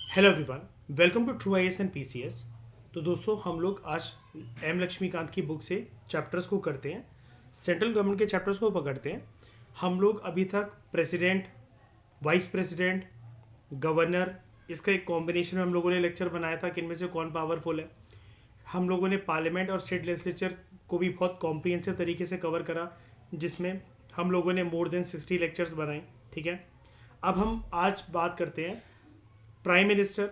Hello everyone, welcome to True IAS and PCS. तो दोस्तों, हम लोग आज एम लक्ष्मीकांत की बुक से चैप्टर्स को करते हैं। सेंट्रल गवर्नमेंट के चैप्टर्स को पकड़ते हैं। हम लोग अभी तक प्रेसिडेंट, वाइस प्रेसिडेंट, गवर्नर, इसका एक कॉम्बिनेशन में हम लोगों ने लेक्चर बनाया था कि इनमें से कौन पावरफुल है। हम लोगों ने पार्लियामेंट और स्टेट लेजिस्लेचर को भी बहुत कॉम्प्रिहेंसिव तरीके से कवर करा, जिसमें हम लोगों ने मोर देन 60 लेक्चर्स बनाए। ठीक है, अब हम आज बात करते हैं प्राइम मिनिस्टर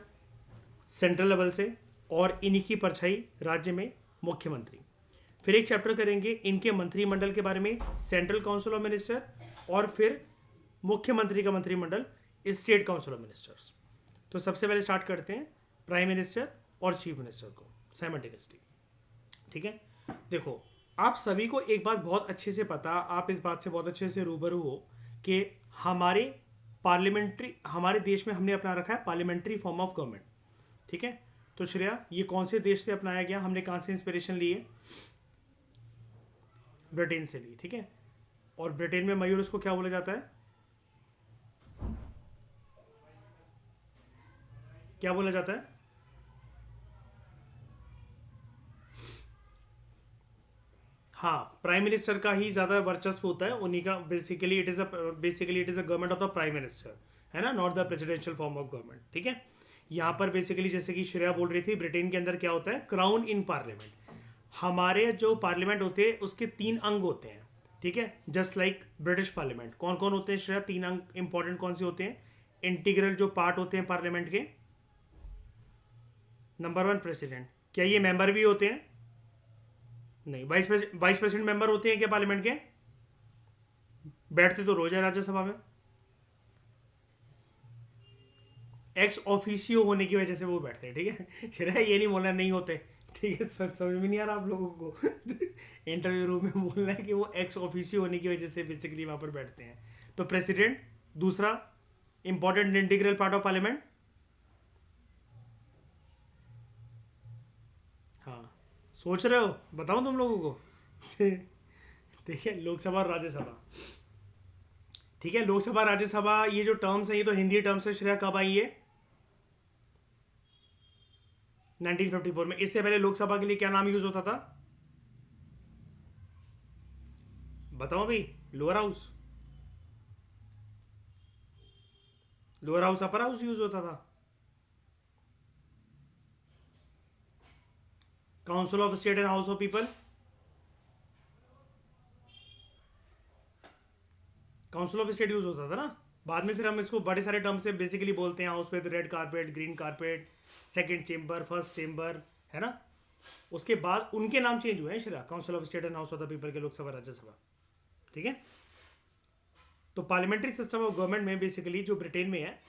सेंट्रल लेवल से और इन्हीं की परछाई राज्य में मुख्यमंत्री। फिर एक चैप्टर करेंगे इनके मंत्रिमंडल के बारे में, सेंट्रल काउंसिल ऑफ मिनिस्टर, और फिर मुख्यमंत्री का मंत्रिमंडल, स्टेट काउंसिल ऑफ मिनिस्टर्स। तो सबसे पहले स्टार्ट करते हैं प्राइम मिनिस्टर और चीफ मिनिस्टर को साइमल्टेनियसली। ठीक है, देखो, आप सभी को एक बात बहुत अच्छे से पता, आप इस बात से बहुत अच्छे से रूबरू हो कि हमारे देश में हमने अपना रखा है पार्लियामेंट्री फॉर्म ऑफ गवर्नमेंट। ठीक है, तो श्रेया, ये कौन से देश से अपनाया गया, हमने कहां से इंस्पिरेशन ली है? ब्रिटेन से ली। ठीक है, और ब्रिटेन में मयूर उसको क्या बोला जाता है? क्या बोला जाता है? हाँ, प्राइम मिनिस्टर का ही ज़्यादा वर्चस्व होता है, उन्हीं का। Basically it is a government of the prime minister, है ना, not the presidential form of government. ठीक है, यहाँ पर बेसिकली जैसे कि श्रेया बोल रही थी, ब्रिटेन के अंदर क्या होता है, क्राउन इन पार्लियामेंट। हमारे जो पार्लियामेंट होते हैं उसके 3 अंग होते हैं। ठीक है, जस्ट लाइक ब्रिटिश पार्लियामेंट। कौन कौन होते हैं श्रेया? 3 अंग इंपॉर्टेंट कौन से होते हैं? इंटीग्रल जो पार्ट होते हैं पार्लियामेंट के। Number 1, president. क्या ये मेंबर भी होते हैं? नहीं। वाइस प्रेसिडेंट मेंबर होते हैं क्या पार्लियामेंट के? बैठते तो रोज है राज्यसभा में। एक्स ऑफिशियो होने की वजह से वो बैठते हैं। ठीक है, श्रेया ये नहीं बोलना नहीं होते। ठीक है सर, समझ में नहीं आ रहा आप लोगों को। इंटरव्यू रूम में बोलना है कि वो एक्स ऑफिशियो होने की वजह से बेसिकली वहां पर बैठते हैं। तो प्रेसिडेंट दूसरा important integral part of parliament. हाँ, सोच रहे हो? बताऊं तुम लोगों को? ठीक है, लोकसभा और राज्यसभा। ठीक है, लोकसभा राज्यसभा ये जो टर्म्स है, ये तो हिंदी टर्म्स है श्रेया। कब आई है? 1954 में। इससे पहले लोकसभा के लिए क्या नाम यूज होता था? बताओ भाई। Lower house, lower house upper house use होता था। Council of state and house of people, council of state use होता था ना। बाद में फिर हम इसको बड़े सारे टर्म से बेसिकली बोलते हैं, house with red carpet, green carpet, second chamber, first chamber, है ना। उसके बाद उनके नाम चेंज हुए हैं Shreya, council of state and house of the people के, लोकसभा राज्यसभा। ठीक है, तो पार्लियामेंट्री सिस्टम ऑफ गवर्नमेंट में बेसिकली जो ब्रिटेन में है,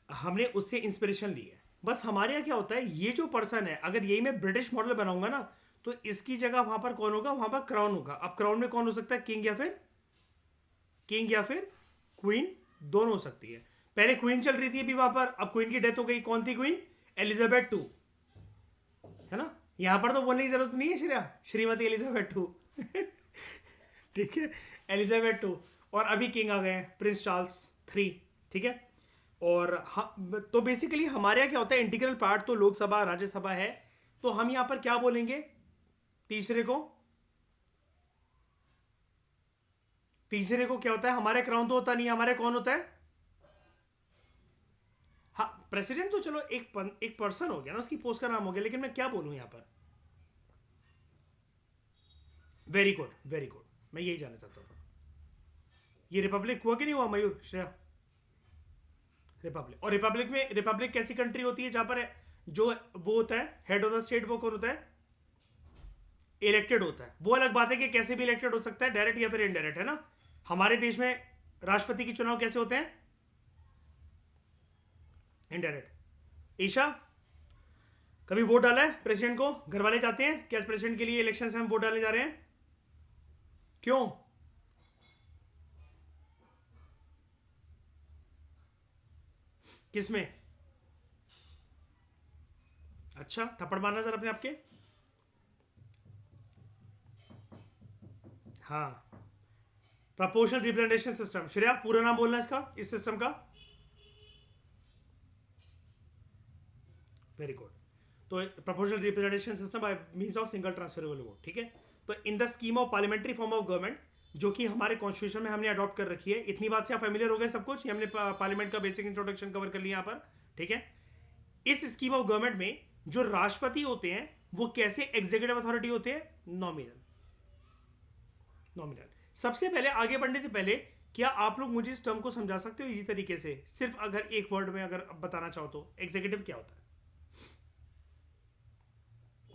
हमने उससे इंस्पिरेशन ली है। बस हमारे यहाँ क्या होता है, ये जो पर्सन है, अगर यही मैं ब्रिटिश मॉडल बनाऊंगा ना, तो इसकी जगह वहां पर कौन होगा? वहां पर क्राउन होगा। अब क्राउन में कौन हो सकता है? किंग या फिर क्वीन, दोनों हो सकती है। पहले क्वीन चल रही थी अभी वहां पर, अब क्वीन की डेथ हो गई। कौन थी क्वीन? एलिजाबेथ 2, है ना। यहां पर तो बोलने की जरूरत नहीं है श्रेया, श्रीमती एलिजाबेथ 2। ठीक है, एलिजाबेथ 2। और अभी किंग आ गए हैं, प्रिंस चार्ल्स 3। ठीक है, और तो बेसिकली हमारे यहाँ क्या होता है, इंटीग्रल पार्ट तो लोकसभा राज्यसभा है। तो हम यहाँ पर क्या बोलेंगे तीसरे को? तीसरे को क्या होता है? हमारे क्राउन तो होता नहीं है, हमारे कौन होता है? हाँ, प्रेसिडेंट तो चलो एक पर्सन हो गया ना, उसकी पोस्ट का नाम हो गया, लेकिन मैं क्या बोलूं यहाँ पर? वेरी गुड, वेरी गुड, मैं यही जानना चाहता था। ये रिपब्लिक हुआ कि नहीं हुआ मयूर, श्रेया? रिपब्लिक। और रिपब्लिक कैसी कंट्री होती है जहां पर जो वो होता है हेड ऑफ द स्टेट, वो कौन होता है? इलेक्टेड होता है। वो अलग बात है कि कैसे भी इलेक्टेड हो सकता है, डायरेक्ट या फिर इनडायरेक्ट, है ना। हमारे देश में राष्ट्रपति के चुनाव कैसे होते हैं? इनडायरेक्ट। ईशा, कभी वोट डाला है प्रेसिडेंट को? घर वाले जाते हैं क्या प्रेसिडेंट के लिए इलेक्शन से हम वोट डालने जा रहे हैं? क्यों? किसमें? अच्छा, थप्पड़ मारना सर अपने आपके। हाँ, प्रपोर्शनल रिप्रेजेंटेशन सिस्टम। श्रेया, पूरा नाम बोलना इसका, इस सिस्टम का। Very good. तो proportional representation system by means of single transferable vote. ठीक है. तो in the scheme of parliamentary form of government, जो कि हमारे कॉन्स्टिट्यूशन में हमने अडॉप्ट कर रखी है, इतनी बात से आप फेमिलियर हो गए सब कुछ. ये हमने पार्लियामेंट का बेसिक इंट्रोडक्शन कवर कर लिया यहाँ पर. ठीक है. इस स्कीम ऑफ गवर्नमेंट में जो राष्ट्रपति होते हैं वो कैसे एग्जीक्यूटिव अथॉरिटी होते हैं? नॉमिनल. नॉमिनल. सबसे पहले आगे बढ़ने से पहले क्या आप लोग मुझे इस टर्म को समझा सकते हो इजी तरीके से, सिर्फ अगर एक वर्ड में अगर बताना चाहो तो? एग्जीक्यूटिव क्या होता है?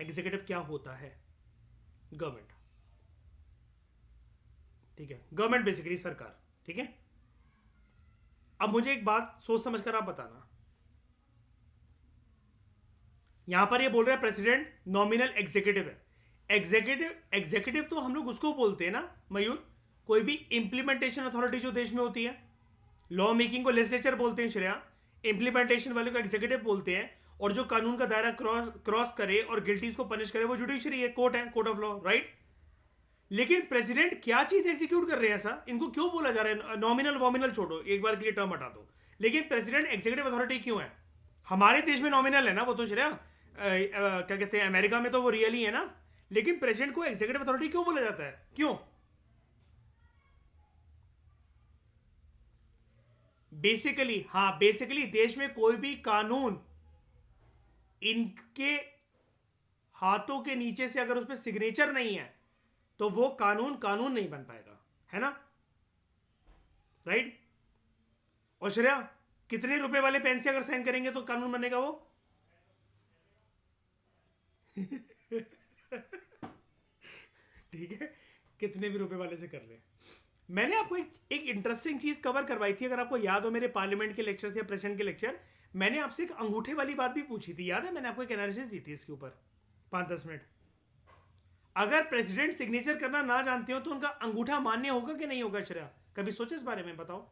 एग्जीक्यूटिव क्या होता है? गवर्नमेंट. ठीक है. गवर्नमेंट बेसिकली सरकार. ठीक है. अब मुझे एक बात सोच समझ कर आप बताना. यहां पर ये बोल रहा है प्रेसिडेंट नॉमिनल एग्जीक्यूटिव है. एग्जीक्यूटिव तो हम लोग उसको बोलते हैं ना मयूर, कोई भी इंप्लीमेंटेशन अथॉरिटी जो देश में होती है. लॉ मेकिंग को लेजिस्लेचर बोलते हैं श्रेया, इंप्लीमेंटेशन वाले को एग्जीक्यूटिव बोलते हैं, और जो कानून का दायरा क्रॉस करे और गिल्टीज को पनिश करे वो जुडिशरी है, कोर्ट है, कोर्ट ऑफ लॉ. राइट. लेकिन प्रेसिडेंट क्या चीज एग्जीक्यूट कर रहे हैं? ऐसा इनको क्यों बोला जा रहा है? नॉमिनल वॉमिनल छोड़ो, एक बार के लिए टर्म हटा दो. लेकिन प्रेसिडेंट एग्जीक्यूटिव अथॉरिटी क्यों है? हमारे देश में नॉमिनल है ना वो तो श्रेया, क्या कहते हैं, अमेरिका में तो वो रियल ही है ना. लेकिन प्रेसिडेंट को एग्जीक्यूटिव अथॉरिटी क्यों बोला जाता है? क्यों? बेसिकली देश में कोई भी कानून इनके हाथों के नीचे से अगर उस पर सिग्नेचर नहीं है तो वो कानून कानून नहीं बन पाएगा, है ना. राइट. और श्रेया, कितने रुपए वाले पेन से अगर साइन करेंगे तो कानून बनेगा वो? ठीक है. कितने भी रुपए वाले से कर ले. मैंने आपको एक इंटरेस्टिंग चीज कवर करवाई थी, अगर आपको याद हो, मेरे पार्लियामेंट के लेक्चर या प्रेसिडेंट के लेक्चर. मैंने आपसे एक अंगूठे वाली बात भी पूछी थी, याद है? मैंने आपको एक एनालिसिस दी थी इसके ऊपर 5-10 मिनट. अगर प्रेसिडेंट सिग्नेचर करना ना जानते हो तो उनका अंगूठा मान्य होगा कि नहीं होगा श्रेया? कभी सोचे इस बारे में? बताओ.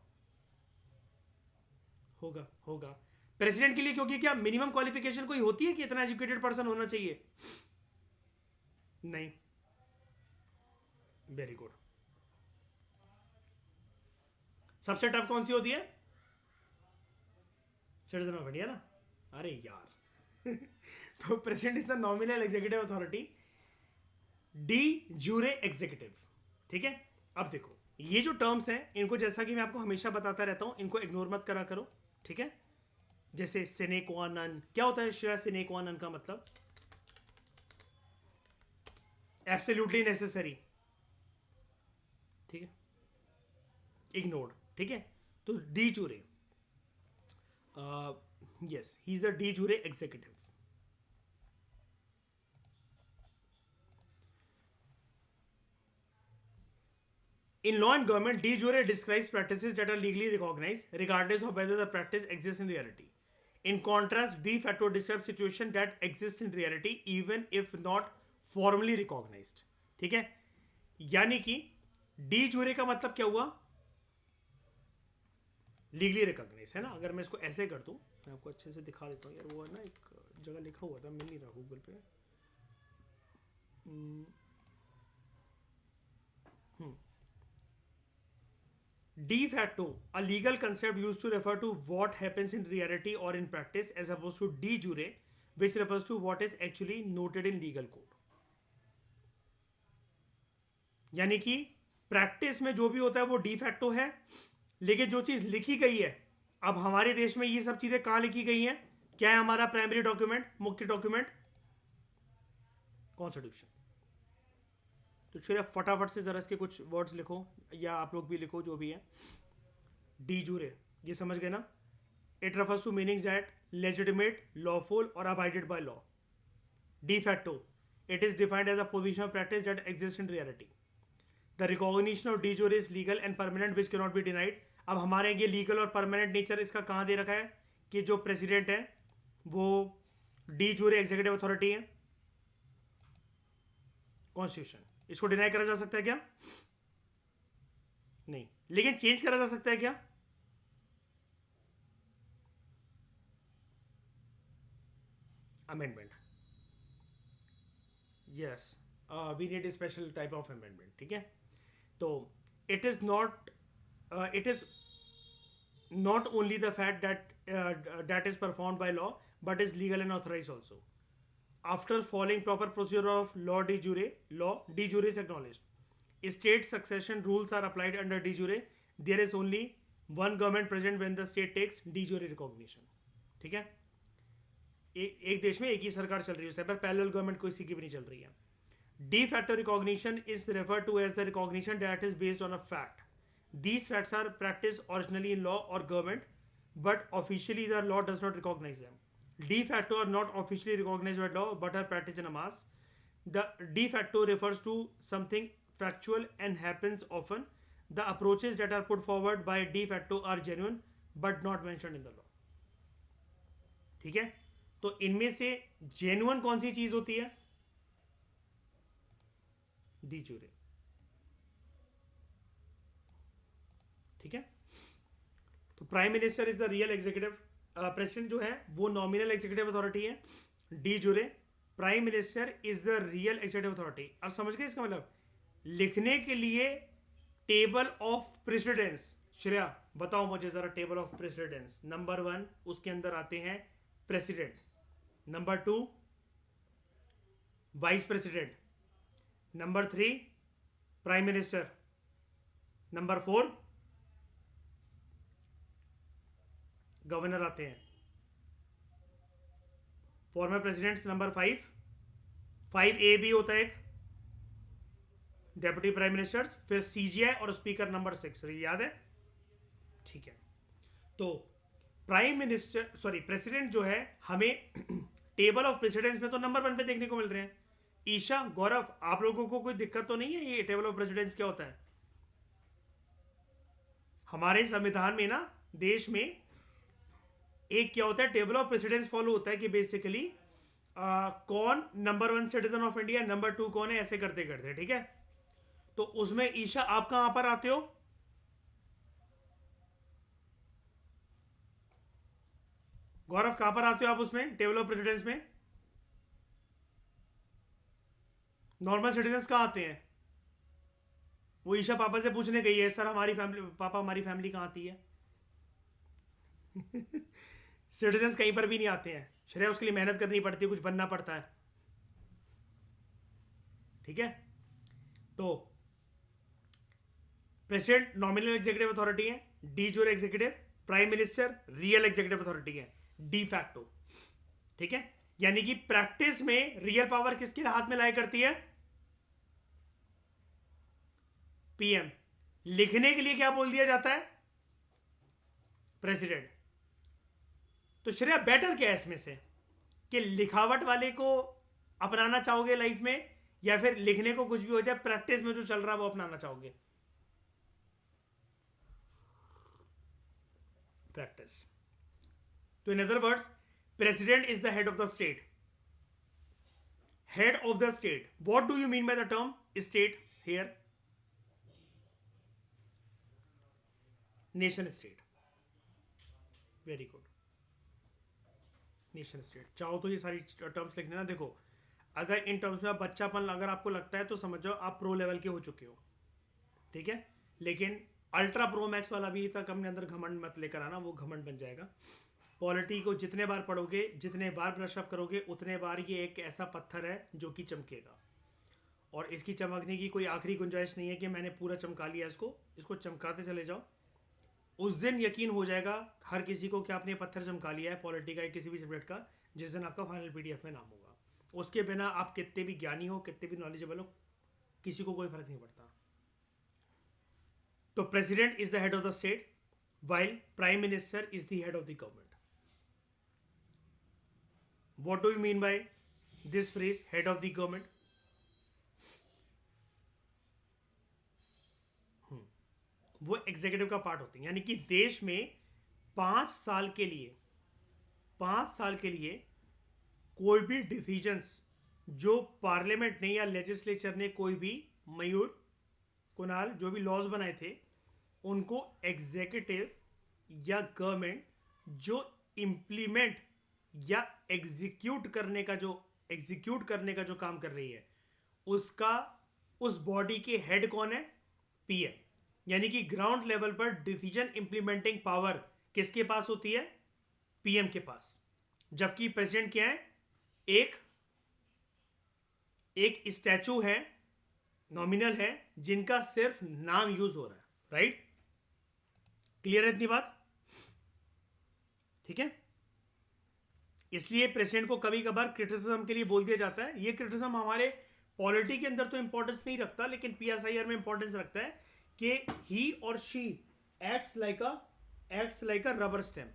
होगा. होगा. प्रेसिडेंट के लिए क्योंकि क्या मिनिमम क्वालिफिकेशन कोई होती है कि इतना एजुकेटेड पर्सन होना चाहिए? नहीं. Very good. सबसे टफ कौन सी होती है? सिटीजन ऑफ इंडिया ना. अरे यार. तो president is the nominal executive authority, D jure executive. ठीक है. अब देखो, ये जो टर्म्स हैं इनको, जैसा कि मैं आपको हमेशा बताता रहता हूं, इनको इग्नोर मत करा करो. ठीक है. जैसे सिने क्वा नन. क्या होता है श्रेया सिने क्वा नन का मतलब? Absolutely necessary. ठीक है. इग्नोर्ड. ठीक है. तो D jure, yes, he is a D jure executive. In law and government, de jure describes practices that are legally recognized, regardless of whether the practice exists in reality. In contrast, de facto describes situations that exist in reality, even if not formally recognized. ठीक है. यानी कि D jure का मतलब क्या हुआ? Legally recognise, है ना. अगर मैं इसको ऐसे कर दूं, मैं आपको अच्छे से दिखा देता हूँ यार. वो है ना, एक जगह लिखा हुआ था, मिल नहीं रहा गूगल पे. De facto, a legal concept used to refer to what happens in reality or in practice, as opposed to de jure, which refers to what is actually noted in legal code. यानी कि practice में जो भी होता है वो de facto है, लेकिन जो चीज लिखी गई है, अब हमारे देश में ये सब चीजें कहां लिखी गई हैं? क्या है हमारा प्राइमरी डॉक्यूमेंट, मुख्य डॉक्यूमेंट? कॉन्स्टिट्यूशन. तो सिर्फ फटाफट से जरा इसके कुछ वर्ड्स लिखो, या आप लोग भी लिखो, जो भी है. डी जूरे, ये समझ गए ना? It refers to meanings that legitimate, lawful और abided by law. De facto, it is defined as a position of practice that exist in reality. The recognition of de jure is legal and permanent which can not be denied. अब हमारे ये legal और permanent nature इसका कहाँ दे रखा है? कि जो प्रेसिडेंट है वो डी जूरे एग्जीक्यूटिव अथॉरिटी है. कॉन्स्टिट्यूशन. इसको डिनाई करा जा सकता है क्या? नहीं. लेकिन चेंज करा जा सकता है क्या? Amendment. Yes, we need a special type of amendment. ठीक है. तो it is not only the fact that that is performed by law but is legal and authorized also. After following proper procedure of law de jure is acknowledged. State succession rules are applied under de jure. There is only one government present when the state takes de jure recognition. ठीक है, एक देश में एक ही सरकार चल रही है, उस टाइम पर पैरेलल गवर्नमेंट कोई सी की भी नहीं चल रही है. De facto recognition is referred to as the recognition that is based on a fact. These facts are practiced originally in law or government, but officially the law does not recognize them. De facto are not officially recognized by law but are practiced in a mass. The de facto refers to something factual and happens often. The approaches that are put forward by de facto are genuine but not mentioned in the law. ठीक है, तो इनमें से genuine कौन सी चीज होती है? D jure. ठीक है, तो prime minister is the real executive. President जो है वो नॉमिनल एग्जीक्यूटिव अथॉरिटी है. D jure, prime minister is the real executive authority. अब समझ गए इसका मतलब? लिखने के लिए टेबल ऑफ प्रेसिडेंस. श्रेया बताओ मुझे जरा टेबल ऑफ प्रेसिडेंस. नंबर 1 उसके अंदर आते हैं president, number 2 vice president, number 3 prime minister, number 4 governor आते हैं. फॉर्मर प्रेसिडेंट्स नंबर 5A भी होता है एक, डेप्यूटी प्राइम मिनिस्टर्स, फिर CGI और स्पीकर नंबर 6. याद है? ठीक है, तो प्राइम मिनिस्टर प्रेसिडेंट जो है हमें टेबल ऑफ प्रेसिडेंट्स में तो नंबर 1 पे देखने को मिल रहे हैं. ईशा, गौरव, आप लोगों को कोई दिक्कत तो नहीं है ये टेबल ऑफ प्रेसिडेंट्स क्या होता है? हमारे संविधान में ना देश में एक क्या होता है, टेबल ऑफ प्रेसिडेंट्स फॉलो होता है कि बेसिकली कौन number 1 citizen of India, number 2 कौन है, ऐसे करते करते. ठीक है, तो उसमें ईशा आप कहां पर आते हो? गौरव कहां पर आते हो आप उसमें टेबल ऑफ प्रेसिडेंट्स में? नॉर्मल सिटीजन्स कहां आते हैं? वो ईशा पापा से पूछने गई है, सर हमारी फैमिली, पापा हमारी फैमिली कहां आती है? सिटीजन्स कहीं पर भी नहीं आते हैं. श्रेया उसके लिए मेहनत करनी पड़ती है, कुछ बनना पड़ता है. ठीक है, तो प्रेसिडेंट नॉमिनल एग्जीक्यूटिव अथॉरिटी है, D jure executive, prime minister real executive authority है, डी फैक्टो. ठीक है, यानी कि प्रैक्टिस में रियल पावर किसके हाथ में लाया करती है? PM. लिखने के लिए क्या बोल दिया जाता है? प्रेसिडेंट. तो श्रेया बेटर क्या है इसमें से, कि लिखावट वाले को अपनाना चाहोगे लाइफ में, या फिर लिखने को कुछ भी हो जाए प्रैक्टिस में जो चल रहा है वो अपनाना चाहोगे? प्रैक्टिस. तो in other words, president is the head of the state. Head of the state. What do you mean by the term state here? Nation state. Very good. Nation state. चाहो तो ये सारी टर्म्स लिखने ना. देखो, अगर in terms में आप बच्चापन अगर आपको लगता है तो समझ जाओ आप प्रो लेवल के हो चुके हो. ठीक है, लेकिन अल्ट्रा प्रो मैक्स वाला भी तक अपने अंदर घमंड मत लेकर आना, वो घमंड बन जाएगा. पॉलिटी को जितने बार पढ़ोगे, जितने बार ब्रशअप करोगे, उतने बार ये एक ऐसा पत्थर है जो कि चमकेगा, और इसकी चमकने की कोई आखिरी गुंजाइश नहीं है कि मैंने पूरा चमका लिया. इसको चमकाते चले जाओ. उस दिन यकीन हो जाएगा हर किसी को कि आपने पत्थर चमका लिया है पॉलिटी का या किसी भी सब्जेक्ट का, जिस दिन आपका फाइनल PDF में नाम होगा. उसके बिना आप कितने भी ज्ञानी हो, कितने भी नॉलेजेबल हो, किसी को कोई फर्क नहीं पड़ता. तो president is the head of the state, while prime minister is the head of the government. What do you mean by this phrase, head of the government? वो एग्जीक्यूटिव का पार्ट होते हैं, यानी कि देश में 5 साल के लिए कोई भी डिसीजंस जो पार्लियामेंट ने या लेजिस्लेचर ने, कोई भी मयूर, कुणाल, जो भी लॉज बनाए थे, उनको एग्जीक्यूटिव या गवर्नमेंट जो इम्प्लीमेंट या एग्जीक्यूट करने का जो काम कर रही है, उसका उस बॉडी के हेड कौन है? PM. यानी कि ग्राउंड लेवल पर डिसीजन इंप्लीमेंटिंग पावर किसके पास होती है? पीएम के पास, जबकि प्रेसिडेंट क्या है, एक एक स्टैचू है, नॉमिनल है, जिनका सिर्फ नाम यूज हो रहा है, राइट? क्लियर है इतनी बात? ठीक है। इसलिए प्रेसिडेंट को कभी कभार क्रिटिसिज्म के लिए बोल दिया जाता है। ये क्रिटिसिज्म हमारे पॉलिटी के अंदर तो इंपॉर्टेंस नहीं रखता, लेकिन पीएसआईआर में इंपॉर्टेंस रखता है कि he or she acts like a rubber stamp.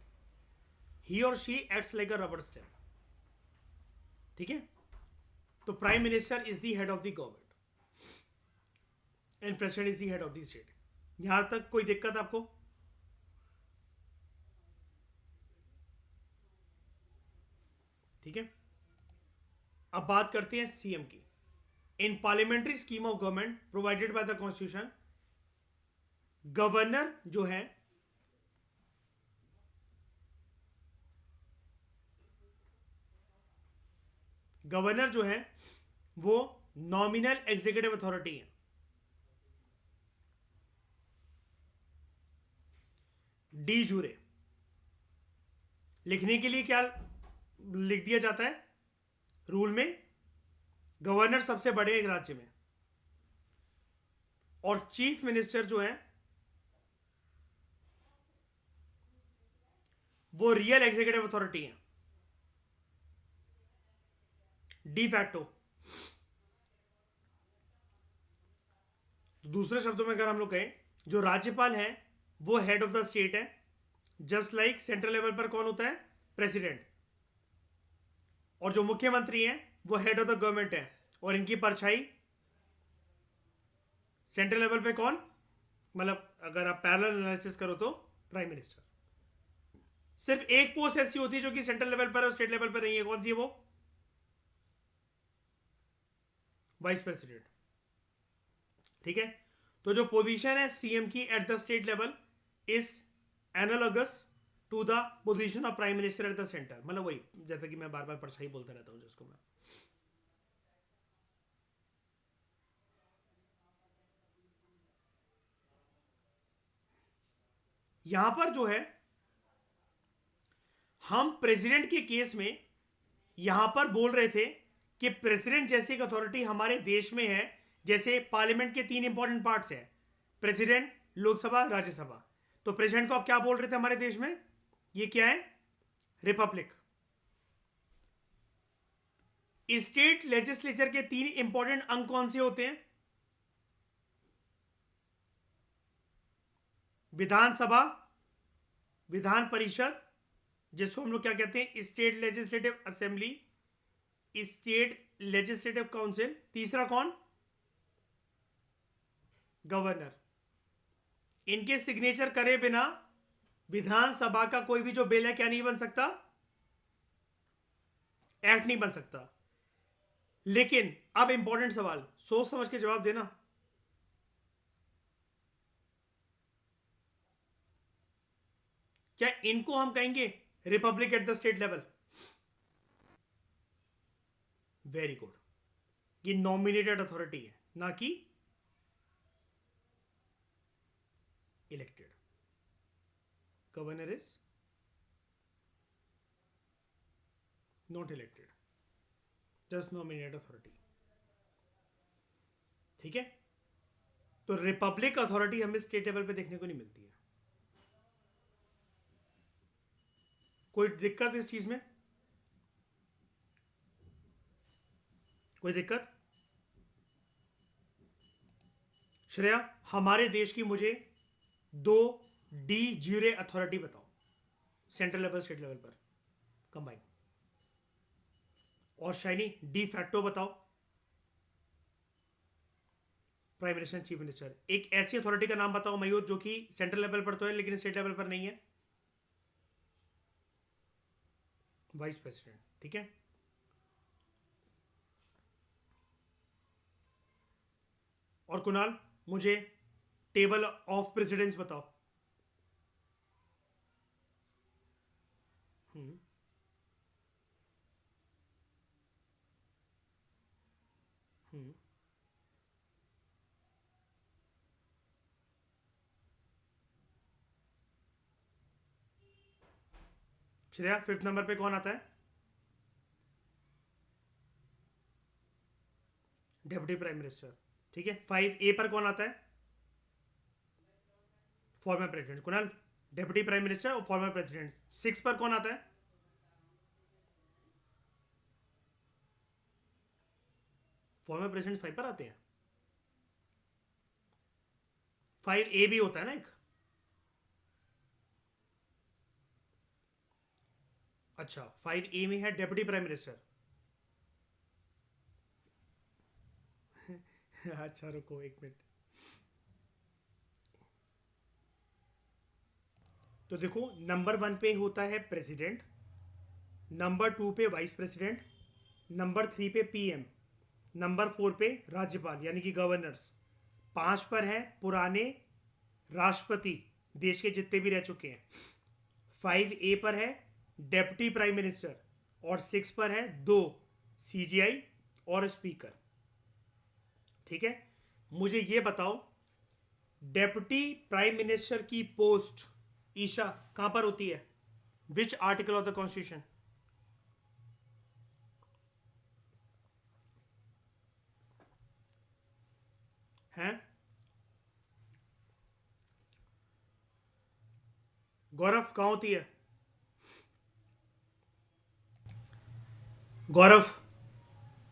He or she acts like a rubber stamp. ठीक है। तो prime minister is the head of the government and president is the head of the state. यहां तक कोई दिक्कत आपको? ठीक है। अब बात करते हैं सीएम की। इन parliamentary scheme of government provided by the constitution, governor जो है वो नॉमिनल एग्जीक्यूटिव अथॉरिटी है। डी जूरे लिखने के लिए क्या लिख दिया जाता है रूल में? गवर्नर सबसे बड़े एक राज्य में, और चीफ मिनिस्टर जो है वो रियल एग्जीक्यूटिव अथॉरिटी है, डी फैक्टो। तो दूसरे शब्दों में अगर हम लोग कहें, जो राज्यपाल है वो हेड ऑफ द स्टेट है, जस्ट लाइक सेंट्रल लेवल पर कौन होता है? प्रेसिडेंट। और जो मुख्यमंत्री है वो हेड ऑफ द गवर्नमेंट है, और इनकी परछाई सेंट्रल लेवल पे कौन? मतलब अगर आप पैरेलल एनालिसिस करो तो प्राइम मिनिस्टर। सिर्फ एक पोस्ट ऐसी होती है जो कि सेंट्रल लेवल पर और स्टेट लेवल पर नहीं है। कौन सी है वो? Vice president. ठीक है। तो जो पोजीशन है सीएम की at the state level is analogous to the position of prime minister at the centre. मतलब वही, जैसा कि मैं बार बार परछाई बोलता रहता हूं जिसको मैं। यहां पर जो है, हम प्रेसिडेंट के केस में यहां पर बोल रहे थे कि प्रेसिडेंट जैसी एक अथॉरिटी हमारे देश में है। जैसे पार्लियामेंट के तीन इंपॉर्टेंट पार्ट्स हैं, प्रेसिडेंट, लोकसभा, राज्यसभा। तो प्रेसिडेंट को आप क्या बोल रहे थे हमारे देश में? ये क्या है? रिपब्लिक। स्टेट लेजिस्लेचर के तीन इंपॉर्टेंट अंग कौन से होते हैं? विधानसभा, विधान परिषद, जिसको हम लोग क्या कहते हैं? State legislative assembly, state legislative council. तीसरा कौन? गवर्नर। इनके सिग्नेचर करे बिना विधानसभा का कोई भी जो बिल है क्या नहीं बन सकता? एक्ट नहीं बन सकता। लेकिन अब इंपॉर्टेंट सवाल, सोच समझ के जवाब देना। क्या इनको हम कहेंगे Republic eight the state level? Very good. ये नॉमिनेटेड अथॉरिटी है, ना कि elected. Governor is not elected, just nominated authority. ठीक है। तो रिपब्लिक अथॉरिटी हमें स्टेट लेवल पे देखने को नहीं मिलती है। कोई दिक्कत इस चीज में? कोई दिक्कत? श्रेया, हमारे देश की मुझे दो डी ज्यूरे अथॉरिटी बताओ, सेंट्रल लेवल स्टेट लेवल पर कंबाइन। और शाइनी, डी फैक्टो बताओ। Prime minister, chief minister. एक ऐसी अथॉरिटी का नाम बताओ मयूर, जो कि सेंट्रल लेवल पर तो है लेकिन स्टेट लेवल पर नहीं है। Vice president. ठीक है। और कुणाल, मुझे टेबल ऑफ प्रेसिडेंट्स बताओ। हम्म। हम्म। श्रेया, 5th नंबर पे कौन आता है? Deputy prime minister. ठीक है, 5A पर कौन आता है? Former president. Kunal, deputy prime minister और फॉर्मर प्रेसिडेंट। 6 पर कौन आता है? फॉर्मर प्रेसिडेंट 5 पर आते हैं। 5A भी होता है ना एक। अच्छा, 5A में है डेप्यूटी प्राइम मिनिस्टर। अच्छा रुको एक मिनट। तो देखो, नंबर 1 पे होता है प्रेसिडेंट, नंबर 2 पे वाइस प्रेसिडेंट, नंबर 3 पे पीएम, नंबर 4 पे राज्यपाल यानी कि गवर्नर्स, 5 पर है पुराने राष्ट्रपति देश के जितने भी रह चुके हैं, 5A पर है डेप्यूटी प्राइम मिनिस्टर, और 6 पर है 2 सीजीआई और स्पीकर। ठीक है, मुझे ये बताओ डेप्यूटी प्राइम मिनिस्टर की पोस्ट ईशा कहां पर होती है? Which article of the constitution? हैं गौरव, कहां होती है गौरव?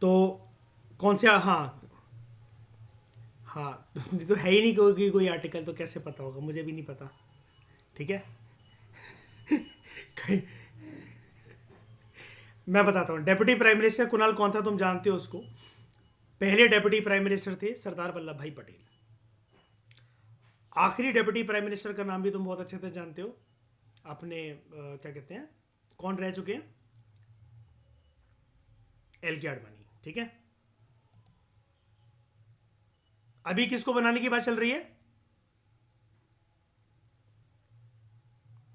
तो कौन से, हाँ हाँ, तो है ही नहीं कोई आर्टिकल, तो कैसे पता होगा? मुझे भी नहीं पता। ठीक है, कहीं मैं बताता हूँ। डेप्यूटी प्राइम मिनिस्टर कुणाल कौन था, तुम जानते हो उसको? पहले डेप्यूटी प्राइम मिनिस्टर थे सरदार वल्लभ भाई पटेल। आखिरी डेप्यूटी प्राइम मिनिस्टर का नाम भी तुम बहुत अच्छे से जानते हो, अपने क्या कहते हैं, कौन रह चुके हैं? LK आडवाणी। ठीक है, अभी किसको बनाने की बात चल रही है?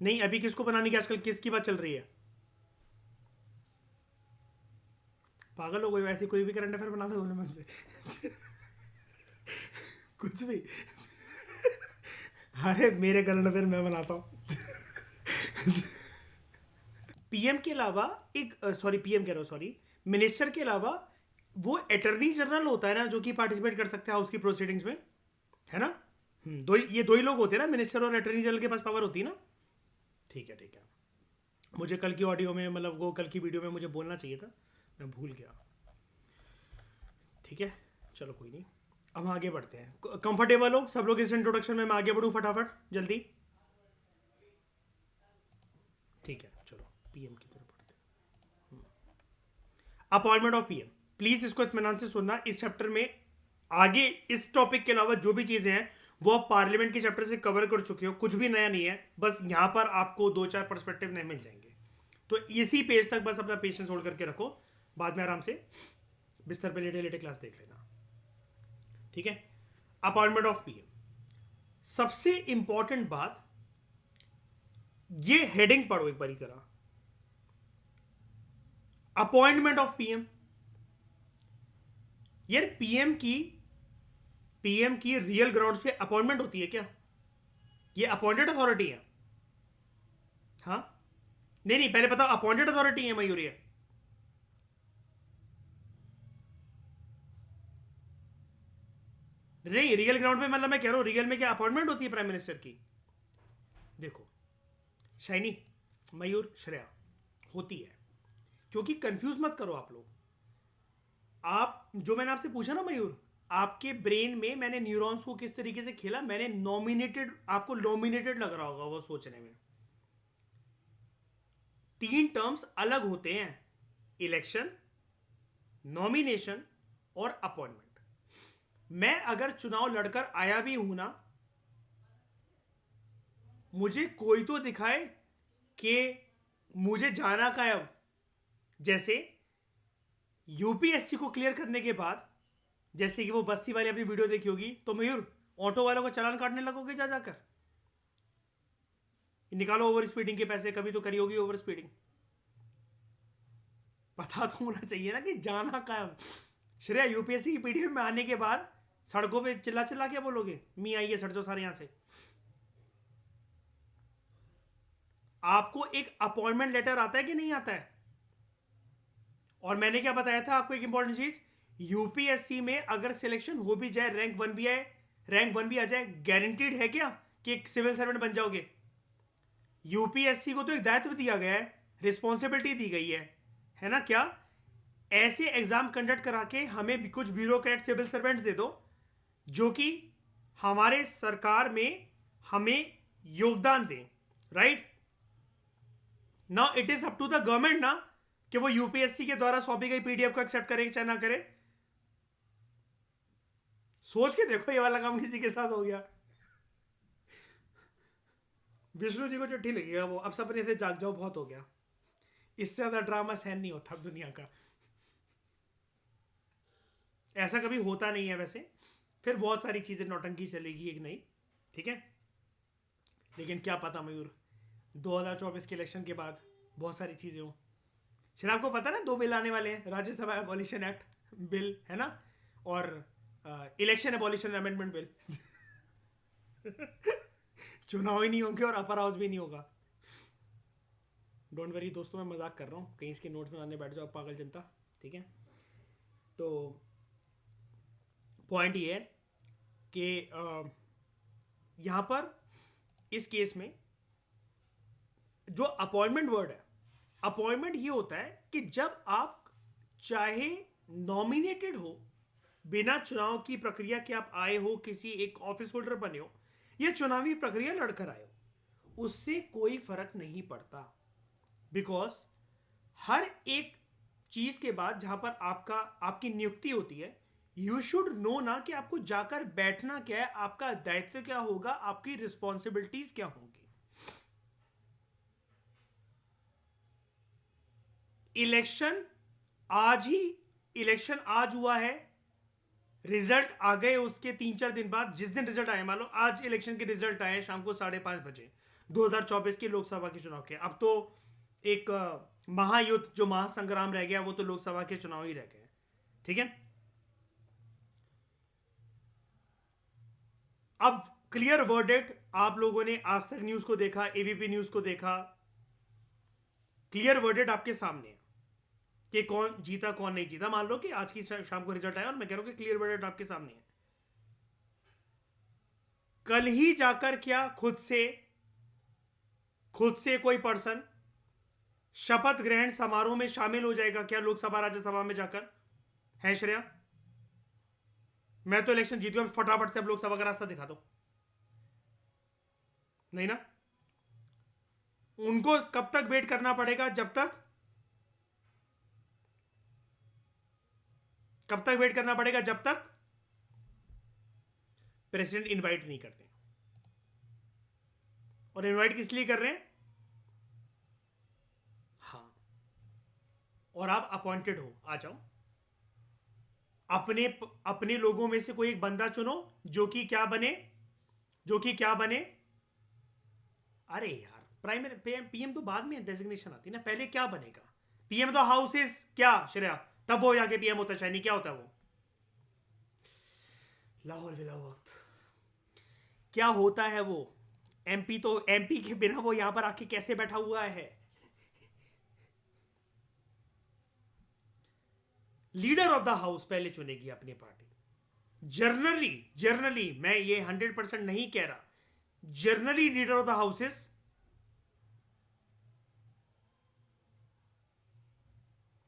नहीं, अभी किसको बनाने की, आजकल किसकी बात चल रही है? पागल हो गई, वैसे कोई भी करंट अफेयर बना दो अपने मन से। कुछ भी। अरे मेरे करंट अफेयर मैं बनाता हूँ। पीएम के अलावा एक, सॉरी पीएम कह रहा हूँ, सॉरी, मिनिस्टर के अलावा वो अटर्नी जनरल होता है ना, जो कि पार्टिसिपेट कर सकते हैं हाउस की प्रोसीडिंग्स में, है ना? ये दो ही लोग होते हैं ना, मिनिस्टर और अटर्नी जनरल के पास पावर होती है ना। ठीक है ठीक है, मुझे कल की ऑडियो में, मतलब वो कल की वीडियो में मुझे बोलना चाहिए था, मैं भूल गया। ठीक है, चलो कोई नहीं, अब आगे बढ़ते हैं। कंफर्टेबल हो सब लोग इस इंट्रोडक्शन में? मैं आगे बढ़ूँ फटाफट जल्दी। ठीक है, चलो पीएम की तरफ बढ़ते हैं। अपॉइंटमेंट ऑफ पीएम, प्लीज इसको इत्मीनान से सुनना। इस चैप्टर में आगे इस टॉपिक के अलावा जो भी चीजें हैं वो आप पार्लियामेंट के चैप्टर से कवर कर चुके हो, कुछ भी नया नहीं है, बस यहां पर आपको 2-4 पर्सपेक्टिव नए मिल जाएंगे। तो इसी पेज तक बस अपना पेशेंस होल्ड करके रखो, बाद में आराम से बिस्तर पे लेटे लेटे क्लास देख लेना। ठीक है, अपॉइंटमेंट ऑफ पीएम, सबसे इंपॉर्टेंट बात, ये हेडिंग पढ़ो एक बारी जरा, अपॉइंटमेंट ऑफ पीएम। यार पीएम की रियल ग्राउंड्स पे अपॉइंटमेंट होती है क्या? ये अपॉइंटेड अथॉरिटी है? हाँ, नहीं नहीं, पहले बताओ, अपॉइंटेड अथॉरिटी है मयूर ये? नहीं, रियल ग्राउंड पे मतलब मैं कह रहा हूं, रियल में क्या अपॉइंटमेंट होती है प्राइम मिनिस्टर की? देखो शाइनी, मयूर, श्रेया, होती है। क्योंकि कंफ्यूज मत करो आप लोग। आप जो मैंने आपसे पूछा ना मयूर, आपके ब्रेन में मैंने न्यूरॉन्स को किस तरीके से खेला, मैंने नॉमिनेटेड, आपको नॉमिनेटेड लग रहा होगा वो सोचने में। 3 टर्म्स अलग होते हैं, इलेक्शन, नॉमिनेशन और अपॉइंटमेंट। मैं अगर चुनाव लड़कर आया भी हूं ना, मुझे कोई तो दिखाए कि मुझे जाना का है। अब जैसे यूपीएससी को क्लियर करने के बाद, जैसे कि वो बस्ती वाली अपनी वीडियो देखी होगी, तो मयूर ऑटो वालों को चालान काटने लगोगे जा जाकर? निकालो ओवर स्पीडिंग के पैसे, कभी तो करी होगी ओवर स्पीडिंग। पता तो होना चाहिए ना कि जाना का है। श्रेया, यूपीएससी की पीडीएफ में आने के बाद सड़कों पे चिल्ला चिल्ला के बोलोगे मी आइए सड़ जाओ सारे यहां से? आपको एक अपॉइंटमेंट लेटर आता है कि नहीं आता है? और मैंने क्या बताया था आपको, एक इंपॉर्टेंट चीज, यूपीएससी में अगर सिलेक्शन हो भी जाए, रैंक वन भी आ जाए, गारंटीड है क्या कि एक सिविल सर्वेंट बन जाओगे? यूपीएससी को तो एक दायित्व दिया गया है, रिस्पॉन्सिबिलिटी दी गई है ना? क्या ऐसे एग्जाम कंडक्ट करा के हमें भी कुछ ब्यूरोक्रेट सिविल सर्वेंट्स दे दो जो कि हमारे सरकार में हमें योगदान दें, right? Now it is up to the government ना कि वो यूपीएससी के द्वारा सौंपी गई पीडीएफ को एक्सेप्ट करे चाहे ना करे। सोच के देखो, ये वाला काम किसी के साथ हो गया, विष्णु जी को चिट्ठी लगेगा वो, अब सपने से जाग जाओ, बहुत हो गया, इससे ज्यादा ड्रामा सहन नहीं होता दुनिया का। ऐसा कभी होता नहीं है वैसे, फिर बहुत सारी चीजें नौटंकी चलेगी एक नई, ठीक है? लेकिन क्या पता मयूर, 2024 के इलेक्शन के बाद बहुत सारी चीजें हो। शायद आपको पता ना, 2 बिल आने वाले हैं, राज्यसभा एबॉलिशन एक्ट बिल है ना, और इलेक्शन एबॉलिशन अमेंडमेंट बिल। चुनाव ही नहीं होंगे और अपर हाउस भी नहीं होगा। डोंट वरी दोस्तों, मैं मजाक कर रहा हूँ, कहीं इसके नोट्स बनाने बैठ जाओ पागल जनता, ठीक है? तो पॉइंट ये है कि यहां पर इस केस में जो अपॉइंटमेंट वर्ड है, अपॉइंटमेंट ये होता है कि जब आप चाहे नॉमिनेटेड हो, बिना चुनाव की प्रक्रिया के आप आए हो, किसी एक ऑफिस होल्डर बने हो, या चुनावी प्रक्रिया लड़कर आए हो, उससे कोई फर्क नहीं पड़ता। बिकॉज हर एक चीज के बाद जहां पर आपकी नियुक्ति होती है, यू शुड नो ना कि आपको जाकर बैठना क्या है, आपका दायित्व क्या होगा, आपकी रिस्पॉन्सिबिलिटीज क्या होंगी। इलेक्शन आज हुआ है, रिजल्ट आ गए उसके 3-4 दिन बाद, जिस दिन रिजल्ट आए, मान लो आज इलेक्शन के रिजल्ट आए शाम को 5:30 बजे 2024 के लोकसभा के चुनाव के। अब तो एक महायुद्ध, जो महासंग्राम रह गया, वो तो लोकसभा के चुनाव ही रह गए, ठीक है? अब क्लियर वर्डिक्ट, आप लोगों ने आज तक न्यूज को देखा, एबीपी न्यूज को देखा, क्लियर वर्डिक्ट आपके सामने है कि कौन जीता कौन नहीं जीता। मान लो कि आज की शाम को रिजल्ट आया और मैं कह रहा हूं कि क्लियर वर्डिक्ट आपके सामने है। कल ही जाकर क्या खुद से कोई पर्सन शपथ ग्रहण समारोह में शामिल हो जाएगा क्या, लोकसभा राज्यसभा में जाकर? है श्रेया? मैं तो इलेक्शन जीत गया, फटाफट से अब लोकसभा का रास्ता दिखा दो। नहीं ना? उनको कब तक वेट करना पड़ेगा? कब तक वेट करना पड़ेगा? जब तक प्रेसिडेंट इनवाइट नहीं करते। और इनवाइट किस लिए कर रहे हैं? हाँ, और आप अपॉइंटेड हो, आ जाओ। अपने अपने लोगों में से कोई एक बंदा चुनो जो कि क्या बने। अरे यार, प्राइमरी पीएम तो बाद में डेजिग्नेशन आती है ना, पहले क्या बनेगा? पीएम तो हाउस इज क्या श्रेया, तब वो जाके पीएम होता है, शायद नहीं, क्या होता है वो? लाहौर विला वक्त क्या होता है वो? एमपी के बिना वो यहां पर आके कैसे बैठा हुआ है? लीडर ऑफ द हाउस पहले चुनेगी अपनी पार्टी। जर्नली मैं ये 100% नहीं कह रहा, generally leader of the house is,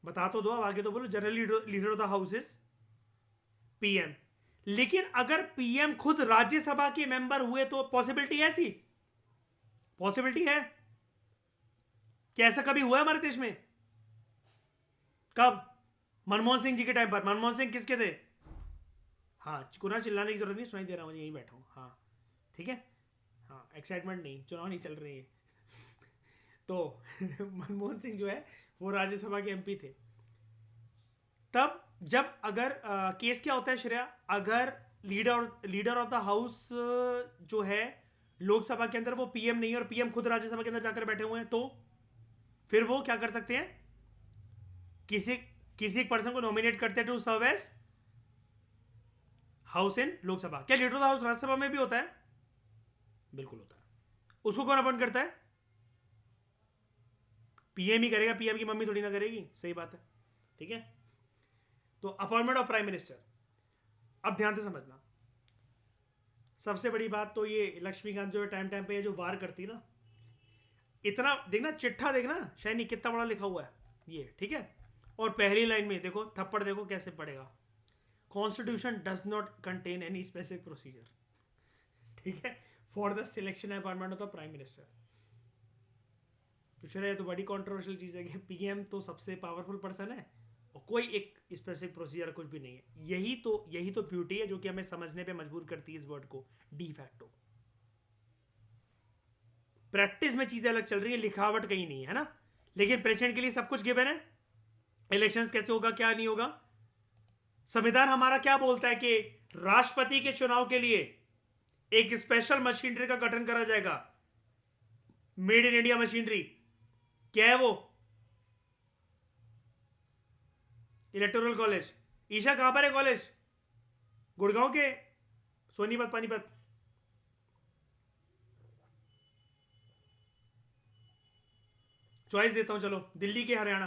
बता तो दो, अब आगे तो बोलो। Generally leader of the house is PM. लेकिन अगर पीएम खुद राज्यसभा के मेंबर हुए तो पॉसिबिलिटी है, ऐसी पॉसिबिलिटी है? क्या ऐसा कभी हुआ है हमारे देश में? कब? मनमोहन सिंह जी के टाइम पर। मनमोहन सिंह किसके थे? हाँ, कुना चिल्लाने की जरूरत नहीं, सुनाई दे रहा, मुझे यहीं बैठा हूं, हाँ ठीक है। हाँ, एक्साइटमेंट नहीं, चुनाव नहीं चल रही है। तो मनमोहन सिंह जो है वो राज्यसभा के एमपी थे। तब जब अगर केस क्या होता है श्रेया, अगर लीडर ऑफ द हाउस जो है लोकसभा के अंदर वो पीएम नहीं है और पीएम खुद राज्यसभा के अंदर जाकर बैठे हुए हैं, तो फिर वो क्या कर सकते हैं? किसी किसी एक पर्सन को नॉमिनेट करते हैं to serve as house in Lok Sabha. क्या leader of the house Rajya Sabha में भी होता है? बिल्कुल होता है। उसको कौन अपॉइंट करता है? पीएम ही करेगा, पीएम की मम्मी थोड़ी ना करेगी, सही बात है, ठीक है। तो अपॉइंटमेंट ऑफ प्राइम मिनिस्टर, अब ध्यान से समझना, सबसे बड़ी बात तो ये लक्ष्मीकांत जो है टाइम टाइम पे जो वार करती ना, इतना देखना, चिट्ठा देखना शायनी कितना बड़ा लिखा हुआ है ये, ठीक है। और पहली लाइन में देखो थप्पड़, देखो कैसे पड़ेगा, constitution does not contain any specific procedure, ठीक है, for the selection and appointment of the prime minister. पूछ रहे तो बड़ी कंट्रोवर्शियल चीज है कि पीएम तो सबसे पावरफुल पर्सन है और कोई एक स्पेसिफिक प्रोसीजर कुछ भी नहीं है। यही तो ब्यूटी है जो कि हमें समझने पे मजबूर करती है इस वर्ड को, डी फैक्टो। प्रैक्टिस में चीजें अलग चल रही है, लिखावट कहीं नहीं है ना, लेकिन प्रेसिडेंट के लिए सब कुछ गिवन है। इलेक्शंस कैसे होगा, क्या नहीं होगा, संविधान हमारा क्या बोलता है कि राष्ट्रपति के चुनाव के लिए एक स्पेशल मशीनरी का गठन करा जाएगा, मेड इन इंडिया मशीनरी। क्या है वो? Electoral college. ईशा कहां पर है कॉलेज? गुड़गांव के सोनीपत पानीपत। चॉइस देता हूं, चलो, दिल्ली के हरियाणा।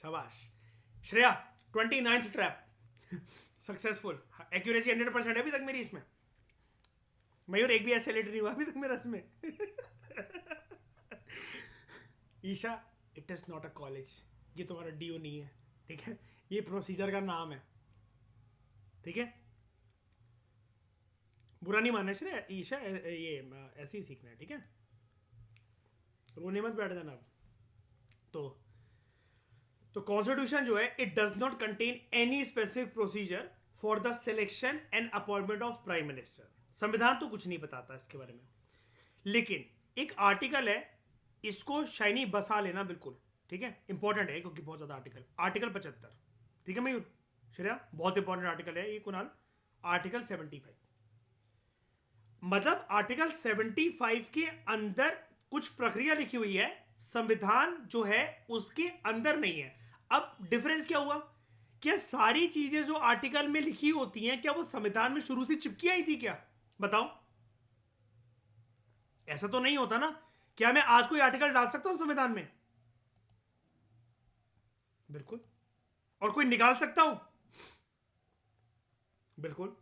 शाबाश Shreya, 29th trap successful. Accuracy 100% है अभी तक मेरी इसमें। मयूर एक भी ऐसे लेटर नहीं हुआ अभी तक मेरा इसमें Isha, it is not a college, ये तुम्हारा डीओ नहीं है, ठीक है, ये प्रोसीजर का नाम है, ठीक है। बुरा नहीं मानना चाहिए ईशा, ये ऐसे ही सीखना है, ठीक है, रोने मत बैठ जाना अब। तो कॉन्स्टिट्यूशन जो है, it does not contain any specific procedure for the selection and appointment of prime minister. संविधान तो कुछ नहीं बताता इसके बारे में, लेकिन एक आर्टिकल है, इसको शाइनी बसा लेना बिल्कुल, ठीक है, इंपॉर्टेंट है क्योंकि बहुत ज्यादा आर्टिकल 75, ठीक है मयूर, श्रेया, बहुत इंपॉर्टेंट आर्टिकल है ये कुणाल, आर्टिकल 75। मतलब आर्टिकल 75 के अंदर कुछ प्रक्रिया लिखी हुई है, संविधान जो है उसके अंदर नहीं है। अब डिफरेंस क्या हुआ, क्या सारी चीजें जो आर्टिकल में लिखी होती हैं क्या वो संविधान में शुरू से चिपकी आई थी क्या? बताओ, ऐसा तो नहीं होता ना। क्या मैं आज कोई आर्टिकल डाल सकता हूं संविधान में? बिल्कुल। और कोई निकाल सकता हूं? बिल्कुल।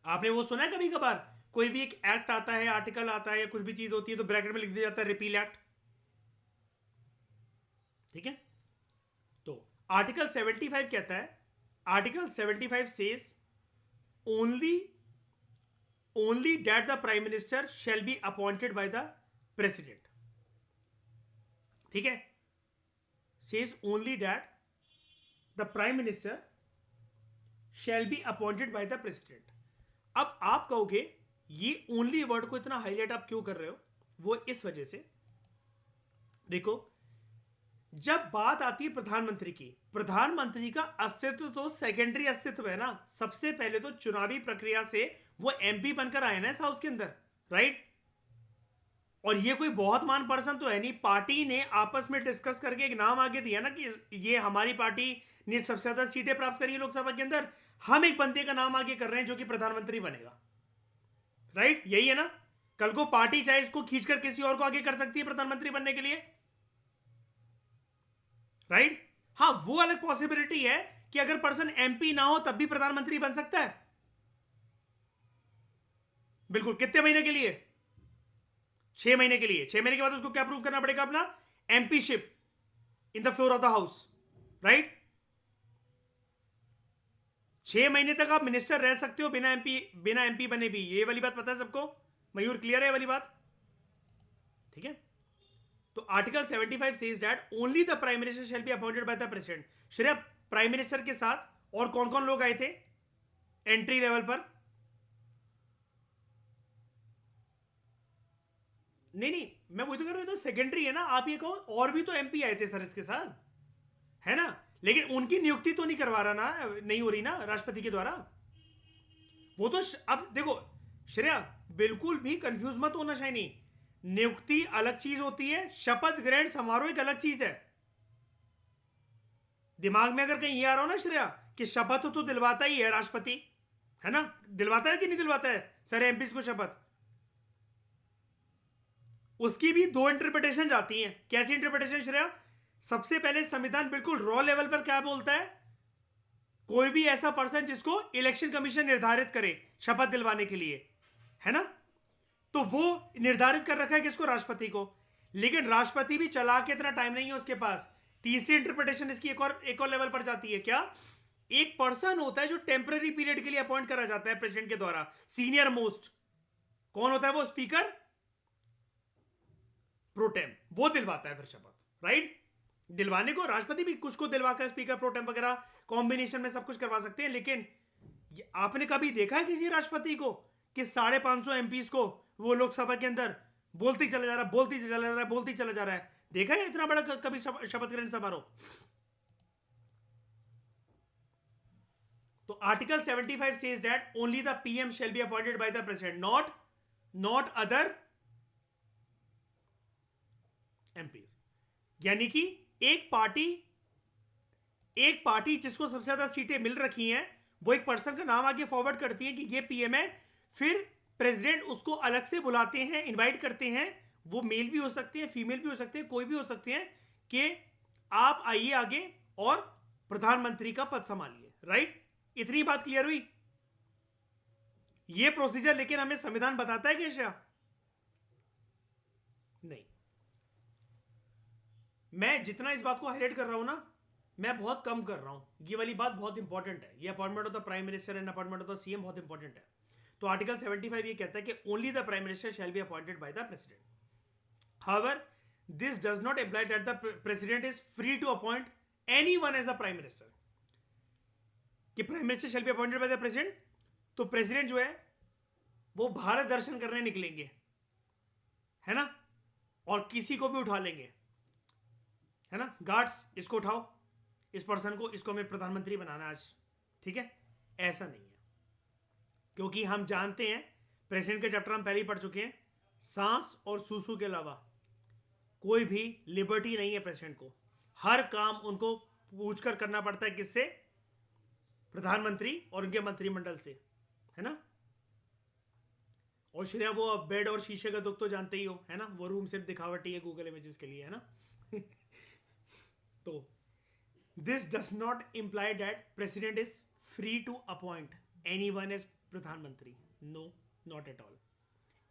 आपने वो सुना है कभी कभार, कोई भी एक एक्ट आता है, आर्टिकल आता है या कुछ भी चीज होती है तो ब्रैकेट में लिख दिया जाता है रिपील एक्ट, ठीक है। तो आर्टिकल 75 कहता है, article 75 says only that the prime minister shall be appointed by the president, ठीक है, says only that the prime minister shall be appointed by the president. अब आप कहोगे ये ओनली वर्ड को इतना हाईलाइट आप क्यों कर रहे हो? वो इस वजह से, देखो, जब बात आती है प्रधानमंत्री की, प्रधानमंत्री का अस्तित्व तो सेकेंडरी अस्तित्व है ना। सबसे पहले तो चुनावी प्रक्रिया से वो एमपी बनकर आए ना इस हाउस के अंदर, राइट। और ये कोई बहुत मान पर्सन तो है नहीं, पार्टी ने आपस में डिस्कस करके एक नाम आगे दिया ना कि ये हमारी पार्टी ने सबसे ज्यादा सीटें प्राप्त करी लोकसभा के अंदर, हम एक बंदे का नाम आगे कर रहे हैं जो कि प्रधानमंत्री बनेगा, राइट, यही है ना। कल को पार्टी चाहे इसको खींचकर किसी और को आगे कर सकती है प्रधानमंत्री बनने के लिए, राइट। हाँ, वो अलग पॉसिबिलिटी है कि अगर पर्सन एमपी ना हो तब भी प्रधानमंत्री बन सकता है, बिल्कुल। कितने महीने के लिए? 6 महीने के लिए। 6 महीने के बाद उसको क्या प्रूव करना पड़ेगा? अपना MPship in the floor of the house, right. 6 महीने तक आप मिनिस्टर रह सकते हो बिना एमपी बने भी, ये वाली बात पता है सबको? मयूर, क्लियर है वाली बात? ठीक है। तो article 75 says that only the prime minister shall be appointed by the president. Shreya, prime minister के साथ और कौन कौन लोग आए थे एंट्री लेवल पर? नहीं, मैं वही तो कह रहा हूं, तो सेकेंडरी है ना। आप ये कहो और भी तो एमपी आए थे सर इसके साथ, है ना, लेकिन उनकी नियुक्ति तो नहीं करवा रहा ना, नहीं हो रही ना राष्ट्रपति के द्वारा। वो तो अब देखो श्रेया, बिल्कुल भी कंफ्यूज मत होना शाइनी, नियुक्ति अलग चीज होती है, शपथ ग्रहण समारोह एक अलग चीज है। दिमाग में अगर कहीं ये आ रहा हो ना श्रेया कि शपथ तो दिलवाता ही है राष्ट्रपति, है ना, दिलवाता है कि नहीं दिलवाता है सर एमपी को शपथ? उसकी भी दो इंटरप्रिटेशन जाती हैं। कैसी इंटरप्रिटेशन श्रेया? सबसे पहले संविधान बिल्कुल रॉ लेवल पर क्या बोलता है, कोई भी ऐसा पर्सन जिसको इलेक्शन कमीशन निर्धारित करे शपथ दिलवाने के लिए, है ना, तो वो निर्धारित कर रखा है किसको? राष्ट्रपति को। लेकिन राष्ट्रपति भी चला के इतना टाइम नहीं है उसके पास। तीसरी इंटरप्रिटेशन इसकी एक और लेवल पर जाती है। क्या? एक पर्सन होता है जो टेम्पररी पीरियड के लिए अपॉइंट करा जाता है प्रेसिडेंट के द्वारा, सीनियर मोस्ट। कौन होता है वो? स्पीकर प्रोटेम, वो दिलवाता है फिर शपथ, राइट। दिलवाने को राष्ट्रपति भी कुछ को दिलवाकर स्पीकर प्रोटेम वगैरह कॉम्बिनेशन में सब कुछ करवा सकते हैं। लेकिन आपने कभी देखा है किसी राष्ट्रपति को कि 550 एमपीज को वो लोकसभा के अंदर बोलती चला जा रहा है, बोलती चला जा रहा है, बोलती चला जा रहा है? देखा है इतना बड़ा कभी शपथ ग्रहण समारोह? तो article 75 says that only the PM shall be appointed by the president, not other MPs. यानी कि एक पार्टी जिसको सबसे ज्यादा सीटें मिल रखी हैं, वो एक पर्सन का नाम आगे फॉरवर्ड करती है कि ये पीएम है, फिर प्रेसिडेंट उसको अलग से बुलाते हैं, इनवाइट करते हैं। वो मेल भी हो सकते हैं, फीमेल भी हो सकते हैं, कोई भी हो सकते हैं, कि आप आइए आगे और प्रधानमंत्री का पद संभालिए, राइट। इतनी बात क्लियर हुई? ये प्रोसीजर लेकिन हमें संविधान बताता है क्या? नहीं। मैं जितना इस बात को हाईलाइट कर रहा हूं ना, मैं बहुत कम कर रहा हूं। ये वाली बात बहुत इंपॉर्टेंट है। ये appointment of the prime minister and appointment of the CM बहुत इंपॉर्टेंट है। तो आर्टिकल 75 ये कहता है कि only the prime minister shall be appointed by the president. However, this does not imply that the president is free to appoint anyone as the prime minister. कि prime minister shall be appointed by the president, तो president जो है वो भारत दर्शन करने निकलेंगे, है ना, और किसी को भी उठा लेंगे, है ना, गार्ड्स इसको उठाओ, इस पर्सन को, इसको हमें प्रधानमंत्री बनाना आज, ठीक है? ऐसा नहीं है। क्योंकि हम जानते हैं, प्रेसिडेंट के चैप्टर हम पहले ही पढ़ चुके हैं, सांस और सूसू के अलावा कोई भी लिबर्टी नहीं है प्रेसिडेंट को। हर काम उनको पूछकर करना पड़ता है। किससे? प्रधानमंत्री और उनके मंत्रिमंडल से, है ना। और श्रेया, वो बेड और शीशे का दुख तो जानते ही हो, है ना, वो रूम सिर्फ दिखावटी है गूगल इमेजेस के लिए, है ना। तो this does not imply that president is free to appoint anyone as प्रधानमंत्री। No, not at all.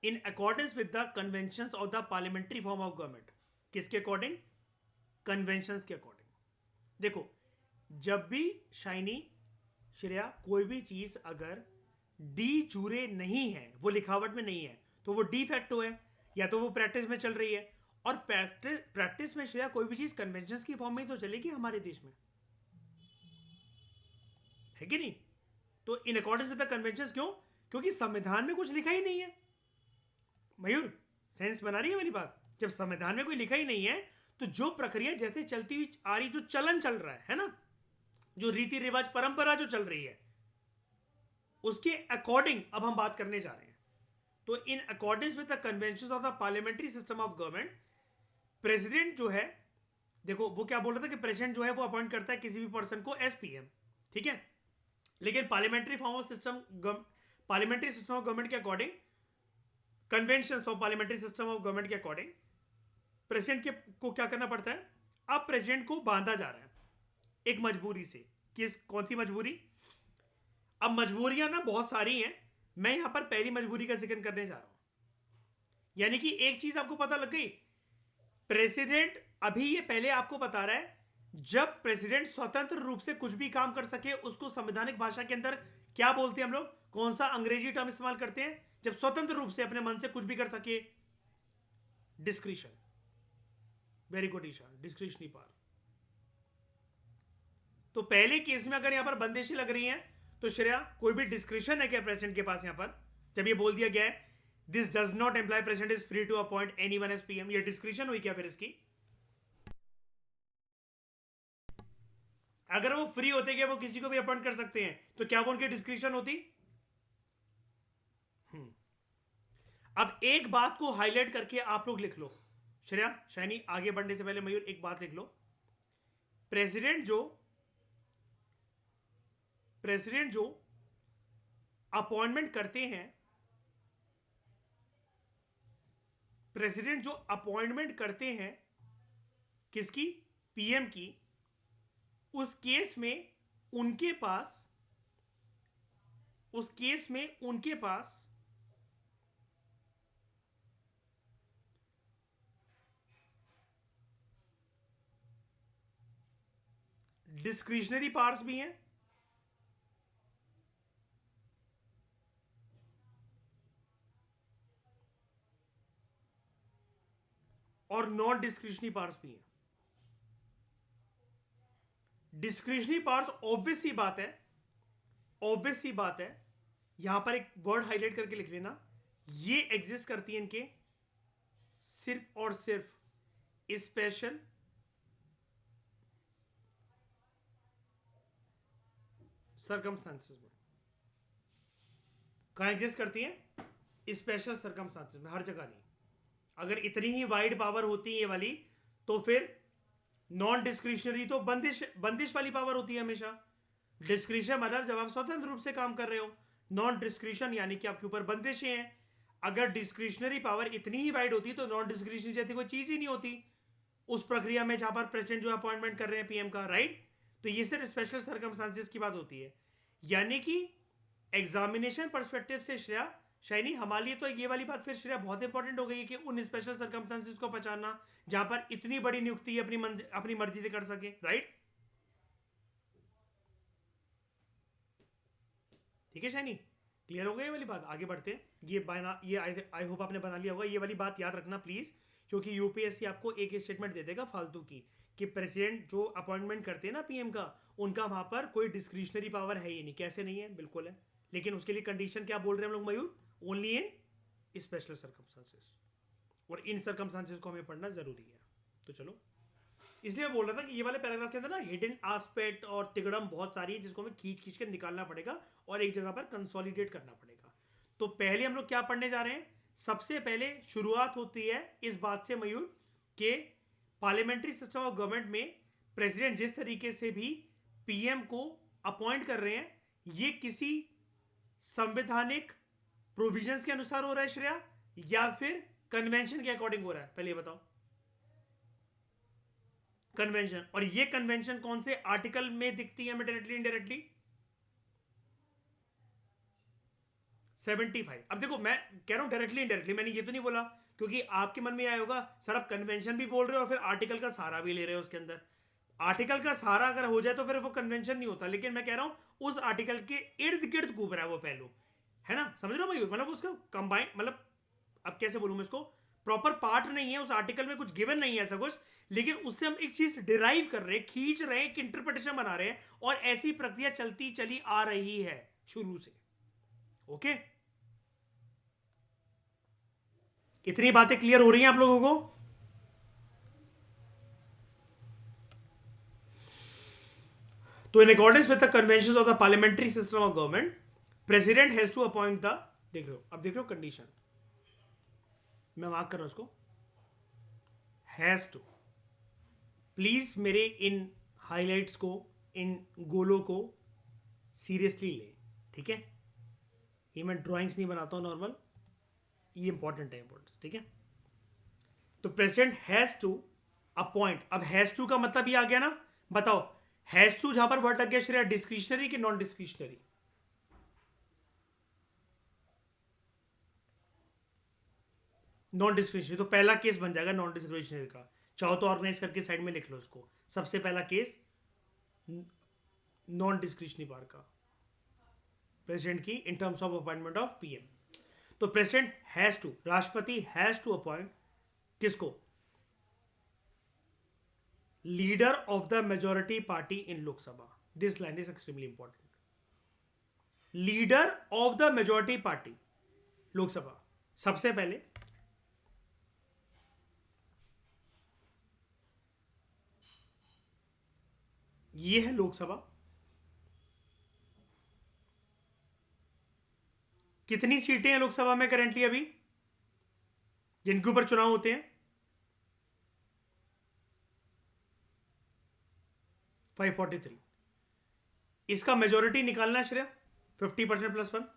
In accordance with the conventions of the parliamentary form of government. किसके अकॉर्डिंग? कन्वेंशंस के according. देखो, जब भी शाइनी श्रेया कोई भी चीज अगर डी जूरे नहीं है, वो लिखावट में नहीं है, तो वो डी फैक्टो है, या तो वो प्रैक्टिस में चल रही है। और प्रैक्टिस में श्रेया कोई भी चीज कन्वेंशंस की फॉर्म में तो चलेगी हमारे देश में, है कि नहीं? तो in accordance with the conventions, क्यों? क्योंकि संविधान में कुछ लिखा ही नहीं है। मयूर, सेंस बना रही है मेरी बात? जब संविधान में कोई लिखा ही नहीं है, तो जो प्रक्रिया जैसे चलती हुई आ रही, जो चलन चल रहा है ना, जो रीति रिवाज परंपरा जो चल रही है, उसके अकॉर्डिंग अब हम बात करने जा रहे हैं। तो in accordance with the convention of the parliamentary system of government, president जो है, देखो वो क्या बोल रहा था कि प्रेसिडेंट जो है वो अपॉइंट करता है किसी भी पर्सन को एज पीएम, ठीक है। लेकिन parliamentary form of system, parliamentary system of government के according, convention of parliamentary system of government के अकॉर्डिंग, प्रेसिडेंट को क्या करना पड़ता है? अब प्रेसिडेंट को बांधा जा रहा है एक मजबूरी से। कौन सी मजबूरी? अब मजबूरियां ना बहुत सारी हैं, मैं यहां पर पहली मजबूरी का जिक्र करने जा रहा हूं। यानी कि एक चीज आपको पता लग गई, प्रेसिडेंट अभी ये पहले आपको बता रहा है, जब प्रेसिडेंट स्वतंत्र रूप से कुछ भी काम कर सके, उसको संवैधानिक भाषा के अंदर क्या बोलते हैं हम लोग? कौन सा अंग्रेजी टर्म इस्तेमाल करते हैं जब स्वतंत्र रूप से अपने मन से कुछ भी कर सके? Discretion. Very good Isha, discretionary power. तो पहले केस में अगर यहां पर बंदिशें लग रही हैं, तो श्रेया कोई भी डिस्क्रिशन है क्या प्रेसिडेंट के पास? यहां पर जब ये बोल दिया गया है this does not imply president is free to appoint anyone as PM, ये डिस्क्रिशन हुई क्या फिर इसकी? अगर वो फ्री होते क्या वो किसी को भी अपॉइंट कर सकते हैं, तो क्या वो उनकी डिस्क्रिशन होती? अब एक बात को हाईलाइट करके आप लोग लिख लो, श्रेया, शाइनी, आगे बढ़ने से पहले मयूर एक बात लिख लो। प्रेसिडेंट जो अपॉइंटमेंट करते हैं, प्रेसिडेंट जो अपॉइंटमेंट करते हैं किसकी, पीएम की, उस केस में उनके पास डिस्क्रिशनरी पावर्स भी हैं और नॉन डिस्क्रिशनरी पावर्स भी हैं। डिस्क्रिशनरी पावर्स ऑब्वियस सी बात है, यहां पर एक वर्ड हाईलाइट करके लिख लेना, ये एग्जिस्ट करती है इनके सिर्फ और सिर्फ स्पेशल सर्कमस्टांसेस में। कहां एग्जिस्ट करती हैं, स्पेशल सर्कमस्टांसेस में, हर जगह नहीं। अगर इतनी ही वाइड पावर होती है ये वाली, तो फिर नॉन डिस्क्रिशनरी तो बंदिश वाली पावर होती है हमेशा। डिस्क्रिशन मतलब जब आप स्वतंत्र रूप से काम कर रहे हो, नॉन डिस्क्रिशन यानी कि आपके ऊपर बंदिशें हैं। अगर डिस्क्रिशनरी पावर इतनी ही वाइड होती तो नॉन डिस्क्रिशनरी जैसी कोई चीज ही नहीं होती उस प्रक्रिया में जहां पर प्रेसिडेंट जो अपॉइंटमेंट कर रहे हैं पीएम का, राइट। तो ये सिर्फ स्पेशल सर्कमस्टांसेस की बात होती है। यानी कि एग्जामिनेशन परस्पेक्टिव से श्रेया, शाइनी, हमारे लिए तो ये वाली बात फिर श्रेया बहुत इंपॉर्टेंट हो गई है कि उन स्पेशल सर्कमस्टांसेस को पहचानना जहां पर इतनी बड़ी नियुक्ति अपनी मर्जी से कर सके, राइट। ठीक है शाइनी, क्लियर हो गई ये वाली बात। आगे बढ़ते हैं। ये आई होप आपने बना लिया होगा। ये वाली बात याद रखना प्लीज, क्योंकि यूपीएससी आपको एक स्टेटमेंट दे देगा फालतू की कि प्रेसिडेंट जो अपॉइंटमेंट करते हैं ना पीएम का, उनका वहां पर कोई डिस्क्रिशनरी पावर है ही नहीं। कैसे नहीं है, बिल्कुल है, लेकिन उसके लिए कंडीशन क्या बोल रहे हैं हम लोग मयूर, ओनली इन स्पेशल सर्कमस्टांसेस, और इन सर्कमस्टांसेस को हमें पढ़ना जरूरी है। तो चलो, इसलिए मैं बोल रहा था कि ये वाले पैराग्राफ के अंदर ना हिडन एस्पेक्ट और तिगड़म बहुत सारी है जिसको हमें खींच खींच के निकालना पड़ेगा और एक जगह पर कंसोलिडेट करना पड़ेगा। तो पहले हम लोग क्या पढ़ने जा रहे हैं, सबसे पहले शुरुआत होती है इस बात से मयूर के पार्लियामेंट्री सिस्टम ऑफ गवर्नमेंट में प्रेसिडेंट जिस तरीके से भी पीएम को अपॉइंट कर रहे हैं, ये किसी संवैधानिक प्रोविजंस के अनुसार हो रहा है श्रेया, या फिर कन्वेंशन के अकॉर्डिंग हो रहा है, पहले ये बताओ। कन्वेंशन। और ये कन्वेंशन कौन से आर्टिकल में दिखती है हमें डायरेक्टली इनडायरेक्टली, 75। अब देखो मैं कह रहा हूं डायरेक्टली इनडायरेक्टली, मैंने ये तो नहीं बोला, क्योंकि आपके मन में आया होगा सर आप कन्वेंशन भी बोल रहे हो और फिर आर्टिकल का सहारा भी ले रहे हो उसके अंदर। आर्टिकल का सहारा अगर हो जाए तो फिर वो कन्वेंशन नहीं होता, लेकिन मैं कह रहा हूं उस आर्टिकल के इर्द गिर्द घूम रहा है वो पहलू, है ना, समझ रहे हो मयूर, मतलब उसका कंबाइन, मतलब अब कैसे बोलूं मैं इसको, प्रॉपर पार्ट नहीं है उस आर्टिकल में, कुछ गिवन नहीं है ऐसा कुछ, लेकिन उससे हम एक चीज डिराइव कर रहे हैं, खींच रहे हैं, एक इंटरप्रिटेशन बना रहे हैं, और ऐसी प्रक्रिया चलती चली आ रही है शुरू से। ओके, इतनी बातें क्लियर हो रही हैं आप लोगों को। तो in accordance with the convention of the parliamentary system of government, president has to appoint the, देख रहे हो, अब देख रहे हो कंडीशन, मैं मार्क कर रहा हूं उसको, हैज टू। प्लीज मेरे इन हाइलाइट्स को, इन गोलों को सीरियसली ले, ठीक है। ये मैं ड्राइंग्स नहीं बनाता हूं नॉर्मल, ये इंपॉर्टेंट है, इंपॉर्टेंस, ठीक है। तो प्रेसिडेंट हैज टू अपॉइंट, अब हैज टू का मतलब ये आ गया ना, बताओ हैज टू जहां पर वर्ड लग गया श्रेया, डिस्क्रिशनरी कि नॉन डिस्क्रिशनरी, नॉन डिस्क्रिशनरी। तो पहला केस बन जाएगा नॉन डिस्क्रिशनरी का, चाहो तो ऑर्गेनाइज करके साइड में लिख लो उसको। सबसे पहला केस नॉन डिस्क्रिशनरी पावर का प्रेसिडेंट की in terms of appointment of PM. तो प्रेसिडेंट हैज टू, राष्ट्रपति हैज टू अपॉइंट किसको, leader of the majority party in Lok Sabha. This line is extremely important, leader of the majority party Lok Sabha. सबसे पहले ये है लोकसभा, कितनी सीटें हैं लोकसभा में करेंटली अभी जिनके ऊपर चुनाव होते हैं, 543। इसका मेजोरिटी निकालना है श्रेया, 50% प्लस 1,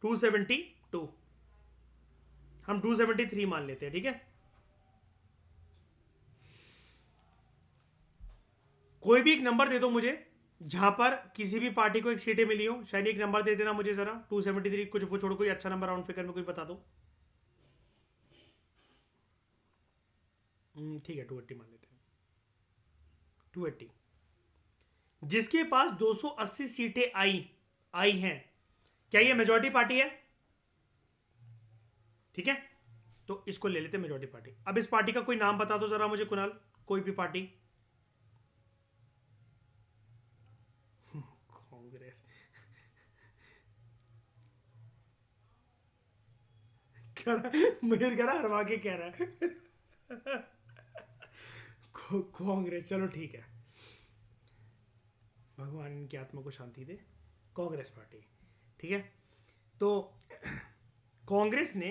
272। हम 273 मान लेते हैं, ठीक है। कोई भी एक नंबर दे दो मुझे जहां पर किसी भी पार्टी को एक सीटें मिली हो। शायद एक नंबर दे देना मुझे जरा, 273 कुछ वो छोड़ो, कोई अच्छा नंबर राउंड फिगर में कोई बता दो। ठीक है, 280 मान लेते हैं। 280 जिसके पास 280 सीटें आई आई हैं, क्या ये मेजॉरिटी पार्टी है? ठीक है, तो इसको ले लेते हैं मेजॉरिटी पार्टी। अब इस पार्टी का कोई नाम बता दो जरा मुझे कुणाल, कोई भी पार्टी। कांग्रेस। कह रहा मुझे कह रहा हरवा के कह रहा है। कांग्रेस, चलो ठीक है, भगवान इनकी आत्मा को शांति दे। कांग्रेस पार्टी, ठीक है। तो कांग्रेस ने,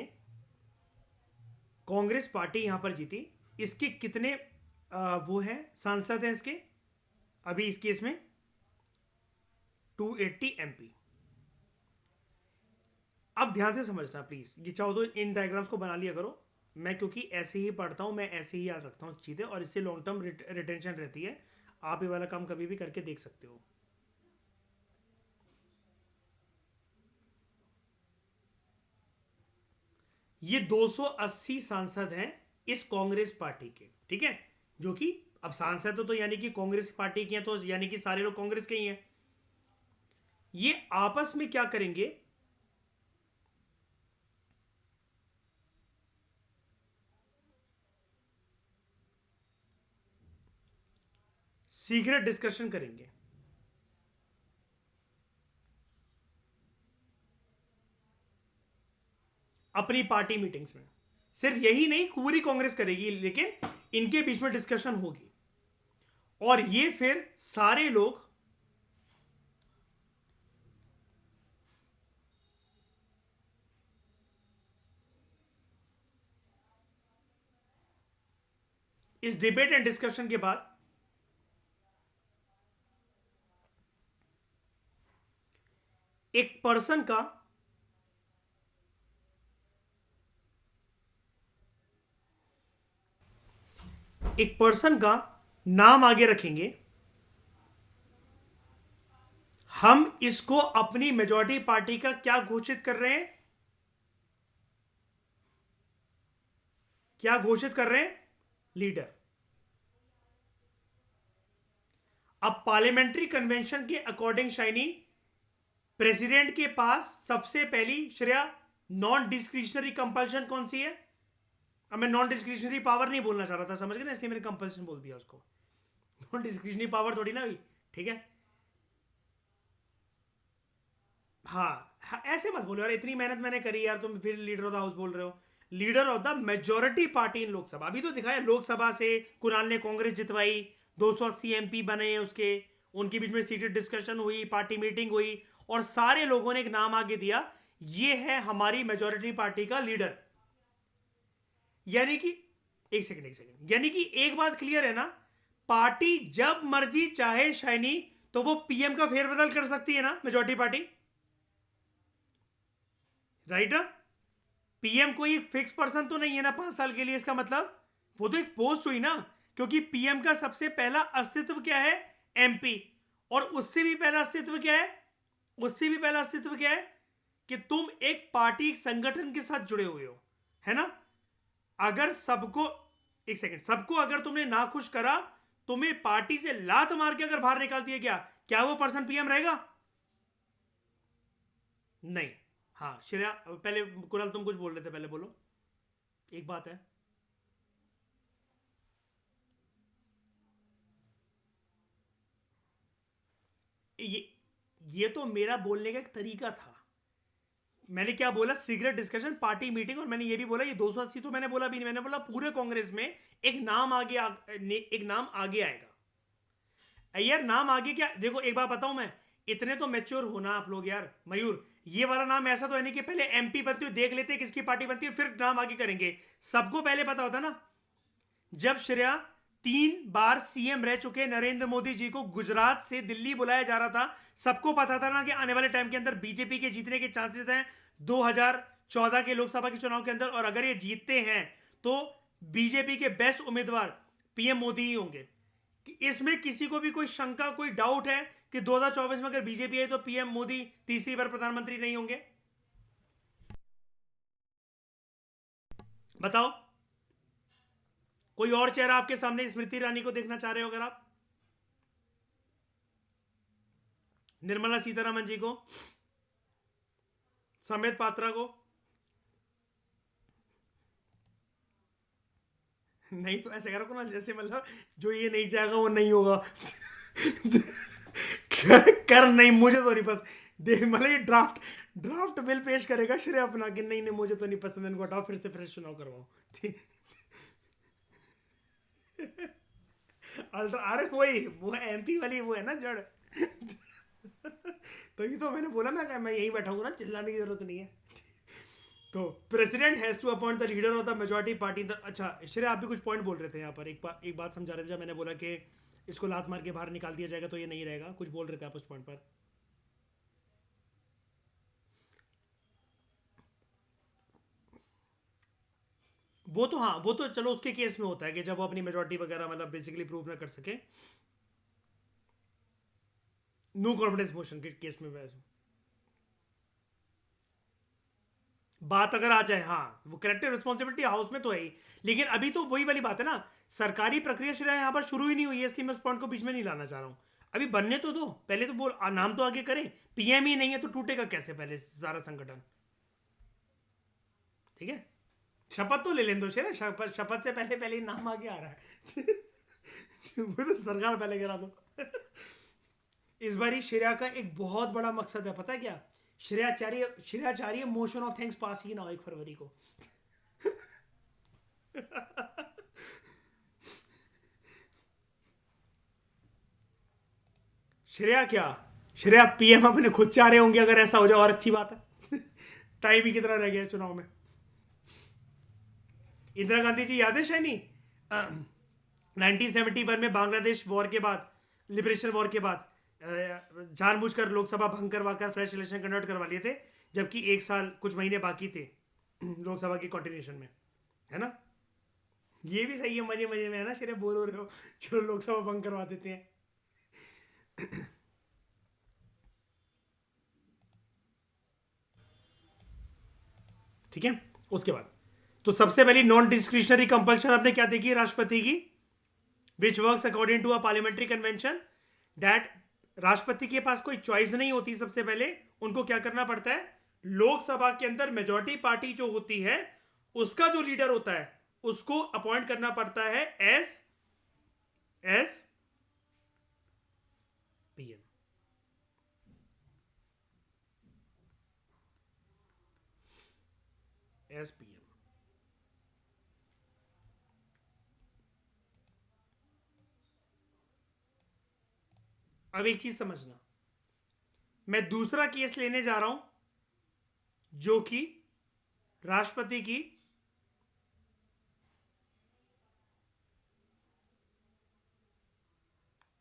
कांग्रेस पार्टी यहां पर जीती। इसके कितने वो हैं सांसद हैं इसके अभी इस केस में? 280 MP। अब ध्यान से समझना प्लीज, ये चाहो तो इन डायग्राम्स को बना लिया करो। मैं क्योंकि ऐसे ही पढ़ता हूं, मैं ऐसे ही याद रखता हूं चीजें, और इससे लॉन्ग टर्म रिटेंशन रहती है। आप ये वाला काम कभी भी करके देख सकते हो। ये 280 सांसद हैं इस कांग्रेस पार्टी के, ठीक है। जो कि अब सांसद तो यानी कि कांग्रेस पार्टी के हैं, तो यानी कि सारे लोग कांग्रेस के ही हैं। ये आपस में क्या करेंगे? सीक्रेट डिस्कशन करेंगे। अपनी पार्टी मीटिंग्स में। सिर्फ यही नहीं, पूरी कांग्रेस करेगी, लेकिन इनके बीच में डिस्कशन होगी। और ये फिर सारे लोग इस डिबेट एंड डिस्कशन के बाद एक पर्सन का नाम आगे रखेंगे। हम इसको अपनी मेजॉरिटी पार्टी का क्या घोषित कर रहे हैं? क्या घोषित कर रहे हैं? लीडर। अब पार्लियामेंट्री कन्वेंशन के अकॉर्डिंग शाइनी, प्रेसिडेंट के पास सबसे पहली श्रेया नॉन डिस्क्रिशनरी कंपल्शन कौन सी है? अब मैं नॉन डिस्क्रिशनरी पावर नहीं बोलना चाह रहा था, समझ गए ना, इसलिए मैंने कंपल्शन बोल दिया उसको। नॉन डिस्क्रिशनरी पावर थोड़ी ना हुई, ठीक है। हाँ, ऐसे मत बोलो यार, इतनी मेहनत मैंने करी यार, तुम फिर लीडर ऑफ द हाउस बोल रहे हो। Leader of the majority party इन लोकसभा। अभी तो दिखाया लोकसभा से कुणाल ने कांग्रेस जितवाई, 280 MP बने हैं उसके, उनके बीच में सीक्रेट डिस्कशन हुई, पार्टी मीटिंग हुई, और सारे लोगों ने एक नाम आगे दिया, ये है हमारी मेजोरिटी पार्टी का लीडर। यानी कि एक सेकंड, यानी कि एक बात क्लियर है ना, पार्टी जब मर्जी चाहे शाइनी तो वो पीएम का फेरबदल कर सकती है ना, मेजोरिटी पार्टी, राइट ना। पीएम कोई फिक्स पर्सन तो नहीं है ना 5 साल के लिए, इसका मतलब वो तो एक पोस्ट हुई ना। क्योंकि पीएम का सबसे पहला अस्तित्व क्या है? एमपी। और उससे भी पहला अस्तित्व क्या है? उससे भी पहला अस्तित्व क्या है? कि तुम एक पार्टी, एक संगठन के साथ जुड़े हुए हो, है ना। अगर सबको, एक सेकंड, सबको अगर तुमने नाखुश करा, तुम्हें पार्टी से लात मार के अगर बाहर निकाल दिया, क्या वो पर्सन पीएम रहेगा? नहीं। हाँ श्रेया, पहले कुणाल तुम कुछ बोल रहे थे, पहले बोलो। एक बात है, ये तो मेरा बोलने का एक तरीका था। मैंने क्या बोला? सीक्रेट डिस्कशन, पार्टी मीटिंग, और मैंने ये भी बोला ये 280 तो मैंने बोला भी नहीं, मैंने बोला पूरे कांग्रेस में एक नाम आगे एक नाम आगे आएगा। यार नाम आगे क्या, देखो एक बार बताऊं मैं, इतने तो मैच्योर होना आप लोग यार। मयूर, ये वाला नाम ऐसा तो है नहीं कि पहले एमपी बनती हो, देख लेते किसकी पार्टी बनती है, फिर नाम आगे करेंगे। सबको पहले पता होता ना। जब श्रेया 3 बार सीएम रह चुके नरेंद्र मोदी जी को गुजरात से दिल्ली बुलाया जा रहा था, सबको पता था ना कि आने वाले टाइम के अंदर बीजेपी के जीतने के चांसेस हैं। 2014 के लोकसभा के चुनाव के अंदर, और अगर ये जीतते हैं तो बीजेपी के बेस्ट उम्मीदवार पीएम मोदी ही होंगे। कि इसमें किसी को भी कोई शंका, कोई डाउट है कि 2024 में अगर बीजेपी आई तो पीएम मोदी तीसरी बार प्रधानमंत्री नहीं होंगे? बताओ। कोई और चेहरा आपके सामने स्मृति ईरानी को देखना चाह रहे हो अगर आप? निर्मला सीतारमन जी को, समेत पात्रा को? नहीं तो ऐसे करो ना, जैसे मतलब जो ये नहीं चाहेगा वो नहीं होगा। कर नहीं, मुझे तो नहीं पसंद। देख मतलब ये ड्राफ्ट ड्राफ्ट बिल पेश करेगा श्रेय अपना कि नहीं नहीं मुझे तो नहीं पसंद, इनको हटाओ, फिर से फ्रेश चुनाव करवाओ। ठीक। अल्ट्रा, अरे वही वो एमपी वाली वो है ना जड़। तो ये तो मैंने बोला, मैं यही बैठा हूँ ना, चिल्लाने की जरूरत नहीं है। तो president has to appoint the leader of the majority party. अच्छा श्रेय, आप भी कुछ पॉइंट बोल रहे थे यहाँ पर, एक बात समझा रहे थे जब मैंने बोला कि इसको लात मार के बाहर निकाल दिया जाएगा तो ये नहीं रहेगा, कुछ बोल रहे थे आप उस पॉइंट पर। वो तो हाँ, वो तो चलो उसके केस में होता है कि जब वो अपनी मेजॉरिटी वगैरह मतलब बेसिकली प्रूव ना कर सके, नो कॉन्फिडेंस मोशन के केस में वैसे बात अगर आ जाए, हाँ वो करेक्टिव रिस्पॉन्सिबिलिटी हाउस में तो है ही। लेकिन अभी तो वही वाली बात है ना, सरकारी प्रक्रिया श्रेय यहाँ पर शुरू ही नहीं हुई है, इसलिए मैं उस पॉइंट को बीच में नहीं लाना चाह रहा हूँ। अभी बनने तो दो, पहले तो वो नाम तो आगे करें। पीएम ही नहीं है तो टूटेगा कैसे पहले सारा संगठन? ठीक है, शपथ तो ले लें दो श्रेय, शपथ शपथ से पहले पहले ही नाम आगे आ रहा है। वो तो सरकार पहले गिरा दो। इस बार श्रेया का एक बहुत बड़ा मकसद है, पता है क्या? श्रेयाचार्य मोशन ऑफ थैंक्स पास ही ना हो 1 फरवरी को। श्रेया क्या, श्रेया पीएम अपने खुद चाह रहे होंगे, अगर ऐसा हो जाए और अच्छी बात है। टाइम ही कितना रह गया चुनाव में। इंदिरा गांधी जी याद है शैनी, 1971 में बांग्लादेश वॉर के बाद, लिबरेशन वॉर के बाद जानबूझकर लोकसभा भंग करवा कर फ्रेश इलेक्शन कंडक्ट करवा लिए थे, जबकि 1 साल कुछ महीने बाकी थे लोकसभा की कंटिन्यूशन में, है ना? ये भी सही है, मजे मजे में है ना श्रेय, बोल हो रहे हो चलो लोकसभा भंग करवा देते हैं। ठीक है, उसके बाद तो सबसे पहली नॉन डिस्क्रिशनरी कंपल्शन आपने क्या देखी राष्ट्रपति की, which works according to a parliamentary convention, that राष्ट्रपति के पास कोई चॉइस नहीं होती। सबसे पहले उनको क्या करना पड़ता है, लोकसभा के अंदर मेजॉरिटी पार्टी जो होती है उसका जो लीडर होता है उसको अपॉइंट करना पड़ता है एज पीएम। As PM. अब एक चीज समझना, मैं दूसरा केस लेने जा रहा हूं जो कि राष्ट्रपति की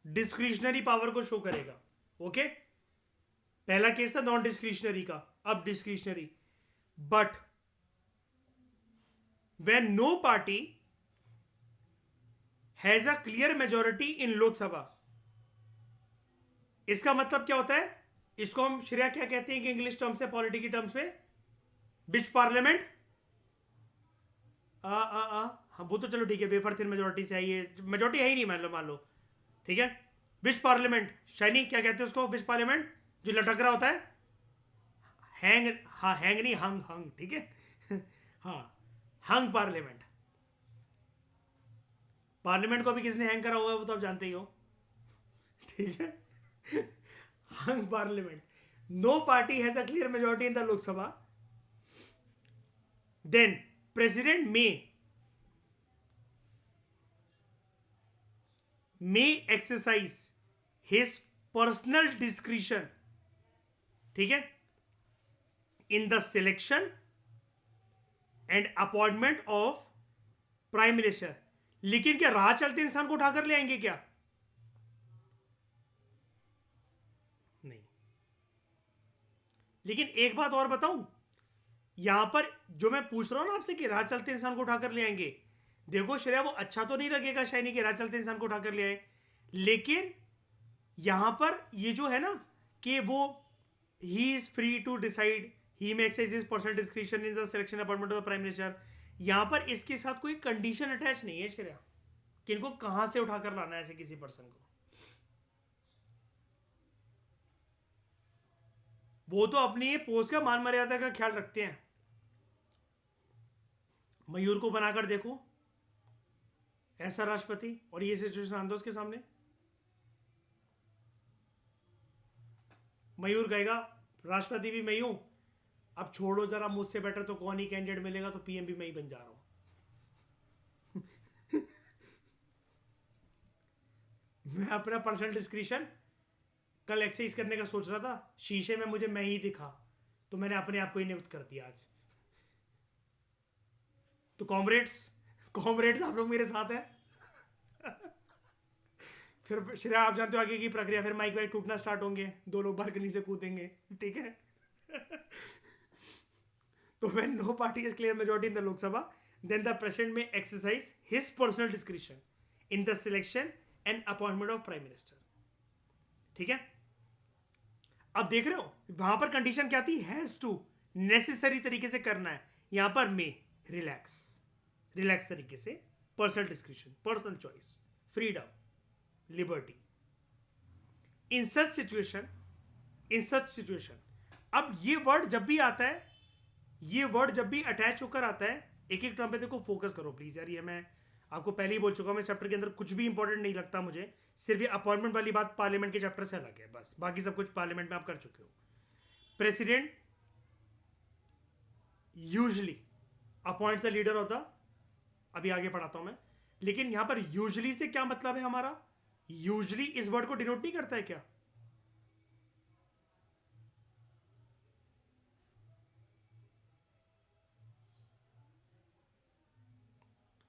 डिस्क्रिशनरी पावर को शो करेगा। ओके, पहला केस था नॉन डिस्क्रिशनरी का, अब discretionary. But when no party has a clear majority in Lok Sabha, इसका मतलब क्या होता है? इसको हम श्रेया क्या कहते हैं कि इंग्लिश टर्म्स है, पॉलिटी की टर्म्स में विच पार्लियामेंट, हाँ वो तो चलो ठीक है, वेफर थिन मेजोरिटी से आई है, मेजोरिटी है ही नहीं मान लो ठीक है। विच पार्लियामेंट, शाइनी क्या कहते हैं उसको, विच पार्लियामेंट जो लटक रहा होता है, हैंग, हाँ हैंग नहीं, हंग हंग, ठीक है। हाँ, हंग पार्लियामेंट। पार्लियामेंट को भी किसने हैंग करा हुआ है वो तो आप जानते ही हो, ठीक है। Hung parliament, no party has a clear majority in the Lok Sabha, then president may exercise his personal discretion, ठीक है, in the selection and appointment of prime minister. लेकिन क्या राह चलते इंसान को उठाकर ले आएंगे क्या? नहीं। लेकिन एक बात और बताऊं, यहां पर जो मैं पूछ रहा हूं ना आपसे कि राह चलते इंसान को उठाकर ले आएंगे, देखो श्रेया वो अच्छा तो नहीं लगेगा शायनी कि राह चलते इंसान को उठाकर ले आए, लेकिन यहां पर ये जो है ना कि वो he is free to decide, he may exercise his personal description in the selection appointment of the prime minister, यहां पर इसके साथ कोई कंडीशन अटैच नहीं है श्रेया कि इनको कहां से उठाकर लाना है ऐसे किसी पर्सन को। वो तो अपनी पोस्ट का मान मर्यादा का ख्याल रखते हैं। मयूर को बनाकर देखो ऐसा राष्ट्रपति और ये सिचुएशन आंदो उसके सामने, मयूर कहेगा राष्ट्रपति भी मैं ही हूं, अब छोड़ो जरा, मुझसे बेटर तो कौन ही कैंडिडेट मिलेगा, तो पीएम भी मैं ही बन जा रहा हूं। मैं अपना पर्सनल डिस्क्रिप्शन कल एक्सरसाइज करने का सोच रहा था, शीशे में मुझे मैं ही दिखा, तो मैंने अपने आप को ही नियुक्त कर दिया आज। तो कॉमरेड्स, कॉमरेड्स आप लोग मेरे साथ हैं। फिर श्रेया आप जानते हो आगे की प्रक्रिया, फिर माइक वाइक टूटना स्टार्ट होंगे, दो लोग बालकनी से कूदेंगे, ठीक है। तो when no party has clear majority in the Lok Sabha, then the president may exercise his personal discretion in the selection and appointment of prime minister, ठीक है। अब देख रहे हो वहां पर कंडीशन क्या थी, हैज टू, नेसेसरी तरीके से करना है, यहां पर मे, रिलैक्स, रिलैक्स तरीके से, personal description, personal choice, freedom, liberty, in such situation, in such situation. अब ये वर्ड जब भी आता है, ये वर्ड जब भी अटैच होकर आता है, एक एक टर्म पे देखो, फोकस करो प्लीज यार, ये मैं आपको पहले ही बोल चुका हूं, मैं चैप्टर के अंदर कुछ भी इंपॉर्टेंट नहीं लगता मुझे, सिर्फ ये अपॉइंटमेंट वाली बात पार्लियामेंट के चैप्टर से अलग है, बस बाकी सब कुछ पार्लियामेंट में आप कर चुके हो। President usually appoint the leader of the, अभी आगे पढ़ाता हूं मैं, लेकिन यहां पर यूजली से क्या मतलब है हमारा, यूजली इस वर्ड को डिनोट नहीं करता है क्या,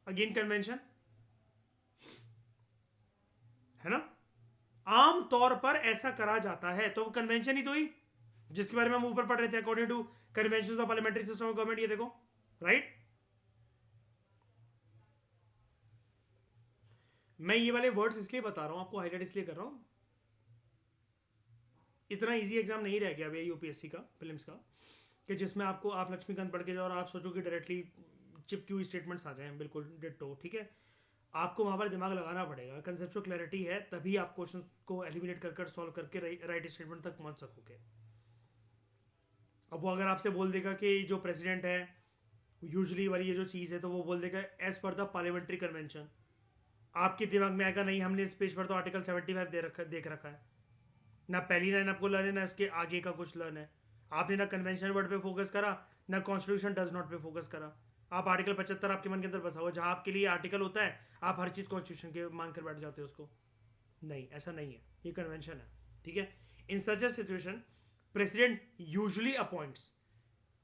अगेन कन्वेंशन है ना, आम तौर पर ऐसा करा जाता है, तो कन्वेंशन ही तो ही जिसके बारे में हम ऊपर पढ़ रहे थे, according to convention of parliamentary system of government, ये देखो राइट। मैं ये वाले वर्ड्स इसलिए बता रहा हूं आपको, हाईलाइट इसलिए कर रहा हूं, इतना इजी एग्जाम नहीं रह गया अभी यूपीएससी का प्रीलिम्स का, कि जिसमें आपको, आप लक्ष्मीकांत पढ़ के जाओ और आप सोचो कि डायरेक्टली चिपकी हुई स्टेटमेंट्स आ जाएं, बिल्कुल डिट्टो, ठीक है। आपको वहाँ पर दिमाग लगाना पड़ेगा, कंसेप्चुअल क्लैरिटी है तभी आप क्वेश्चन को एलिमिनेट कर सॉल्व करके राइट स्टेटमेंट तक पहुँच सकोगे। अब वो अगर आपसे बोल देगा कि जो प्रेसिडेंट है, यूजली वाली ये जो चीज़ है, तो वो बोल देगा as per the parliamentary convention, आपके दिमाग में आएगा नहीं हमने इस पेज पर तो आर्टिकल 75 देख रखा है, ना पहली लाइन आपको लर्न है ना इसके आगे का कुछ लर्न है, आपने ना कन्वेंशन वर्ड पे फोकस करा ना कॉन्स्टिट्यूशन डज नॉट पे फोकस करा, आप आर्टिकल 75 आपके मन के अंदर बसा हुआ, जहां आपके लिए आर्टिकल होता है आप हर चीज़ कॉन्स्टिट्यूशन के मान कर बैठ जाते हो उसको, नहीं ऐसा नहीं है, ये कन्वेंशन है, ठीक है। In such a situation president usually appoints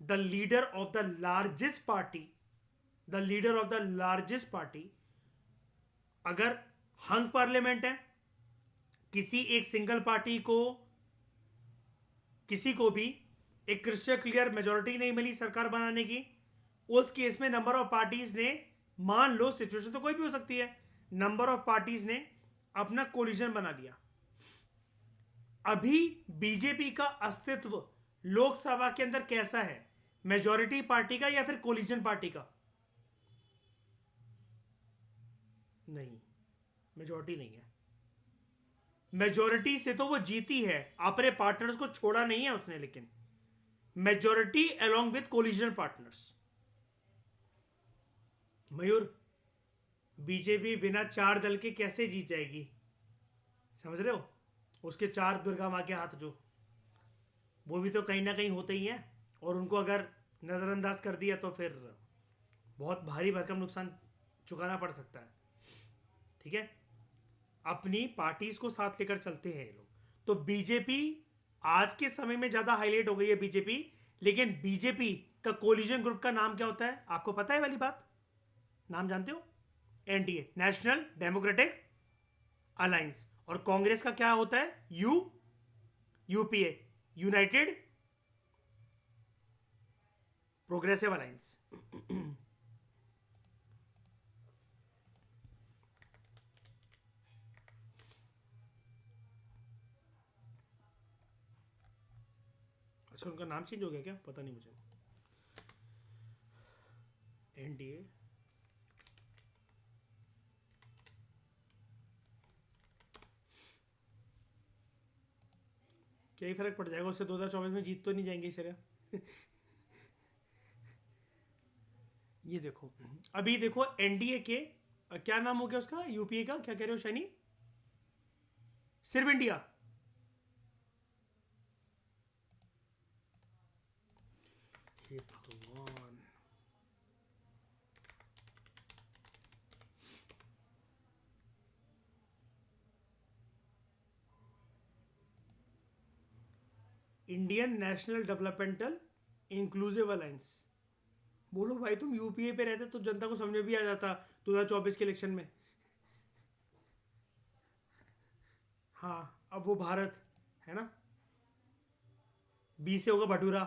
the leader of the largest party, the leader of the largest party, अगर हंग पार्लियामेंट है, किसी एक सिंगल पार्टी को, किसी को भी एक क्रिस्टल क्लियर मेजोरिटी नहीं मिली सरकार बनाने की, उस केस में नंबर ऑफ पार्टीज ने, मान लो सिचुएशन तो कोई भी हो सकती है, नंबर ऑफ पार्टीज ने अपना कोलिजन बना लिया। अभी बीजेपी का अस्तित्व लोकसभा के अंदर कैसा है, मेजोरिटी पार्टी का या फिर कोलिजन पार्टी का, नहीं मेजोरिटी नहीं है, मेजोरिटी से तो वो जीती है, अपने पार्टनर्स को छोड़ा नहीं है उसने, लेकिन majority along with collision partners. Mayur, BJP बिना चार दल के कैसे जीत जाएगी, समझ रहे हो, उसके चार दुर्गा माँ के हाथ जो, वो भी तो कहीं ना कहीं होते ही हैं, और उनको अगर नज़रअंदाज कर दिया तो फिर बहुत भारी भरकम नुकसान चुकाना पड़ सकता है, ठीक है। अपनी पार्टीज को साथ लेकर चलते हैं ये लोग, तो बीजेपी आज के समय में ज्यादा हाईलाइट हो गई है बीजेपी, लेकिन बीजेपी का कोलिजन ग्रुप का नाम क्या होता है आपको पता है वाली बात, नाम जानते हो, एनडीए, नेशनल डेमोक्रेटिक अलायंस, और कांग्रेस का क्या होता है, यूपीए, यूनाइटेड प्रोग्रेसिव अलायंस। अच्छा, उनका नाम चेंज हो गया क्या, पता नहीं मुझे। एनडीए, क्या ही फर्क पड़ जाएगा उससे, 2024 में जीत तो नहीं जाएंगे शर्या। ये देखो, अभी देखो एनडीए के क्या नाम हो गया उसका, यूपीए का क्या कह रहे हो शनि, सिर्फ इंडिया। हे भगवान, Indian national developmental inclusive alliance. बोलो भाई, तुम यूपीए पे रहते तो जनता को समझ में भी आ जाता 2024 के इलेक्शन में। हाँ, अब वो भारत है ना, बी से होगा भटूरा।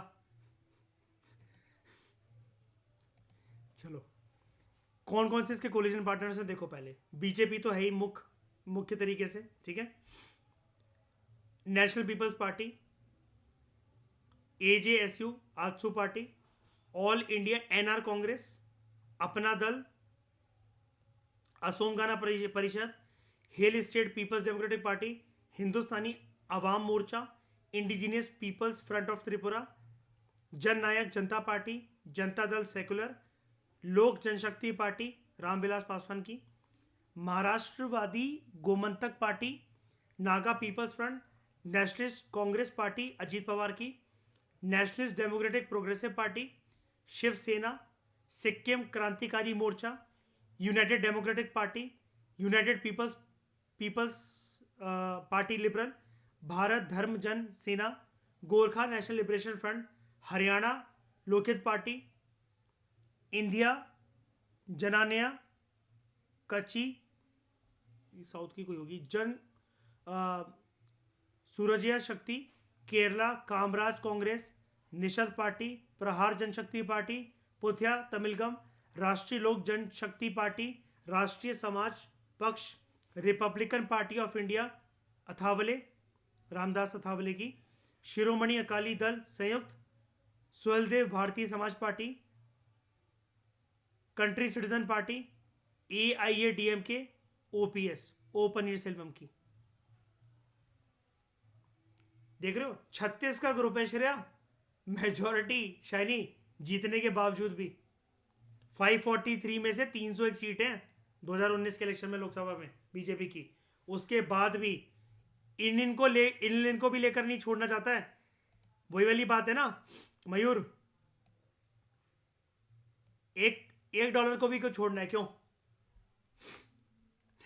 चलो, कौन कौन से इसके कोलिजन पार्टनर्स हैं देखो। पहले बीजेपी तो है ही मुख्य तरीके से, ठीक है। National people's party, AJSU AJSU party, all India NR Congress, Apna Dal, Asom Gana Parishad, hill state people's democratic party, Hindustani Awam Morcha, indigenous people's front of Tripura, Jan Nayak Janata party, Janata Dal secular, लोक जनशक्ति पार्टी रामविलास पासवान की, Maharashtrawadi Gomantak party, Naga people's front, nationalist Congress party Ajit Pawar की, nationalist democratic progressive party, Shiv Sena, Sikkim Krantikari Morcha, united democratic party, united people's party liberal, Bharat Dharma Jana Sena, Gorkha national liberation front, Haryana Lokhit party, India जनान्या कच्ची, south की कोई होगी, जन सूरजिया शक्ति, केरला कामराज कांग्रेस, निषद party, प्रहार जनशक्ति पार्टी, पुथिया तमिलगम, राष्ट्रीय लोक जनशक्ति party, Rashtriya Samaj Paksha, republican party of India Athawale Ramdas Athawale की, Shiromani Akali Dal Sanyukt, Suheldev Bharatiya Samaj party, country citizen party, AIADMK, OPS O Panneerselvam की। देख रहे हो 36 का ग्रुप है श्रेया, मेजोरिटी शाइनी जीतने के बावजूद भी। 543 में से 301 सीट हैं 2019 के इलेक्शन में लोकसभा में बीजेपी की। उसके बाद भी इनको भी लेकर नहीं छोड़ना चाहता है। वही वाली बात है ना मयूर, एक डॉलर को भी क्यों छोड़ना है, क्यों?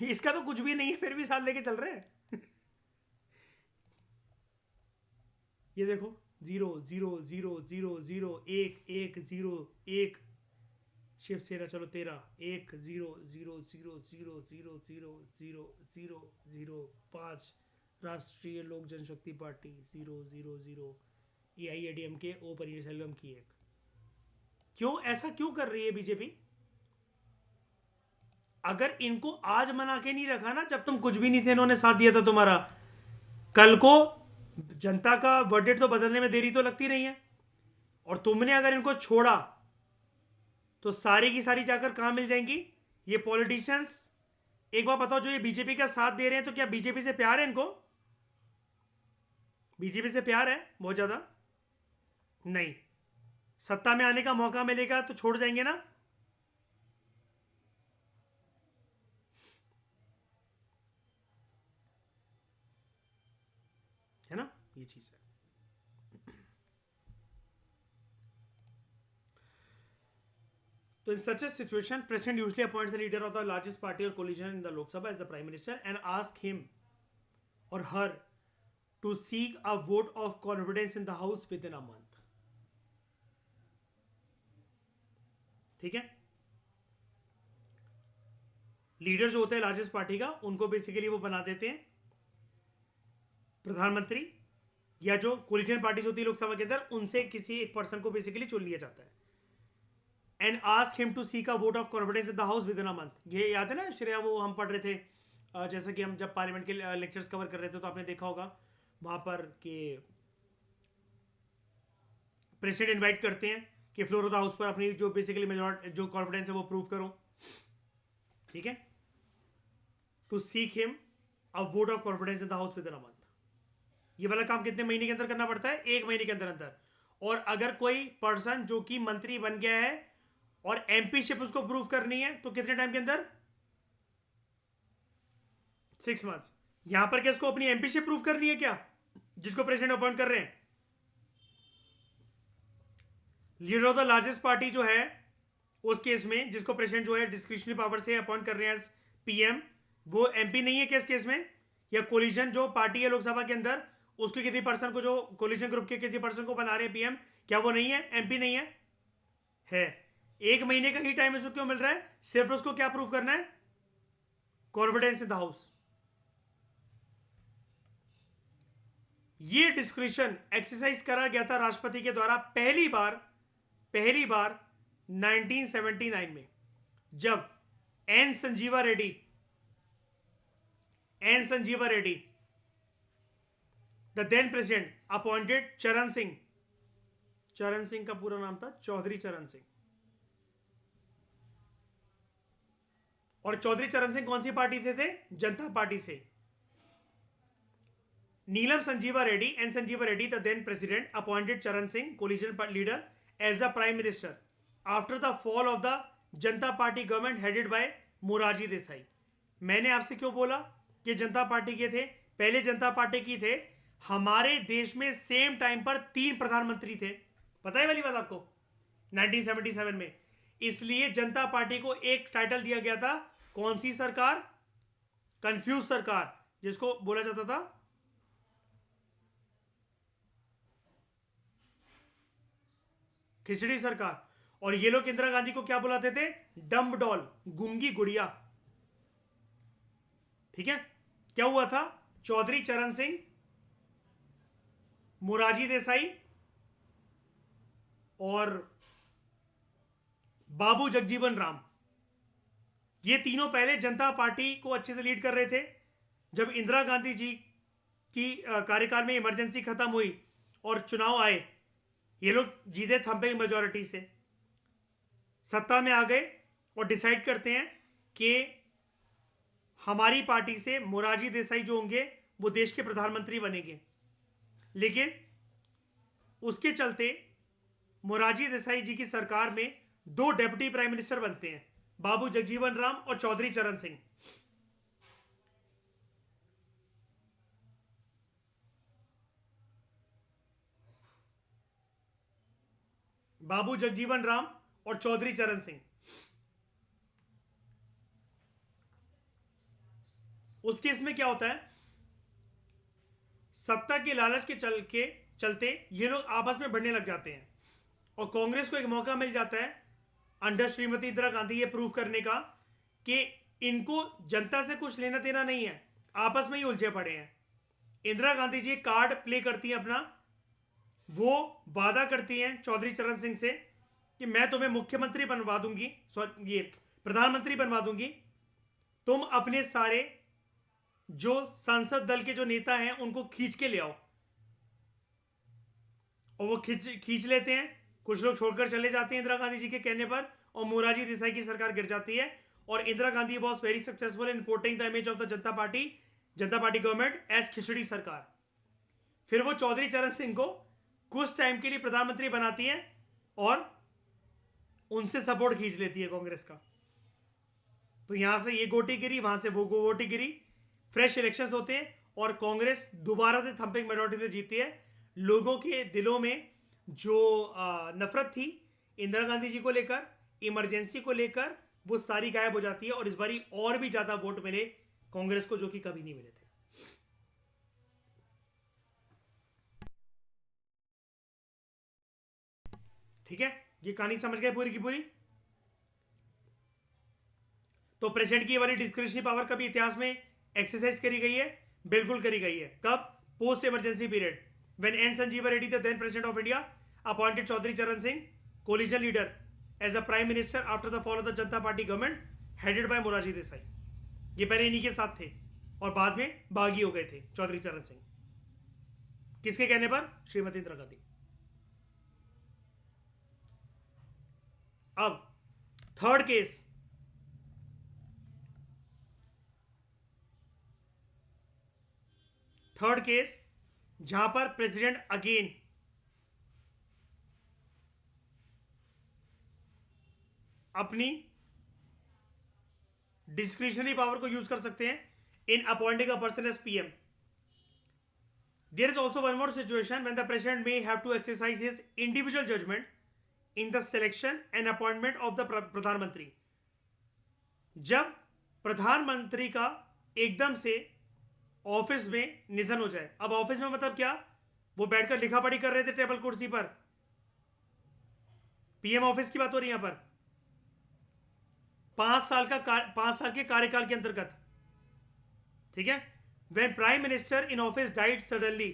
इसका तो कुछ भी नहीं है फिर भी साथ लेके चल रहे हैं। ये देखो 0 0 0 0 0 1 1 0 1, शिवसेना चलो 13, 1 0 0 0 0 0 0 0 0 5, राष्ट्रीय लोक जनशक्ति पार्टी 0 0 0, AIADMK ओ पनीरसेल्वम की 1। क्यों ऐसा क्यों कर रही है बीजेपी? अगर इनको आज मना के नहीं रखा ना, जब तुम कुछ भी नहीं थे इन्होंने साथ दिया था तुम्हारा, कल को जनता का वर्डिक्ट तो बदलने में देरी तो लगती नहीं है। और तुमने अगर इनको छोड़ा तो सारी की सारी जाकर कहां मिल जाएंगी ये पॉलिटिशियंस। एक बार बताओ, जो ये बीजेपी का साथ दे रहे हैं तो क्या बीजेपी से प्यार है इनको? बीजेपी से प्यार है बहुत ज्यादा? नहीं। सत्ता में आने का मौका मिलेगा तो छोड़ जाएंगे ना। है ना, ये चीज है। तो in such a situation, President usually appoints the leader of the largest party or coalition in the Lok Sabha as the Prime Minister and asks him or her to seek a vote of confidence in the House within a month. ठीक है, leader जो होता है largest party का, उनको basically वो बना देते हैं प्रधानमंत्री, या जो कोलिजन पार्टीज होती है लोकसभा के अंदर, उनसे किसी एक पर्सन को बेसिकली चुन लिया जाता है। And ask him to seek a vote of confidence in the house within a month. ये याद है ना श्रेया, वो हम पढ़ रहे थे जैसा कि हम जब पार्लियामेंट के लेक्चर्स कवर कर रहे थे तो आपने देखा होगा वहां पर कि प्रेसिडेंट इनवाइट करते हैं कि फ्लोर ऑफ द हाउस पर अपनी जो बेसिकली मेजॉरिटी जो कॉन्फिडेंस है वो प्रूव करो, ठीक है, to seek him a vote of confidence in the house within a month. ये वाला काम कितने महीने के अंदर करना पड़ता है? 1 महीने के अंदर अंदर। और अगर कोई पर्सन जो कि मंत्री बन गया है और एमपीशिप उसको प्रूव करनी है तो कितने टाइम के अंदर? 6 मंथ्स। यहां पर किसको अपनी एमपीशिप प्रूव करनी है क्या? जिसको प्रेसिडेंट अपॉइंट कर रहे हैं, leader of the largest party जो है उस केस में, जिसको प्रेसिडेंट जो है डिस्क्रिशनरी पावर से अपॉइंट कर रहे हैं एज पीएम, वो एमपी नहीं है किस केस में? या कोलिजन जो पार्टी है लोकसभा के अंदर, उसके किसी पर्सन को, जो कोलिजन ग्रुप के किसी पर्सन को बना रहे हैं पीएम, क्या वो नहीं है? एमपी नहीं है? है। 1 महीने का ही टाइम उसको क्यों मिल रहा है? सिर्फ उसको क्या प्रूव करना है? Confidence in the house. ये डिस्क्रिशन एक्सरसाइज करा गया था राष्ट्रपति के द्वारा पहली बार 1979 में, जब N Sanjiva Reddy the then president appointed Charan Singh का पूरा नाम था चौधरी चरण सिंह। और चौधरी चरण सिंह कौन सी पार्टी थे? जनता पार्टी से। Neelam Sanjiva Reddy, N Sanjiva Reddy the then president appointed Charan Singh coalition leader as the prime minister after the fall of the Janata party government headed by Morarji Desai. मैंने आपसे क्यों बोला कि जनता पार्टी के थे? पहले जनता पार्टी की थे। हमारे देश में सेम टाइम पर 3 प्रधानमंत्री थे, पता है वाली बात आपको, 1977 में। इसलिए जनता पार्टी को एक टाइटल दिया गया था, कौन सी सरकार? कंफ्यूज सरकार, जिसको बोला जाता था खिचड़ी सरकार। और ये लोग इंदिरा गांधी को क्या बुलाते थे? डम्ब डॉल, गूंगी गुड़िया। ठीक है, क्या हुआ था? चौधरी चरण सिंह, मोरारजी देसाई और बाबू जगजीवन राम, ये तीनों पहले जनता पार्टी को अच्छे से लीड कर रहे थे। जब इंदिरा गांधी जी की कार्यकाल में इमरजेंसी खत्म हुई और चुनाव आए, ये लोग जीते थम्पिंग मेजोरिटी से, सत्ता में आ गए और डिसाइड करते हैं कि हमारी पार्टी से मोरारजी देसाई जो होंगे वो देश के प्रधानमंत्री बनेंगे। लेकिन उसके चलते मोरारजी देसाई जी की सरकार में 2 डेप्यूटी प्राइम मिनिस्टर बनते हैं, बाबू जगजीवन राम और चौधरी चरण सिंह। बाबू जगजीवन राम और चौधरी चरण सिंह। उस केस में क्या होता है? सत्ता के लालच के चलते ये लोग आपस में बढ़ने लग जाते हैं और कांग्रेस को एक मौका मिल जाता है अंडर श्रीमती इंदिरा गांधी ये प्रूव करने का कि इनको जनता से कुछ लेना देना नहीं है, आपस में ही उलझे पड़े हैं। इंदिरा गांधी जी कार्ड प्ले करती हैं अपना, वो वादा करती हैं चौधरी चरण सिंह से कि मैं तुम्हें मुख्यमंत्री बनवा दूंगी, ये प्रधानमंत्री बनवा दूंगी, तुम अपने सारे जो संसद दल के जो नेता हैं उनको खींच के ले आओ। और वो खींच लेते हैं, कुछ लोग छोड़कर चले जाते हैं इंदिरा गांधी जी के कहने पर, और मोरारजी देसाई की सरकार गिर जाती है। और Indira Gandhi was very successful in portraying the image of the Janata party government as खिचड़ी सरकार। फिर वो चौधरी चरण सिंह को कुछ टाइम के लिए प्रधानमंत्री बनाती है और उनसे सपोर्ट खींच लेती है कांग्रेस का। तो यहां से ये गोटी गिरी, वहां से वो गोटी गिरी, फ्रेश इलेक्शंस होते हैं और कांग्रेस दोबारा से थम्पिंग मेजॉरिटी से जीती है। लोगों के दिलों में जो नफरत थी इंदिरा गांधी जी को लेकर, इमरजेंसी को लेकर, वो सारी गायब हो जाती है और इस बारी और भी ज्यादा वोट मिले कांग्रेस को, जो कि कभी नहीं मिले थे। ठीक है, ये कहानी समझ गए पूरी की पूरी? तो प्रेसिडेंट की वाली डिस्क्रिशनरी पावर कभी इतिहास में एक्सरसाइज करी गई है? बिल्कुल करी गई है। कब? Post emergency period, when N Sanjiva Reddy the then president of India appointed Chaudhary Charan Singh coalition leader as a prime minister after the fall of the Janata party government headed by Morarji Desai. ये पहले इन्हीं के साथ थे और बाद में बागी हो गए थे चौधरी चरण सिंह। किसके कहने पर? श्रीमती इंदिरा गांधी। अब थर्ड केस, जहां पर प्रेसिडेंट अगेन अपनी डिस्क्रिशनरी पावर को यूज कर सकते हैं in appointing a person as PM. There is also one more situation when the president may have to exercise his individual judgement in the selection and appointment of the प्रधानमंत्री। जब प्रधानमंत्री का एकदम से ऑफिस में निधन हो जाए। अब ऑफिस में मतलब क्या? वो बैठकर लिखा पढ़ी कर रहे थे टेबल कुर्सी पर। पीएम ऑफिस की बात हो रही है यहां पर। 5 साल के कार्यकाल के अंतर्गत, ठीक है। When prime minister in office died suddenly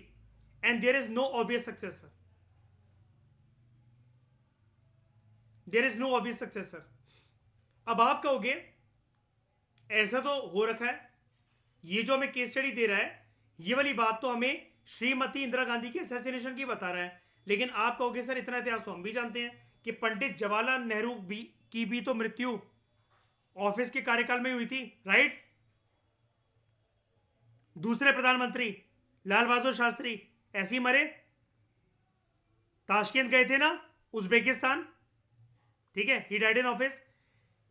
and there is no obvious successor, अब आप कहोगे ऐसा तो हो रखा है, ये जो हमें केस स्टडी दे रहा है ये वाली बात तो हमें श्रीमती इंदिरा गांधी के असैसिनेशन की बता रहा है। लेकिन आप कहोगे सर इतना इतिहास तो हम भी जानते हैं कि पंडित जवाहरलाल नेहरू की भी तो मृत्यु ऑफिस के कार्यकाल में हुई थी, राइट। दूसरे प्रधानमंत्री लाल बहादुर शास्त्री ऐसे ही मरे, ताशकेंत गए थे ना, उज्बेकिस्तान, ठीक है, ही डाइड इन ऑफिस।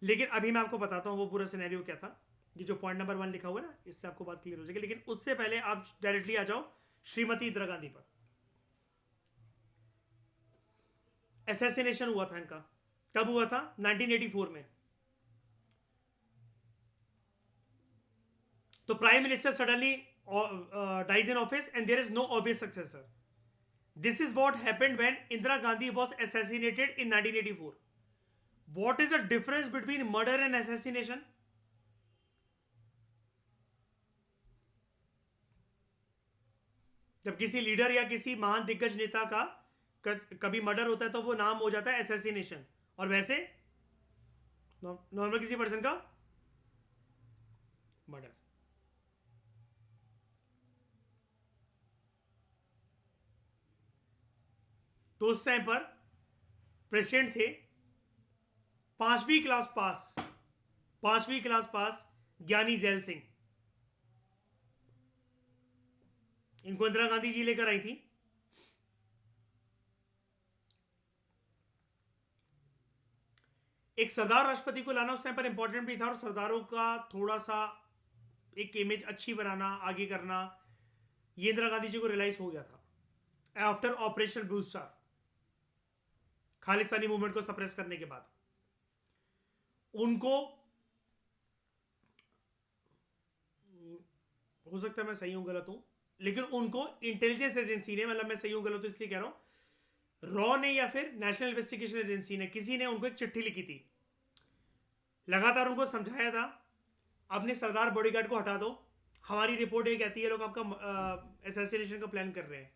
लेकिन अभी मैं आपको बताता हूं वो पूरा सिनेरियो क्या था। ये जो पॉइंट नंबर 1 लिखा हुआ है ना, इससे आपको बात क्लियर हो जाएगी। लेकिन उससे पहले आप डायरेक्टली आ जाओ श्रीमती इंदिरा गांधी पर। असैसिनेशन हुआ था इनका, कब हुआ था? 1984 में। तो prime minister suddenly dies in office and there is no obvious successor. This is what happened when Indira Gandhi was assassinated in 1984. What is the difference between murder and assassination? जब किसी लीडर या किसी महान दिग्गज नेता का कभी मर्डर होता है तो वो नाम हो जाता है असैसिनेशन, और वैसे नॉर्मल किसी पर्सन का मर्डर। तो उस टाइम पर प्रेसिडेंट थे 5वीं क्लास पास ज्ञानी जैल सिंह। इनको इंदिरा गांधी जी लेकर आई थी। एक सरदार राष्ट्रपति को लाना उस टाइम पर इंपॉर्टेंट भी था, और सरदारों का थोड़ा सा एक इमेज अच्छी बनाना, आगे करना, ये इंदिरा गांधी जी को रियलाइज हो गया था after operation blue star, Khalistani movement को सप्रेस करने के बाद। उनको, हो सकता है मैं सही हूं गलत हूं, लेकिन उनको इंटेलिजेंस एजेंसी ने, मतलब मैं सही हूं गलत हूं इसलिए कह रहा हूं, रॉ ने या फिर नेशनल इन्वेस्टिगेशन एजेंसी ने, किसी ने उनको एक चिट्ठी लिखी थी, लगातार उनको समझाया था अपने सरदार बॉडीगार्ड को हटा दो, हमारी रिपोर्ट ये कहती है लोग आपका असैसिनेशन का प्लान कर रहे हैं।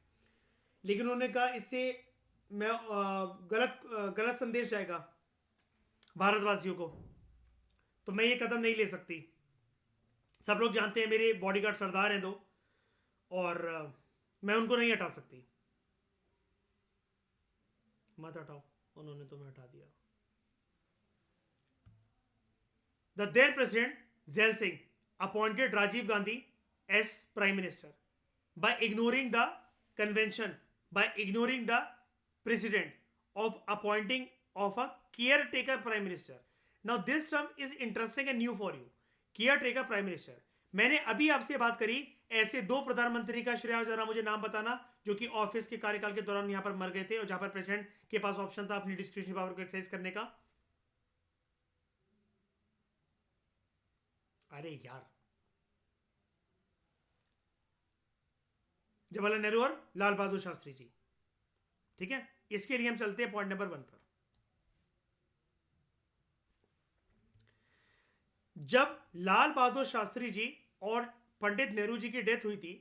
लेकिन उन्होंने कहा इससे मैं गलत संदेश जाएगा भारतवासियों को, तो मैं ये कदम नहीं ले सकती। सब लोग जानते हैं मेरे बॉडीगार्ड सरदार हैं दो, और मैं उनको नहीं हटा सकती। मत हटाओ, उन्होंने तुम्हें हटा दिया। The their president Zail Singh appointed Rajiv Gandhi as prime minister by ignoring the convention, by ignoring the precedent of appointing of a caretaker prime minister. Now this term is interesting and new for you, caretaker prime minister. मैंने अभी आपसे बात करी ऐसे 2 प्रधानमंत्री का, श्रेया जरा मुझे नाम बताना, जो कि ऑफिस के कार्यकाल के दौरान यहां पर मर गए थे और जहां पर प्रेसिडेंट के पास ऑप्शन था अपनी डिस्क्रिशनरी पावर को एक्सरसाइज करने का। अरे यार, जवाहरलाल नेहरू और लाल बहादुर शास्त्री जी, ठीक है। इसके लिए हम चलते हैं पॉइंट नंबर 1 पर। जब लाल बहादुर शास्त्री जी और पंडित नेहरू जी की डेथ हुई थी,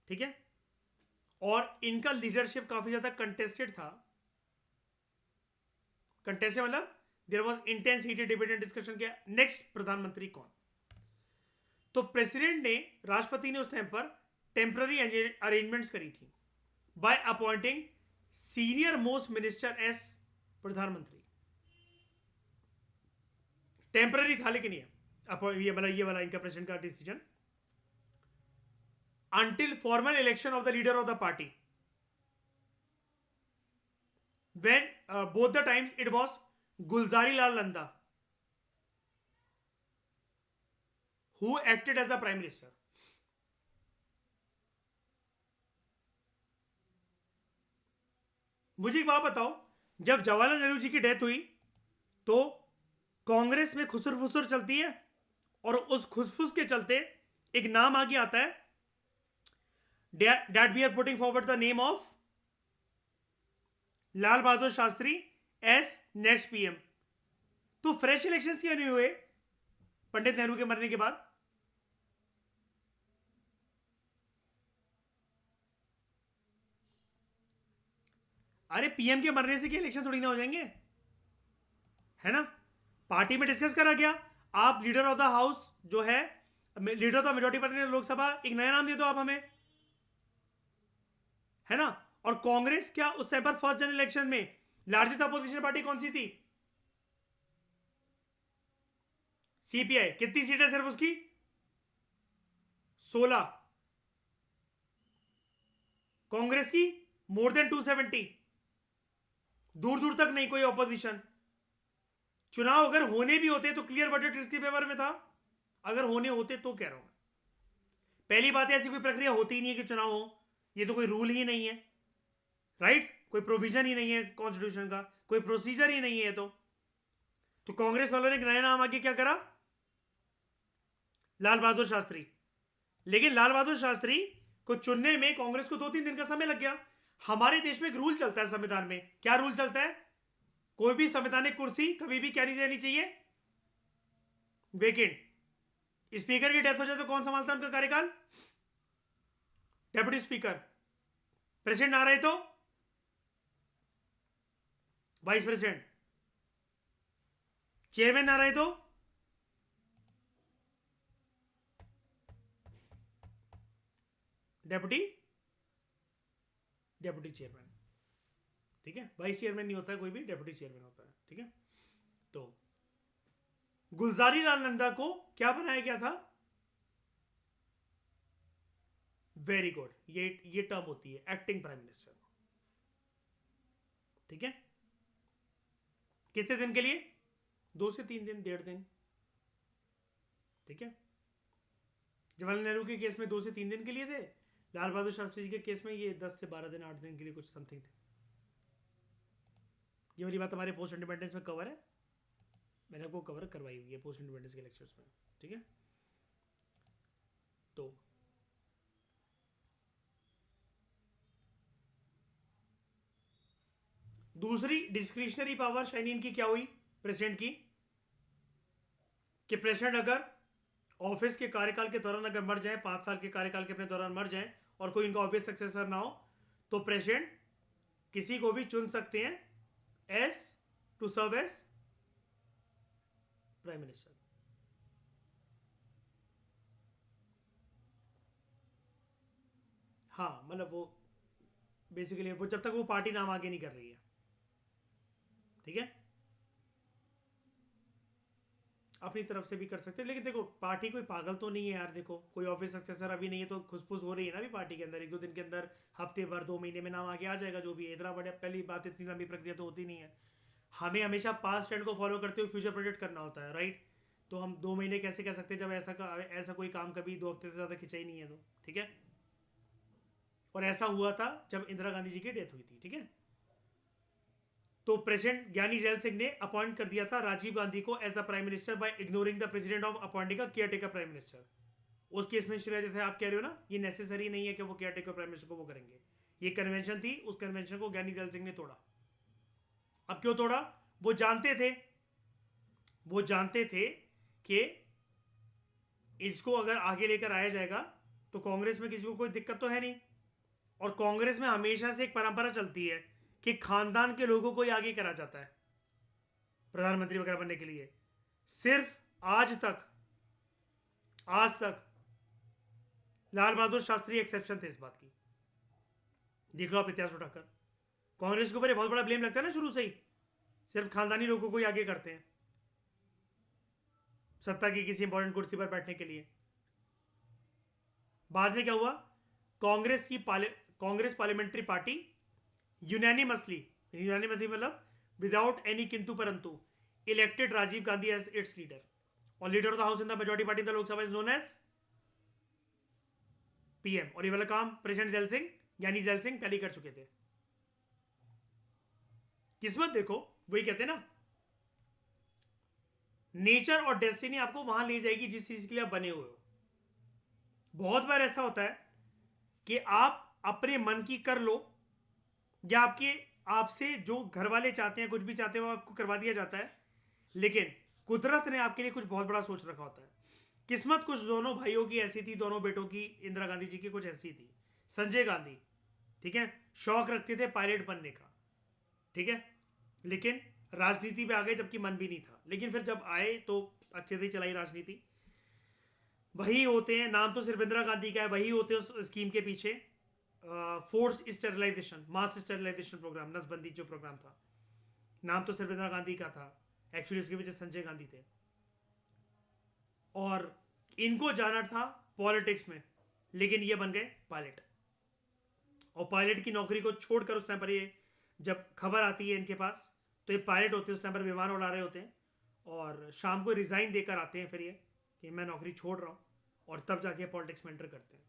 ठीक है, और इनका लीडरशिप काफी ज्यादा कंटेस्टेड था, कंटेस्टेड मतलब there was intense heated debate and discussion के नेक्स्ट प्रधानमंत्री कौन। तो प्रेसिडेंट ने, राष्ट्रपति ने उस टाइम पर टेम्पररी अरेंजमेंट्स करी थी by appointing senior most minister as प्रधानमंत्री। टेम्पररी था लेकिन ये वाला इनका प्रेसिडेंट का decision until formal election of the leader of the party. When both the times it was Gulzari Lal Nanda who acted as the prime minister. मुझे एक बात बताओ, जब जवाहरलाल नेहरू जी की डेथ हुई तो कांग्रेस में खुसर फुसर चलती है और उस खुसफुस के चलते एक नाम आगे आता है that we are putting forward the name of Lal Bahadur Shastri as next PM. तो फ्रेश इलेक्शंस क्यों नहीं हुए पंडित नेहरू के मरने के बाद? अरे पीएम के मरने से क्या इलेक्शन थोड़ी ना हो जाएंगे, है ना? पार्टी में डिस्कस करा गया, आप लीडर ऑफ द हाउस जो है, leader of the majority party Lok Sabha, एक नया नाम दे दो आप हमें, है ना? और कांग्रेस क्या उस टाइम पर फर्स्ट जनरल इलेक्शन में लार्जेस्ट अपोजिशन पार्टी कौन सी थी? सीपीआई। कितनी सीटें सिर्फ उसकी? 16। कांग्रेस की मोर देन 270, दूर दूर तक नहीं कोई ऑपोजिशन। चुनाव अगर होने भी होते तो क्लियर बजट किसके फेवर में था? अगर होने होते तो कह रहा हूं मैं। पहली बात है, ऐसी कोई प्रक्रिया होती ही नहीं है कि चुनाव हो, ये तो कोई रूल ही नहीं है, राइट? कोई प्रोविजन ही नहीं है कॉन्स्टिट्यूशन का, कोई प्रोसीजर ही नहीं है। तो कांग्रेस वालों ने एक नया नाम आगे क्या करा? लाल बहादुर शास्त्री। लेकिन लाल बहादुर शास्त्री को चुनने में कांग्रेस को 2-3 दिन का समय लग गया। हमारे देश में एक रूल चलता है संविधान में। क्या रूल चलता है? कोई भी संवैधानिक कुर्सी कभी भी क्या नहीं देनी चाहिए? वेकेंट। स्पीकर की डेथ हो जाए तो कौन संभालता है उनका कार्यकाल? Deputy speaker. प्रेसिडेंट आ रहे तो वाइस प्रेसिडेंट। चेयरमैन आ रहे तो डेप्यूटी चेयरमैन। ठीक है, वाइस चेयरमैन नहीं होता है कोई भी, डेप्यूटी चेयरमैन होता है। ठीक है, तो गुलजारी लाल नंदा को क्या बनाया गया था? वेरी गुड, ये टर्म होती है एक्टिंग प्राइम मिनिस्टर। ठीक है, कितने दिन के लिए? 2 से 3 दिन, 1.5 दिन। ठीक है, जवाहरलाल नेहरू के केस में 2 से 3 दिन के लिए थे, लाल बहादुर शास्त्री जी के केस में ये 10 से 12 दिन, 8 दिन के लिए कुछ समथिंग थे। ये वाली बात हमारे पोस्ट इंडिपेंडेंस में कवर है, मैंने आपको कवर करवाई हुई है पोस्ट इंडिपेंडेंस के लेक्चर्स में। ठीक है, तो दूसरी डिस्क्रिशनरी पावर शाइनिंग की क्या हुई प्रेसिडेंट की? कि प्रेसिडेंट अगर ऑफिस के कार्यकाल के दौरान अगर मर जाए, 5 साल के कार्यकाल के अपने दौरान मर जाए और कोई इनका ऑफिस सक्सेसर ना हो, तो प्रेसिडेंट किसी को भी चुन सकते हैं as to serve as prime minister. हाँ, मतलब वो बेसिकली वो जब तक वो पार्टी नाम आगे नहीं कर रही है। ठीक है, अपनी तरफ से भी कर सकते हैं, लेकिन देखो पार्टी कोई पागल तो नहीं है यार। देखो कोई ऑफिस सक्सेसर अभी नहीं है तो खुसफुस हो रही है ना अभी पार्टी के अंदर। 1-2 दिन के अंदर, हफ्ते भर, 2 महीने में नाम आगे आ जाएगा जो भी है। इतना बड़ा, पहली बात, इतनी लंबी प्रक्रिया तो होती नहीं है। हमें हमेशा पास्ट ट्रेंड को फॉलो करते हुए फ्यूचर प्रोजेक्ट करना होता है, राइट? तो हम 2 महीने कैसे कह सकते हैं जब ऐसा कोई काम कभी 2 हफ्ते से ज़्यादा खिंचा ही नहीं है तो। ठीक है, और ऐसा हुआ था जब इंदिरा गांधी जी की डेथ हुई थी। ठीक है, तो प्रेसिडेंट ज्ञानी जैल सिंह ने अपॉइंट कर दिया था राजीव गांधी को as the prime minister by ignoring the president of appointing a caretaker prime minister. उस केस में जैसे आप कह रहे हो ना, ये नेसेसरी नहीं है कि वो केयरटेकर प्राइम मिनिस्टर को वो करेंगे। ये कन्वेंशन थी, उस कन्वेंशन को ज्ञानी जैल सिंह ने तोड़ा। अब क्यों तोड़ा? वो जानते थे कि इसको अगर आगे लेकर आया जाएगा तो कांग्रेस में किसी को कोई दिक्कत तो है नहीं। और कांग्रेस में हमेशा से एक परंपरा चलती है कि खानदान के लोगों को ही आगे करा जाता है। प्रधानमंत्री वगैरह बनने के लिए। सिर्फ आज तक लाल बहादुर शास्त्री एक्सेप्शन थे इस बात की। देख लो आप इतिहास उठाकर। कांग्रेस के ऊपर ये बहुत बड़ा ब्लेम लगता है ना शुरू से ही, सिर्फ खानदानी लोगों को ही आगे करते हैं सत्ता की किसी इंपॉर्टेंट कुर्सी पर बैठने के लिए। बाद में क्या हुआ, कांग्रेस पार्लियामेंट्री पार्टी यूनानिमसली मतलब विदाउट एनी किंतु परंतु elected Rajiv Gandhi as its leader, और leader of the house in the majority party in the Lok Sabha is known as PM. और ये वाला काम प्रेसिडेंट जैल सिंह यानी जैल सिंह पहले कर चुके थे। किस्मत देखो, वही कहते हैं ना, नेचर और डेस्टिनी आपको वहां ले जाएगी जिस चीज के लिए आप बने हुए हो। बहुत बार ऐसा होता है कि आप अपने मन की कर लो, या आपसे जो घर वाले चाहते हैं, कुछ भी चाहते हैं वो आपको करवा दिया जाता है, लेकिन कुदरत ने आपके लिए कुछ बहुत बड़ा सोच रखा होता है। किस्मत कुछ दोनों भाइयों की ऐसी थी, दोनों बेटों की, इंदिरा गांधी जी की कुछ ऐसी थी। संजय गांधी, ठीक है, शौक रखते थे पायलट बनने का, ठीक है, लेकिन राजनीति पे आ गए जबकि मन भी नहीं था, लेकिन फिर जब आए तो अच्छे से चलाई राजनीति। वही होते हैं, नाम तो सिर्फ इंदिरा गांधी का है, वही होते हैं उस स्कीम के पीछे, फोर्स स्टेरिलाइजेशन, मास स्टेरिलाइजेशन प्रोग्राम, नसबंदी जो प्रोग्राम था, नाम तो सिर्फ इंदिरा गांधी का था, एक्चुअली उसके पीछे संजय गांधी थे। और इनको जाना था पॉलिटिक्स में, लेकिन ये बन गए पायलट। और पायलट की नौकरी को छोड़कर उस टाइम पर ये जब खबर आती है इनके पास, तो ये पायलट होते हैं, उस टाइम पर विमान उड़ा रहे होते हैं, और शाम को रिजाइन देकर आते हैं फिर ये कि मैं नौकरी छोड़ रहा हूं, और तब जाके पॉलिटिक्स में एंटर करते हैं।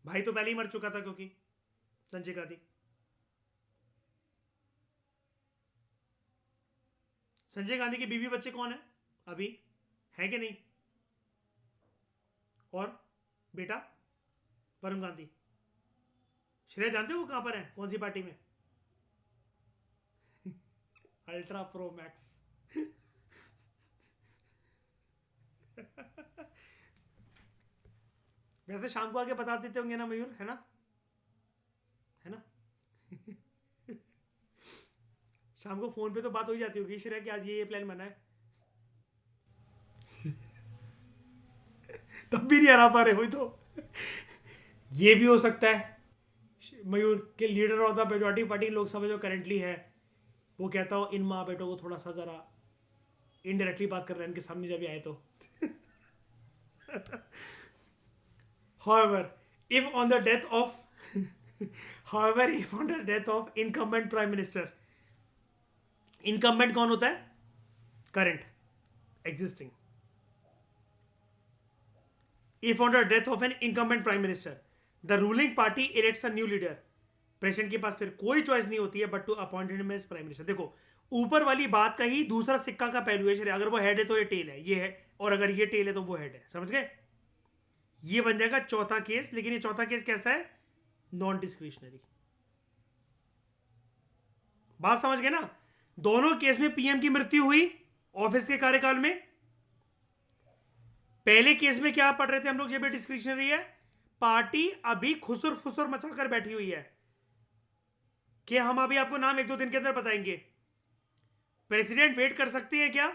भाई तो पहले ही मर चुका था, क्योंकि संजय गांधी, संजय गांधी के बीवी बच्चे कौन है अभी, है कि नहीं? और बेटा वरुण गांधी। श्रेया जानते हो वो कहां पर है, कौन सी पार्टी में? Ultra pro max. वैसे शाम को आके बता देते होंगे ना मयूर, है ना, है ना? शाम को फोन पे तो बात हो ही जाती होगी श्रेया कि आज ये प्लान बना है। तब भी नहीं हरा पा रहे, वही तो। ये भी हो सकता है मयूर के leader of the majority party Lok Sabha जो करेंटली है, वो कहता हो इन माँ बेटों को थोड़ा सा जरा इनडायरेक्टली बात कर रहे हैं इनके सामने जब भी आए तो। However, if on the death of however, if on the death of incumbent prime minister, incumbent कौन होता है? Current, existing. If on the death of an incumbent prime minister, the ruling party elects a new leader. President के पास फिर कोई choice नहीं होती है but to appoint him as prime minister. देखो, ऊपर वाली बात का ही दूसरा सिक्का का पहलू है। अगर वो हेड है तो ये टेल है, ये है, और अगर ये टेल है तो वो हेड है। समझ गए? ये बन जाएगा चौथा केस, लेकिन ये चौथा केस कैसा है? Non discretionary. बात समझ गए ना? दोनों केस में पीएम की मृत्यु हुई ऑफिस के कार्यकाल में। पहले केस में क्या पढ़ रहे थे हम लोग, ये भी डिस्क्रिशनरी है। पार्टी अभी खुसुर फुसुर मचाकर बैठी हुई है कि हम अभी आपको नाम 1-2 दिन के अंदर बताएंगे। प्रेसिडेंट वेट कर सकते हैं क्या?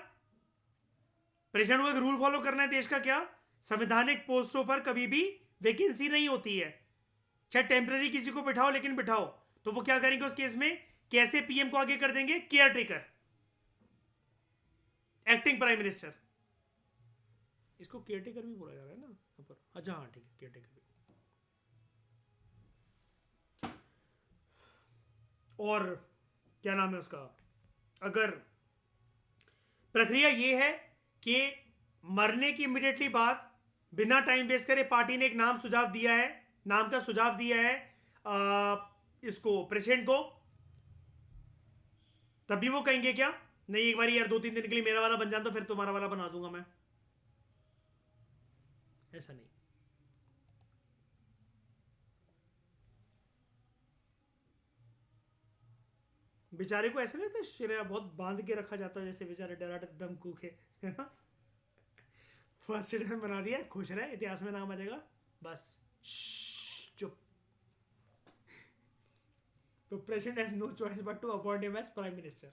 प्रेसिडेंट को एक रूल फॉलो करना है देश का। क्या? संवैधानिक पोस्टों पर कभी भी वैकेंसी नहीं होती है, चाहे टेम्पररी किसी को बिठाओ, लेकिन बिठाओ। तो वो क्या करेंगे उस केस में? कैसे पीएम को आगे कर देंगे? Care taker, acting prime minister. इसको केयर टेकर भी बोला जा रहा है ना यहाँ पर। अच्छा हाँ ठीक है, केयर टेकर भी। और क्या नाम है उसका, अगर प्रक्रिया ये है कि मरने की इमीडिएटली बाद बिना टाइम वेस्ट करे पार्टी ने एक नाम सुझाव दिया है, नाम का सुझाव दिया है इसको प्रेसिडेंट को, तभी वो कहेंगे क्या नहीं एक बार यार 2-3 दिन के लिए मेरा वाला बन जाए तो फिर तुम्हारा वाला बना दूंगा मैं? ऐसा नहीं। बेचारे को ऐसा नहीं लगता श्रेया बहुत बांध के रखा जाता है, जैसे बेचारे डराटे दम कूखे, है ना? फर्स्ट सिटीजन बना दिया, खुश रहे, इतिहास में नाम आ जाएगा, बस चुप। तो president has no choice but to appoint him as prime minister.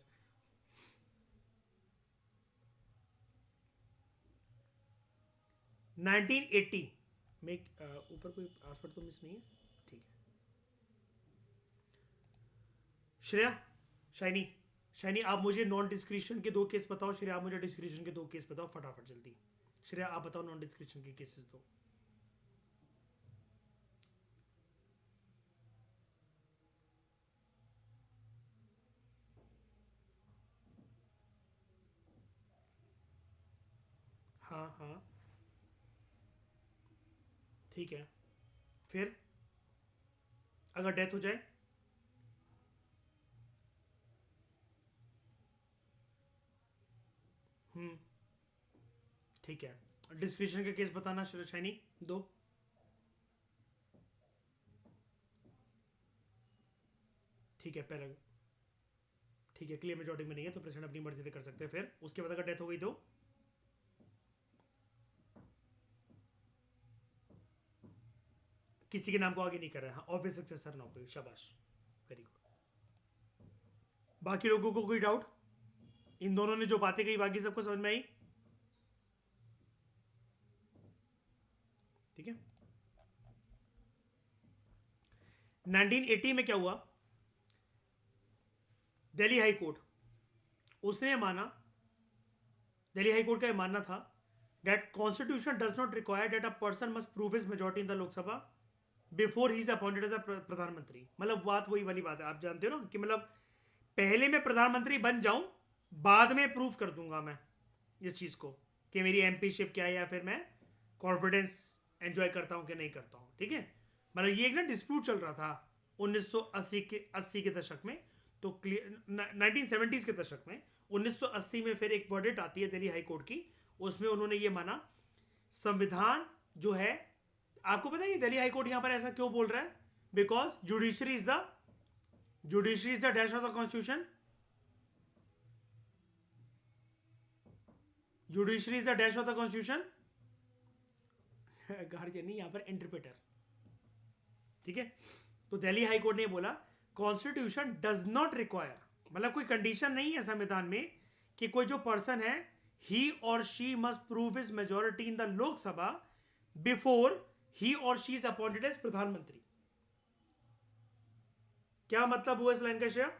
1980 में ऊपर कोई आसपास तो मिस नहीं है, ठीक है। श्रेया, शाइनी, शाइनी आप मुझे नॉन डिस्क्रिशन के 2 केस बताओ, श्रेया आप मुझे डिस्क्रिशन के 2 केस बताओ फटाफट जल्दी। श्रेया आप बताओ नॉन डिस्क्रिशन के केसेस दो। हाँ हाँ, ठीक है। फिर अगर डेथ हो जाए? हम्म, ठीक है। डिस्क्रिप्शन के केस बताना शाइनी, दो। ठीक है, पहले ठीक है, क्लियर मेजॉरिटी में नहीं है तो प्रेसिडेंट अपनी मर्जी से कर सकते हैं। फिर उसके बाद अगर डेथ हो गई तो? किसी के नाम को आगे नहीं कर रहा है, हाँ, ऑब्वियस सक्सेसर ना कोई, शाबाश, वेरी गुड। बाकी लोगों को कोई डाउट? इन दोनों ने जो बातें कही बाकी सबको समझ में आई? ठीक है। 1980 में क्या हुआ? दिल्ली हाई कोर्ट, उसने माना, दिल्ली हाई कोर्ट का यह मानना था that constitution does not require that a person must prove his majority in the Lok Sabha before he is appointed as a प्रधानमंत्री। मतलब बात वही वाली बात है, आप जानते हो ना कि मतलब पहले मैं प्रधानमंत्री बन जाऊं, बाद में प्रूव कर दूंगा मैं इस चीज को कि मेरी एमपीशिप क्या है, या फिर मैं कॉन्फिडेंस एंजॉय करता हूं कि नहीं करता हूं। ठीक है, मतलब ये एक ना डिस्प्यूट चल रहा था 1980 के 80 के दशक में, तो 1970s के दशक में, 1980 में फिर एक वर्डिक्ट आती है दिल्ली हाई कोर्ट की, उसमें उन्होंने ये माना संविधान जो है, आपको पता है दिल्ली हाई कोर्ट यहां पर ऐसा क्यों बोल रहा है? Because judiciary is the dash of the constitution, judiciary is the dash of the constitution, guardian नहीं, यहां पर इंटरप्रेटर। ठीक है, तो दिल्ली हाई कोर्ट ने बोला कॉन्स्टिट्यूशन डज नॉट रिक्वायर, मतलब कोई कंडीशन नहीं है संविधान में कि कोई जो पर्सन है ही or she must prove his majority in the Lok Sabha before he or she is appointed as प्रधानमंत्री। क्या मतलब हुआ इस लाइन का शेयर?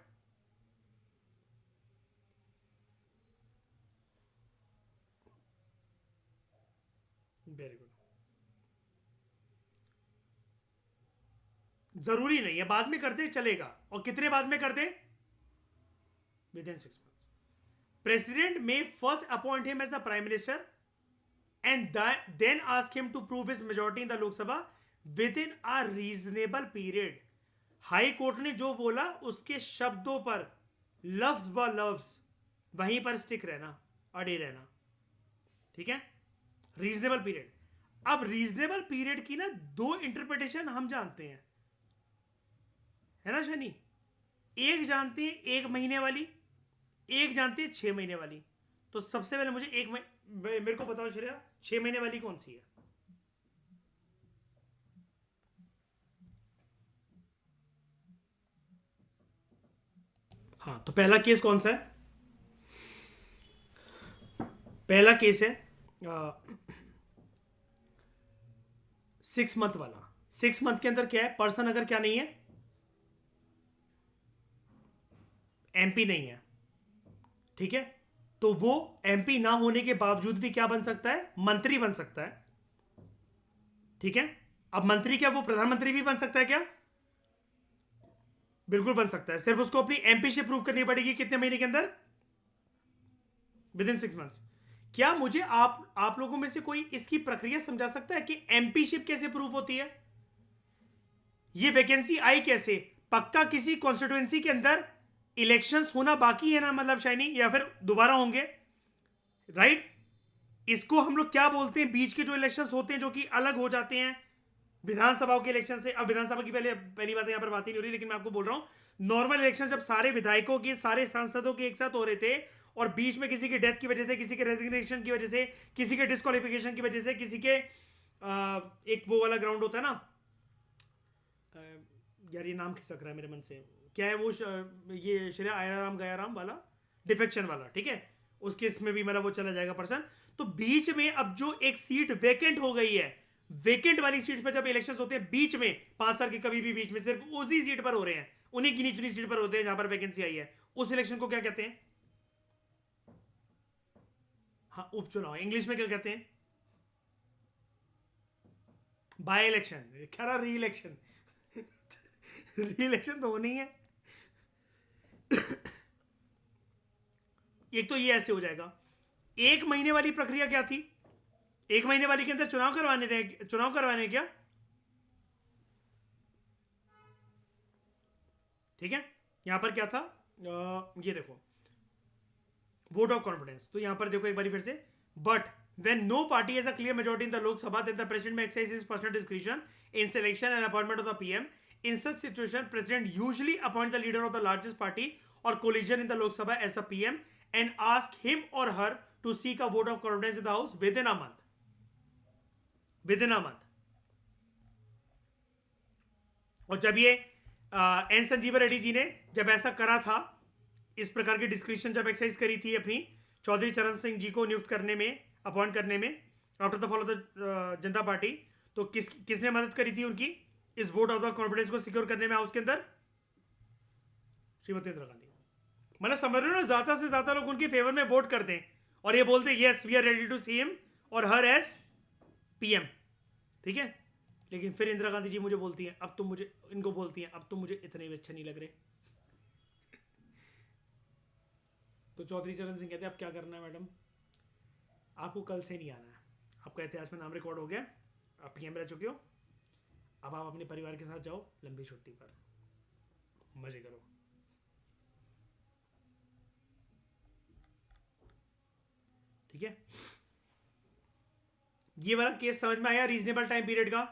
Very good. जरूरी नहीं है, बाद में कर दे चलेगा, और कितने बाद में कर दे? Within 6 months। President may first appoint him as the prime minister and then ask him to prove his majority in the Lok Sabha within a reasonable period। High court ने जो बोला उसके शब्दों पर, लफ्ज ब लफ्ज वहीं पर स्टिक रहना, अड़े रहना। ठीक है, रीजनेबल पीरियड। अब रीजनेबल पीरियड की ना 2 इंटरप्रिटेशन हम जानते हैं, है ना शनि? एक जानते हैं 1 महीने वाली, एक जानते हैं 6 महीने वाली। तो सबसे पहले मुझे मेरे को बताओ श्रेया, 6 महीने वाली कौन सी है? हाँ, तो पहला केस कौन सा है? पहला केस है 6 मंथ वाला। 6 मंथ के अंदर क्या है, पर्सन अगर क्या नहीं है, एमपी नहीं है, ठीक है, तो वो एमपी ना होने के बावजूद भी क्या बन सकता है? मंत्री बन सकता है। ठीक है, अब मंत्री क्या वो प्रधानमंत्री भी बन सकता है क्या? बिल्कुल बन सकता है, सिर्फ उसको अपनी एमपी से प्रूव करनी पड़ेगी कितने महीने के अंदर? With in 6 months. क्या मुझे आप लोगों में से कोई इसकी प्रक्रिया समझा सकता है कि एमपीशिप कैसे प्रूव होती है? ये वैकेंसी आई कैसे? पक्का किसी कॉन्स्टिट्यूएंसी के अंदर इलेक्शंस होना बाकी है ना, मतलब शाइनी, या फिर दोबारा होंगे, राइट? इसको हम लोग क्या बोलते हैं, बीच के जो इलेक्शंस होते हैं जो कि अलग हो जाते हैं विधानसभाओं के इलेक्शन से। अब विधानसभा की पहली बात यहां पर बात ही नहीं हो रही, लेकिन मैं आपको बोल रहा हूं नॉर्मल इलेक्शन जब सारे विधायकों के, सारे सांसदों के एक साथ हो रहे थे, और बीच में किसी की डेथ की वजह से, किसी के रेजिग्नेशन की वजह से, किसी के डिस्क्वालिफिकेशन की वजह से, किसी के एक वो वाला ग्राउंड होता है ना, यार ये नाम खिसक रहा है मेरे मन से, क्या है वो ये श्रेया आया राम गया राम वाला, डिफेक्शन वाला, ठीक है, उस केस में भी मतलब वो चला जाएगा पर्सन। तो बीच में अब जो एक सीट वेकेंट हो गई है, वेकेंट वाली सीट पर जब इलेक्शंस होते हैं बीच में 5 साल के कभी भी बीच में सिर्फ उसी सीट पर हो रहे हैं, उन्हीं गिनी चुनी सीट पर होते हैं जहां पर वैकेंसी आई है, उस इलेक्शन को क्या कहते हैं? हाँ, उपचुनाव। इंग्लिश में क्या कहते हैं? By election. खैर री इलेक्शन री इलेक्शन तो होनी है। एक तो ये ऐसे हो जाएगा। 1 महीने वाली प्रक्रिया क्या थी? 1 महीने वाली के अंदर चुनाव करवाने थे, चुनाव करवाने क्या? ठीक है, यहां पर क्या था? ये देखो, वोट ऑफ कॉन्फिडेंस। तो यहां पर देखो एक बार फिर से, but when no party has a clear majority in the Lok Sabha, then the president may exercise his personal discretion in selection and appointment of the PM. In such situation, president usually appoints the leader of the largest party or coalition in the Lok Sabha as a PM and ask him or her to seek a vote of confidence in the House within a month. Within a month. और जब ये N Sanjiva Reddy ji ने जब ऐसा करा था, इस प्रकार की डिस्क्रिप्शन जब एक्सरसाइज करी थी अपनी चौधरी चरण सिंह जी को नियुक्त करने में, अपॉइंट करने में, after the fall of the Janata party, तो किसने मदद करी थी उनकी इस वोट ऑफ द कॉन्फिडेंस को सिक्योर करने में हाउस के अंदर? श्रीमती इंदिरा गांधी। मतलब समझ रहे हो ना, ज्यादा से ज्यादा लोग उनके फेवर में वोट करते हैं और ये बोलते हैं yes we are ready to see him or her as PM. ठीक है, लेकिन फिर इंदिरा गांधी जी मुझे बोलती हैं, अब तुम मुझे, इनको बोलती हैं अब तुम मुझे इतने भी अच्छे नहीं लग रहे। तो चौधरी चरण सिंह कहते हैं अब क्या करना है मैडम, आपको कल से नहीं आना है, आपका इतिहास में नाम रिकॉर्ड हो गया, आप पीएम रह चुके हो, अब आप अपने परिवार के साथ जाओ लंबी छुट्टी पर, मजे करो। ठीक है, ये वाला केस समझ में आया? रीजनेबल टाइम पीरियड का,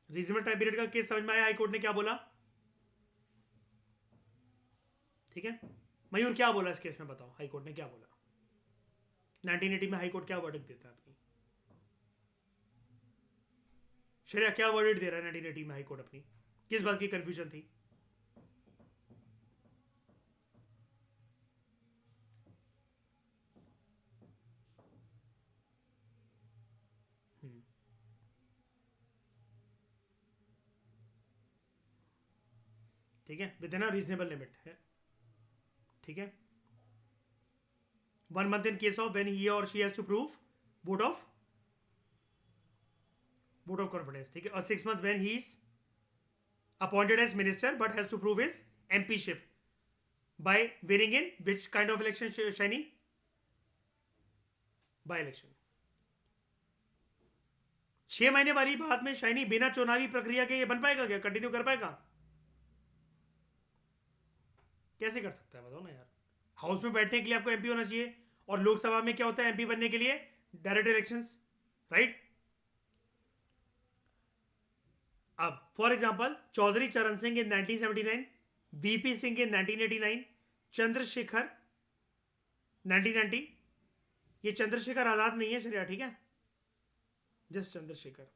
रीजनेबल टाइम पीरियड का केस समझ में आया? हाईकोर्ट ने क्या बोला? ठीक है, मयूर क्या बोला इस केस में, बताओ हाईकोर्ट ने क्या बोला? 1980 में हाईकोर्ट क्या वर्डिक्ट देता है अपनी? शरिया क्या वर्डिक्ट दे रहा है 1980 में हाईकोर्ट अपनी? किस बात की कंफ्यूजन थी? ठीक है, within a reasonable limit है। ठीक है, 1 month in case of when he or she has to prove vote of confidence. ठीक है, और 6 months when he is appointed as minister but has to prove his MPship by winning in which kind of election शैनी? By election. 6 महीने वाली बात में shiny बिना चुनावी प्रक्रिया के ये बन पाएगा क्या, कंटिन्यू कर पाएगा? कैसे कर सकता है बताओ ना यार। हाउस में बैठने के लिए आपको एमपी होना चाहिए, और लोकसभा में क्या होता है एमपी बनने के लिए? Direct elections, right? अब for example Chaudhary Charan Singh in 1979, VP Singh इन 1989, चंद्रशेखर 1990, ये चंद्रशेखर आजाद नहीं है शरिया, ठीक है, just Chandrashekhar.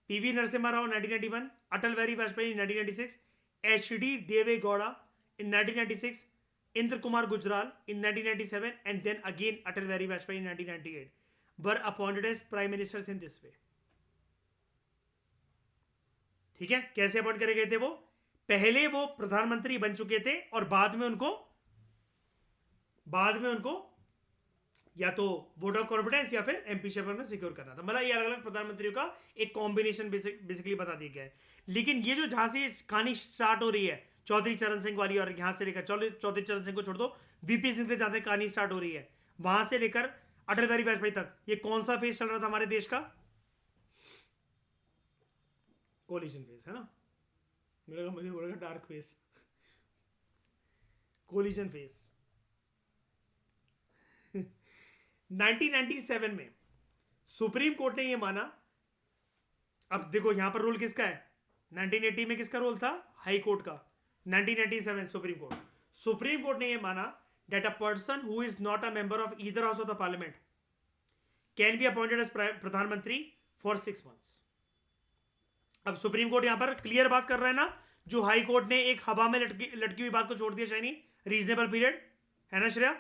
PV Narasimha Rao 1991, Atal Bihari Vajpayee 1996, HD देवे Gowda in 1996, Indra Kumar Gujral in 1997, and then again Atal Bihari Vajpayee in 1998 were appointed as prime ministers in this way. ठीक है, कैसे अपॉइंट करे गए थे वो? पहले वो प्रधानमंत्री बन चुके थे और बाद में उनको या तो वोट ऑफ कॉन्फिडेंस या फिर एमपी शेप में सिक्योर करना था। मतलब ये अलग अलग प्रधानमंत्रियों का एक कॉम्बिनेशन बेसिकली बता दिया गया है। लेकिन ये जो जहां से कहानी स्टार्ट हो रही है चौधरी चरण सिंह वाली, और यहां से लेकर चौधरी चरण सिंह को छोड़ दो, वीपी सिंह से जहां से कहानी स्टार्ट हो रही है वहां से लेकर अटल बिहारी वाजपेयी तक, ये कौन सा फेज चल रहा था हमारे देश का? कोलिशन फेज है ना, मुझे बोलेगा डार्क फेज, कोलिशन फेज। 1997 में सुप्रीम कोर्ट ने यह माना, अब देखो यहां पर रूल किसका है? 1980 में किसका रोल था? हाई कोर्ट का। 1997 सुप्रीम कोर्ट ने यह माना that a person who is not a member of either house of the parliament can be appointed as प्रधानमंत्री for 6 months। अब सुप्रीम कोर्ट यहां पर क्लियर बात कर रहा है ना, जो हाई कोर्ट ने एक हवा में लटकी लटकी हुई बात को छोड़ दिया, शाइनी, रीजनेबल पीरियड, है ना श्रेया?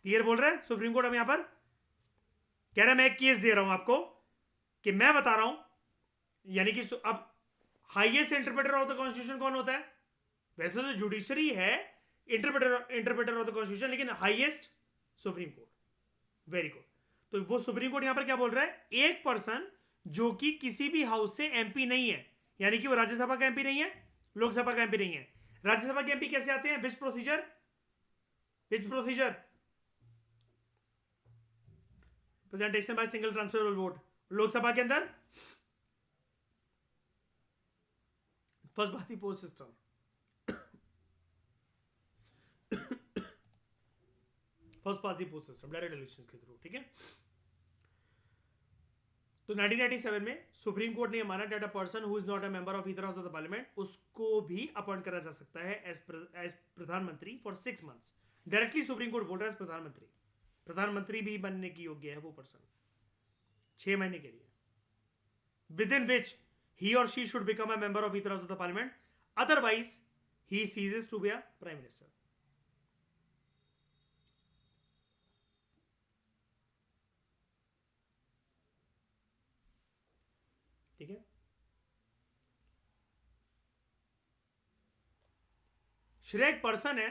क्लियर बोल रहे हैं सुप्रीम कोर्ट अब यहां पर कह रहा है मैं एक केस दे रहा हूं आपको कि मैं बता रहा हूं, यानी कि अब highest interpreter of the constitution कौन होता है? वैसे तो जुडिशरी है इंटरप्रेटर ऑफ द कॉन्स्टिट्यूशन, लेकिन highest supreme court. Very good. तो वो सुप्रीम कोर्ट यहां पर क्या बोल रहा है? एक पर्सन जो कि किसी भी हाउस से एमपी नहीं है, यानी कि वो राज्यसभा का एमपी नहीं है, लोकसभा का एमपी नहीं है। राज्यसभा के एमपी कैसे आते हैं? Which procedure? Which procedure? Presentation by single transfer vote. Lok Sabha के अंदर फर्स्ट भारतीय पोस्ट सिस्टम, फर्स्ट भारतीय पोस्ट सिस्टम, डायरेक्ट इलेक्शंस के थ्रू, ठीक है। तो 1997 में सुप्रीम कोर्ट ने यह माना that a person who is not a member of either house of the parliament, उसको भी अपॉइंट करा जा सकता है एज प्रधानमंत्री for 6 months। Directly supreme court बोल रहा है प्रधानमंत्री, प्रधानमंत्री भी बनने की योग्य है वो पर्सन 6 महीने के लिए, with in which he or she should become a member of either house of the parliament, otherwise he ceases to be a prime minister. ठीक है। श्रेय एक पर्सन है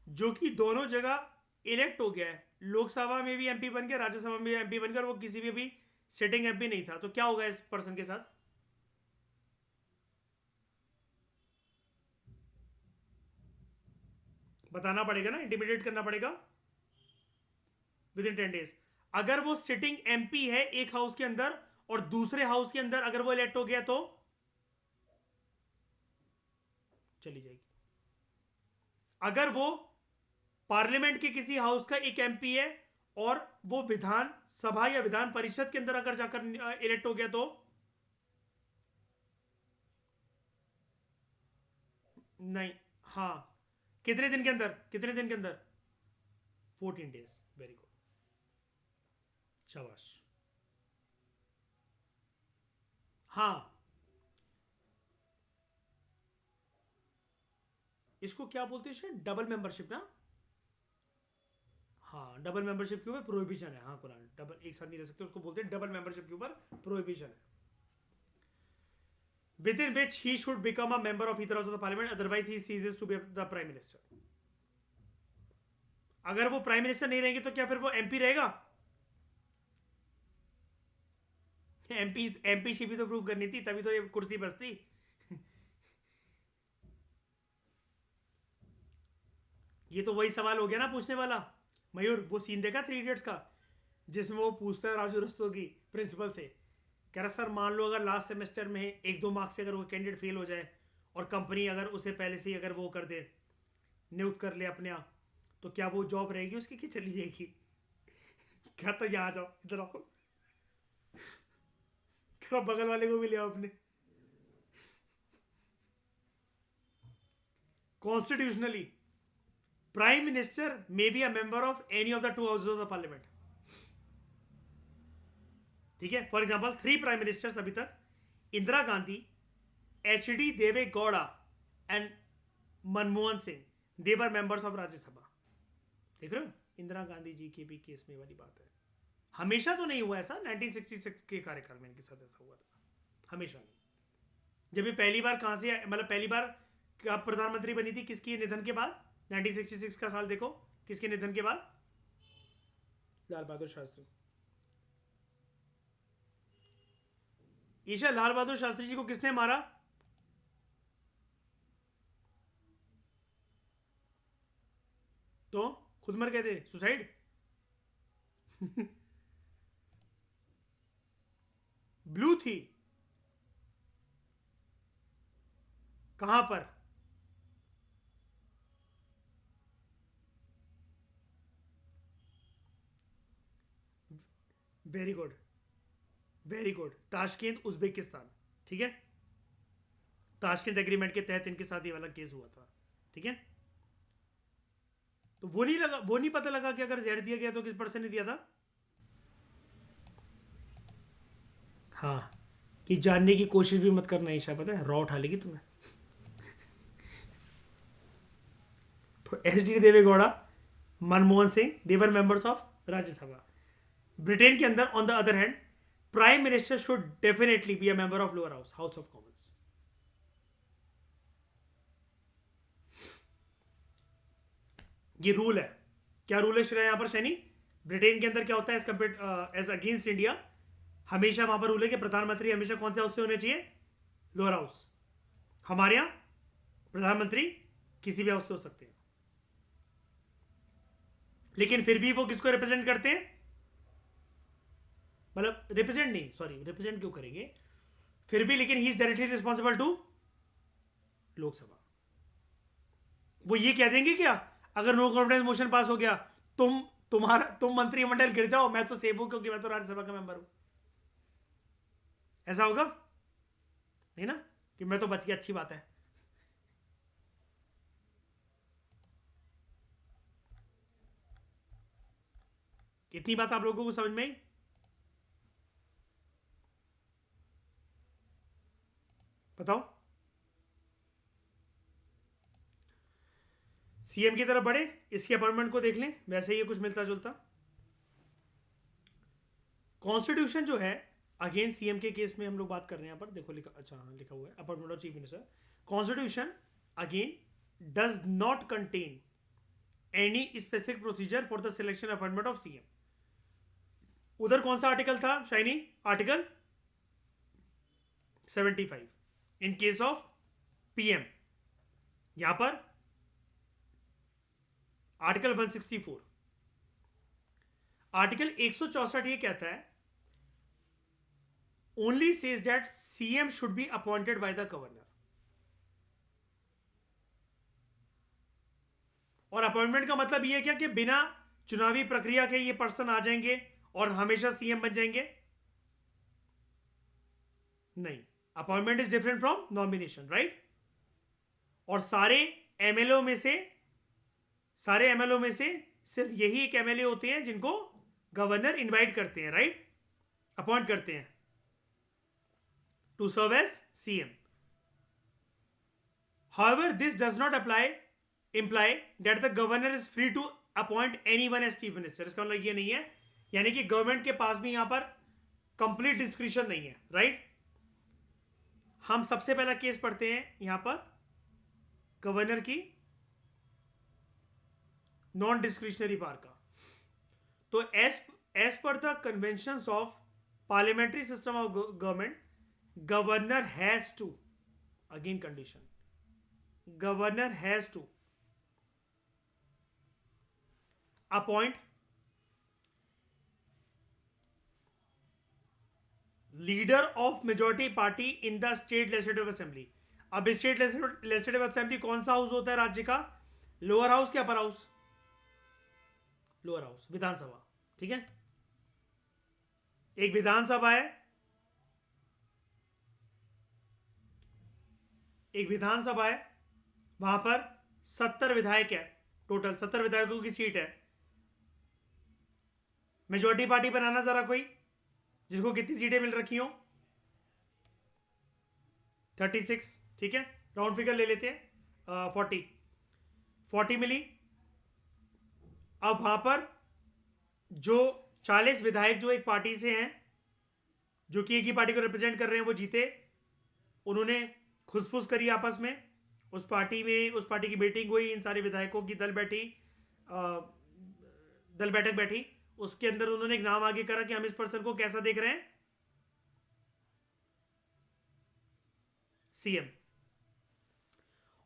जो कि दोनों जगह इलेक्ट हो गया है, लोकसभा में भी एमपी बन गया, राज्यसभा में भी एमपी बनकर, वो किसी भी अभी सिटिंग एमपी नहीं था। तो क्या होगा इस पर्सन के साथ? बताना पड़ेगा ना, इंटिमिडेट करना पड़ेगा विद इन 10 days। अगर वो सिटिंग एमपी है एक हाउस के अंदर और दूसरे हाउस के अंदर अगर वो इलेक्ट हो गया तो चली जाएगी। अगर वो पार्लियामेंट के किसी हाउस का एक एमपी है और वो विधान सभा या विधान परिषद के अंदर अगर जाकर इलेक्ट हो गया तो नहीं। हाँ, कितने दिन के अंदर? कितने दिन के अंदर? 14 days। वेरी गुड, शाबाश। हाँ, इसको क्या बोलते हैं? डबल मेंबरशिप ना। हाँ, डबल मेंबरशिप के ऊपर प्रोहिबिशन है। हाँ कुरान, डबल एक साथ नहीं रह सकते, उसको बोलते हैं डबल मेंबरशिप के ऊपर प्रोहिबिशन है। Within which he should become a member of either house of the parliament, otherwise he ceases to be the prime minister. अगर वो प्राइम मिनिस्टर नहीं रहेंगे तो क्या फिर वो एमपी रहेगा? एमपी शिप भी तो प्रूव करनी थी, तभी तो ये कुर्सी बसती। ये तो वही सवाल हो गया ना पूछने वाला। मयूर, वो सीन देखा 3 Idiots का, जिसमें वो पूछता है राजू रस्तोगी प्रिंसिपल से, कह रहा सर मान लो अगर लास्ट सेमेस्टर में 1-2 मार्क्स से अगर वो कैंडिडेट फेल हो जाए और कंपनी अगर उसे पहले से ही अगर वो कर दे, नियुक्त कर ले अपने आप, तो क्या वो जॉब रहेगी उसकी कि चली जाएगी? क्या तो यहाँ जाओ, इधर आओ, क्या बगल वाले को भी ले आओ अपने। Constitutionally prime minister may be a member of any of the 2 houses of the parliament. ठीक है, फॉर एग्जाम्पल 3 प्राइम मिनिस्टर्स अभी तक, इंदिरा गांधी, एच डी देवे Gowda and Manmohan Singh, they were members of Rajya Sabha. देख रहे हो, इंदिरा गांधी जी के भी केस में वाली बात है। हमेशा तो नहीं हुआ ऐसा, 1966 के कार्यकाल में इनके साथ ऐसा हुआ था, हमेशा नहीं। जब ये पहली बार कहां से, मतलब पहली बार कब प्रधानमंत्री बनी थी, किसके निधन के बाद? 1966 का साल देखो, किसके निधन के बाद? लाल बहादुर शास्त्री। ईशा, लाल बहादुर शास्त्री जी को किसने मारा? तो खुद मर गए थे, सुसाइड। ब्लू थी, कहां पर? Very good, very good, Tashkent Uzbekistan. ठीक है, ताशकेंत एग्रीमेंट के तहत इनके साथ ये वाला केस हुआ था। ठीक है, तो वो नहीं लगा, वो नहीं पता लगा कि अगर जहर दिया गया तो किस पर्सन ने दिया था। हाँ, कि जानने की कोशिश भी मत करना ईशा, पता है रॉ उठा लेगी तुम्हें। तो H D Deve Gowda, Manmohan Singh, they were members of Rajya Sabha. Britain के अंदर on the other hand prime minister should definitely be a member of lower house, house of Commons. ये रूल है। क्या रूल है श्रेया यहां पर शैनी? ब्रिटेन के अंदर क्या होता है as compare as against India, हमेशा वहां पर रूल है कि प्रधानमंत्री हमेशा कौन से हाउस से होने चाहिए? Lower house. हमारे यहां प्रधानमंत्री किसी भी हाउस से हो सकते हैं, लेकिन फिर भी वो किसको रिप्रेजेंट करते हैं? मतलब रिप्रेजेंट नहीं, सॉरी रिप्रेजेंट क्यों करेंगे फिर भी, लेकिन he is directly responsible to Lok Sabha. वो ये कह देंगे क्या अगर नो कॉन्फिडेंस मोशन पास हो गया, तुम मंत्रिमंडल गिर जाओ, मैं तो सेफ हूं क्योंकि मैं तो राज्यसभा का मेंबर हूं? ऐसा होगा नहीं ना, कि मैं तो बच गया, अच्छी बात है। इतनी बात आप लोगों को समझ में आई? बताओ। सीएम की तरफ बढ़े, इसके अपॉइंटमेंट को देख लें, वैसे ही कुछ मिलता जुलता। कॉन्स्टिट्यूशन जो है, अगेन सीएम के केस में हम लोग बात कर रहे हैं यहाँ पर, देखो लिखा, अच्छा हाँ लिखा हुआ है appointment of chief minister. Constitution again does not contain any specific procedure for the selection appointment of CM. उधर कौन सा आर्टिकल था shiny? Article 75 in case of PM. यहां पर आर्टिकल 164। आर्टिकल 164 ये कहता है only says that CM should be appointed by the governor. और अपॉइंटमेंट का मतलब ये है क्या कि बिना चुनावी प्रक्रिया के ये पर्सन आ जाएंगे और हमेशा सीएम बन जाएंगे? नहीं, appointment is different from nomination, right? और सारे एमएलओ में से सिर्फ यही एक एमएलए होते हैं जिनको गवर्नर इनवाइट करते हैं, राइट? अपॉइंट करते हैं to serve as CM. However this does not imply that the governor is free to appoint anyone as chief minister। इसका मतलब ये नहीं है, यानी कि गवर्नमेंट के पास भी यहां पर कंप्लीट डिस्क्रिप्शन नहीं है, राइट? हम सबसे पहला केस पढ़ते हैं यहां पर गवर्नर की नॉन डिस्क्रिशनरी पावर का। तो as per the conventions of parliamentary system of government, governor has to, again condition, governor has to appoint leader of majority party in the state legislative assembly. अब state legislative assembly कौन सा house होता है राज्य का? Lower house क्या upper house? Lower house, विधानसभा, ठीक है? एक विधानसभा है, वहां पर 70 विधायक है, टोटल 70 विधायकों की सीट है। मेजॉरिटी पार्टी बनाना जरा कोई, जिसको कितनी सीटें मिल रखी हो? 36, ठीक है, राउंड फिगर ले लेते हैं, 40 मिली। अब वहां पर जो 40 विधायक जो एक पार्टी से हैं, जो कि एक ही पार्टी को रिप्रेजेंट कर रहे हैं, वो जीते, उन्होंने खुसफुस करी आपस में, उस पार्टी की मीटिंग हुई, इन सारे विधायकों की दल बैठक बैठी, उसके अंदर उन्होंने एक नाम आगे करा कि हम इस पर्सन को कैसा देख रहे हैं? सीएम।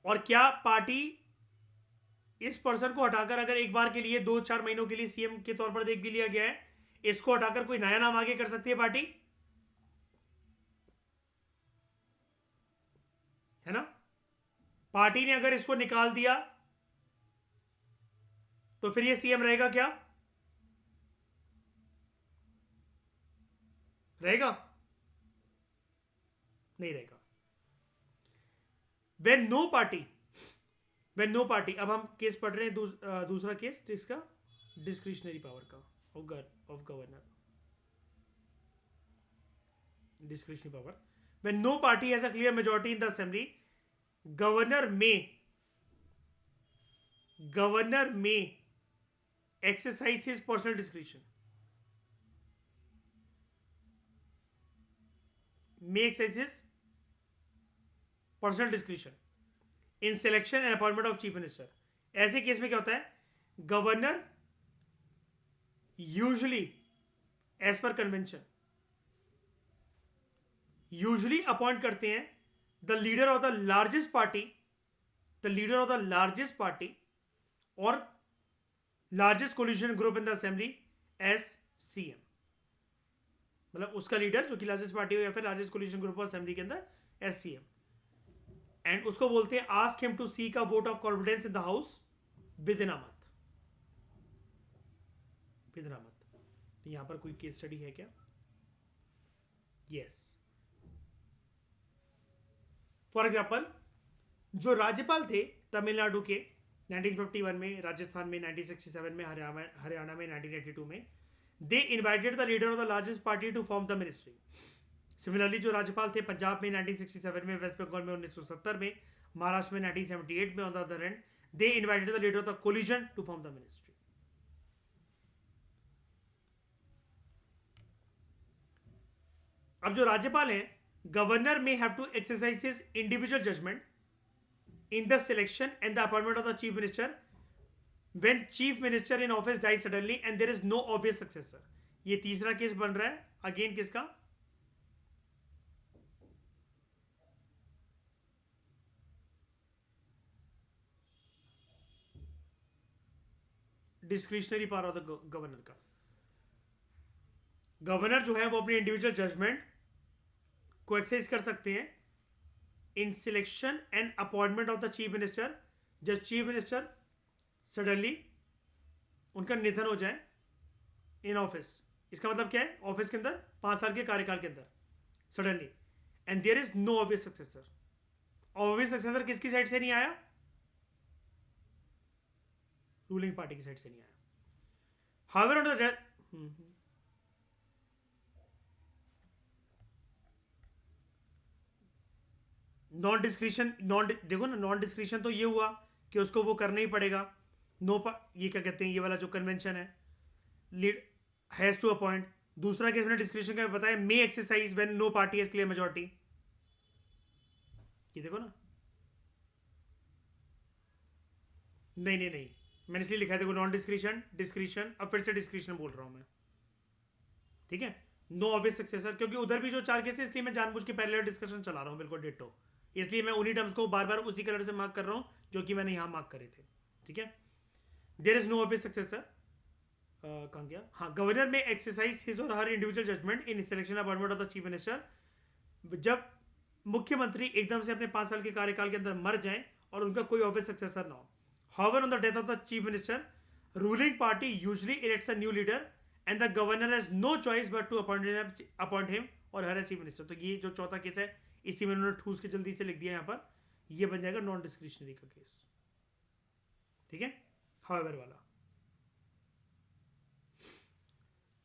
और क्या पार्टी इस पर्सन को हटाकर, अगर एक बार के लिए 2-4 महीनों के लिए सीएम के तौर पर देख भी लिया गया है, इसको हटाकर कोई नया नाम आगे कर सकती है पार्टी? है ना? पार्टी ने अगर इसको निकाल दिया तो फिर ये सीएम रहेगा क्या? रहेगा? नहीं रहेगा। when no party, अब हम केस पढ़ रहे हैं दूसरा केस जिसका डिस्क्रिशनरी पावर का of governor. discretionary power. When no party has a clear majority in the assembly, governor may exercise his personal discretion. May exercise his personal description in selection and appointment of chief minister. ऐसे केस में क्या होता है, governor usually as per convention usually appoint करते हैं the leader of the largest party or largest coalition group in the assembly as CM. मतलब उसका लीडर जो कि लार्जेस्ट पार्टी हो या फिर largest coalition group of assembly के अंदर एज सीएम. एंड उसको बोलते हैं ask him to seek a vote of confidence in the house within a month. तो यहां पर कोई केस स्टडी है क्या? यस. फॉर एग्जाम्पल, जो राज्यपाल थे तमिलनाडु के 1951 में, राजस्थान में 1967 में, हरियाणा में 1982 में, they invited the leader of the largest party to form the ministry. Similarly जो राज्यपाल थे पंजाब में 1967 में, वेस्ट बंगाल में 1970 में, महाराष्ट्र में 1978 में, on the other hand they invited the leader of the coalition to form the ministry. अब जो राज्यपाल हैं, governor may have to exercise his individual judgement in the selection and the appointment of the chief minister when chief minister in office dies suddenly and there is no obvious successor. ये तीसरा case बन रहा है again किसका? Discretionary power of the governor का. Governor जो है वो अपनी इंडिविजुअल जजमेंट को एक्सरसाइज कर सकते हैं इन selection and appointment of the chief minister. जब चीफ मिनिस्टर सडनली उनका निधन हो जाए इन ऑफिस. इसका मतलब क्या है? ऑफिस के अंदर 5 साल के कार्यकाल के अंदर suddenly, and there is no obvious successor. Obvious successor किसकी साइड से नहीं आया? रूलिंग पार्टी की साइड से नहीं आया. However on the death, non discretion, देखो ना, नॉन डिस्क्रिशन तो ये हुआ कि उसको वो करना ही पड़ेगा. ये क्या कहते हैं, ये वाला जो कन्वेंशन है, लीड हैज टू अपॉइंट. दूसरा केस मैंने डिस्क्रिशन का बताया, may exercise when no party has clear majority. ये देखो ना, नहीं, मैंने इसलिए लिखा है, देखो, नॉन डिस्क्रिशन, डिस्क्रिशन, अब फिर से डिस्क्रिशन बोल रहा हूं मैं. ठीक है, नो ऑब्वियस सक्सेसर, क्योंकि उधर भी जो 4 केस है, इसलिए मैं जानबूझ के पैरेलल डिस्कशन चला रहा हूं, बिल्कुल डिट्टो. इसलिए मैं उन्हीं टर्म्स को बार बार उसी कलर से मार्क कर रहा हूं जो कि मैंने यहां मार्क करे थे. ठीक है, there is no obvious successor. कहां गया? हाँ, governor may exercise his or her individual judgement in selection appointment of the chief minister. जब मुख्यमंत्री एकदम से अपने 5 साल के कार्यकाल के अंदर मर जाएं और उनका कोई ऑब्वियस सक्सेसर ना हो. However on the death of the chief minister, ruling party usually elects a new leader and the governor has no choice but to appoint him or her chief minister. तो ये जो चौथा case है, इसी में उन्होंने ठूस के जल्दी से लिख दिया यहां पर, ये बन जाएगा नॉन डिस्क्रिशनरी का केस. ठीक है, हाउएवर वाला.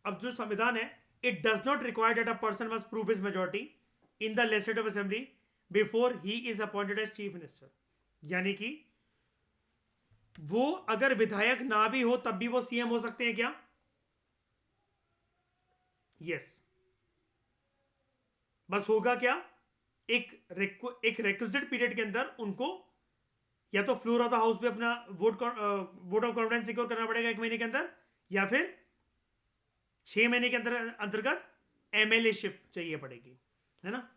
अब जो संविधान है, it does not require that a person must prove his majority in the legislative assembly before he is appointed as chief minister. यानी कि वो अगर विधायक ना भी हो तब भी वो सीएम हो सकते हैं क्या? यस. बस होगा क्या, एक रिक्विजिट पीरियड के अंदर उनको या तो फ्लोर ऑफ द हाउस पे अपना वोट ऑफ कॉन्फिडेंस सिक्योर करना पड़ेगा 1 महीने के अंदर, या फिर 6 महीने के अंतर्गत एमएलए शिप चाहिए पड़ेगी, है ना.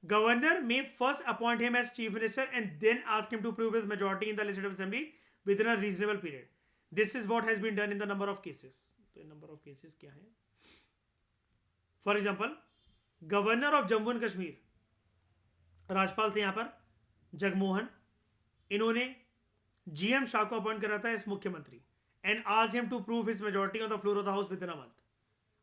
Governor may first appoint him as chief minister and then ask him to prove his majority in the legislative assembly within a reasonable period. This is what has been done in the number of cases. तो number of cases क्या है? For example, governor of Jammu and Kashmir, राज्यपाल थे यहां पर जगमोहन. इन्होंने GM Shah को appoint करा था एज मुख्यमंत्री and asked him to prove his majority on the floor of the house within a month.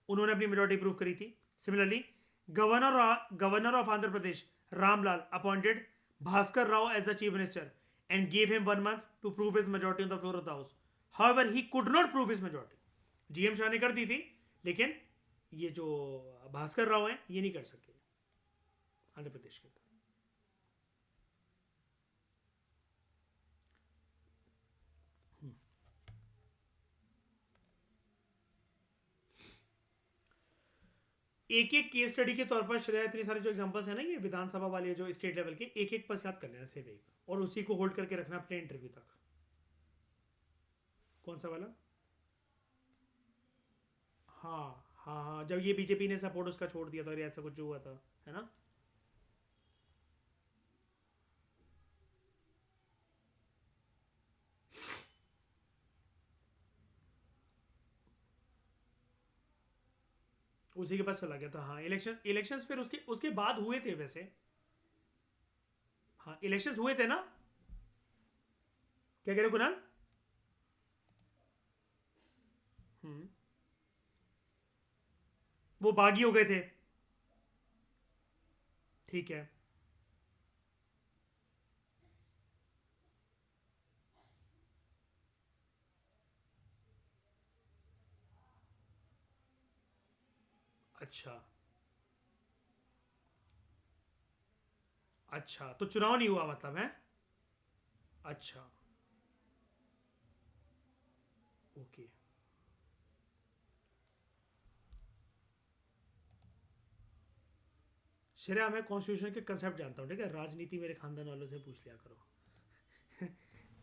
उन्होंने अपनी मेजॉरिटी प्रूव करी थी. Similarly, governor of Andhra Pradesh Ramlal appointed Bhaskar Rao as the chief minister and gave him 1 month to prove his majority on the floor of the house. However he could not prove his majority. GM Shah ने कर दी थी, लेकिन ये जो भास्कर राव हैं ये नहीं कर सके. आंध्र प्रदेश के अंदर। एक एक केस स्टडी के तौर पर श्रेया, इतनी सारे जो एग्जांपल्स है ना ये विधानसभा वाले जो स्टेट लेवल के, एक एक बस याद कर लेना सिर्फ एक, और उसी को होल्ड करके रखना अपने इंटरव्यू तक। कौन सा वाला? हाँ हाँ हाँ, जब ये बीजेपी ने सपोर्ट उसका छोड़ दिया था और ऐसा कुछ जो हुआ था, है ना? उसी के पास चला गया था। हाँ, इलेक्शंस फिर उसके उसके बाद हुए थे वैसे। हाँ, इलेक्शंस हुए थे ना? क्या कह रहे हो कुणाल? हम्म। वो बागी हो गए थे। ठीक है। अच्छा अच्छा, तो चुनाव नहीं हुआ मतलब है? अच्छा। ओके। श्रेया, मैं कॉन्स्टिट्यूशन के कंसेप्ट जानता हूँ, ठीक है? राजनीति मेरे खानदान वालों से पूछ लिया करो।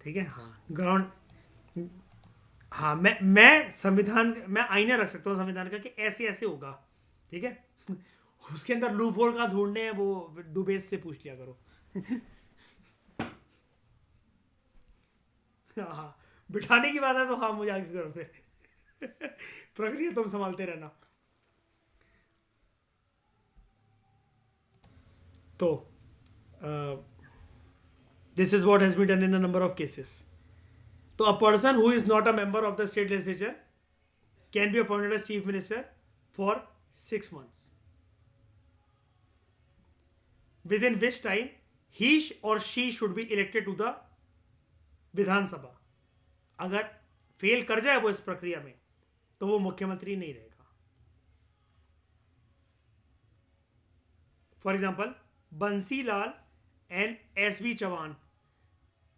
ठीक है, हाँ, ग्राउंड। हाँ, मैं संविधान, मैं आईना रख सकता हूँ संविधान का कि ऐसे ऐसे होगा, ठीक है? उसके अंदर लूप होल का ढूंढने हैं वो, दुबेस से पूछ लिया करो। हाँ, बिठाने की बात है तो हाँ, मुझे आगे करो फिर। प्रक्रिया तुम संभालते रहना। तो this is what has been done in a number of cases. तो a person who is not a member of the state legislature can be appointed as chief minister for 6 months, within which time he or she should be elected to the विधानसभा। अगर fail कर जाए वो इस प्रक्रिया में तो वो मुख्यमंत्री नहीं रहेगा। For example, Bansi Lal and S B Chavan,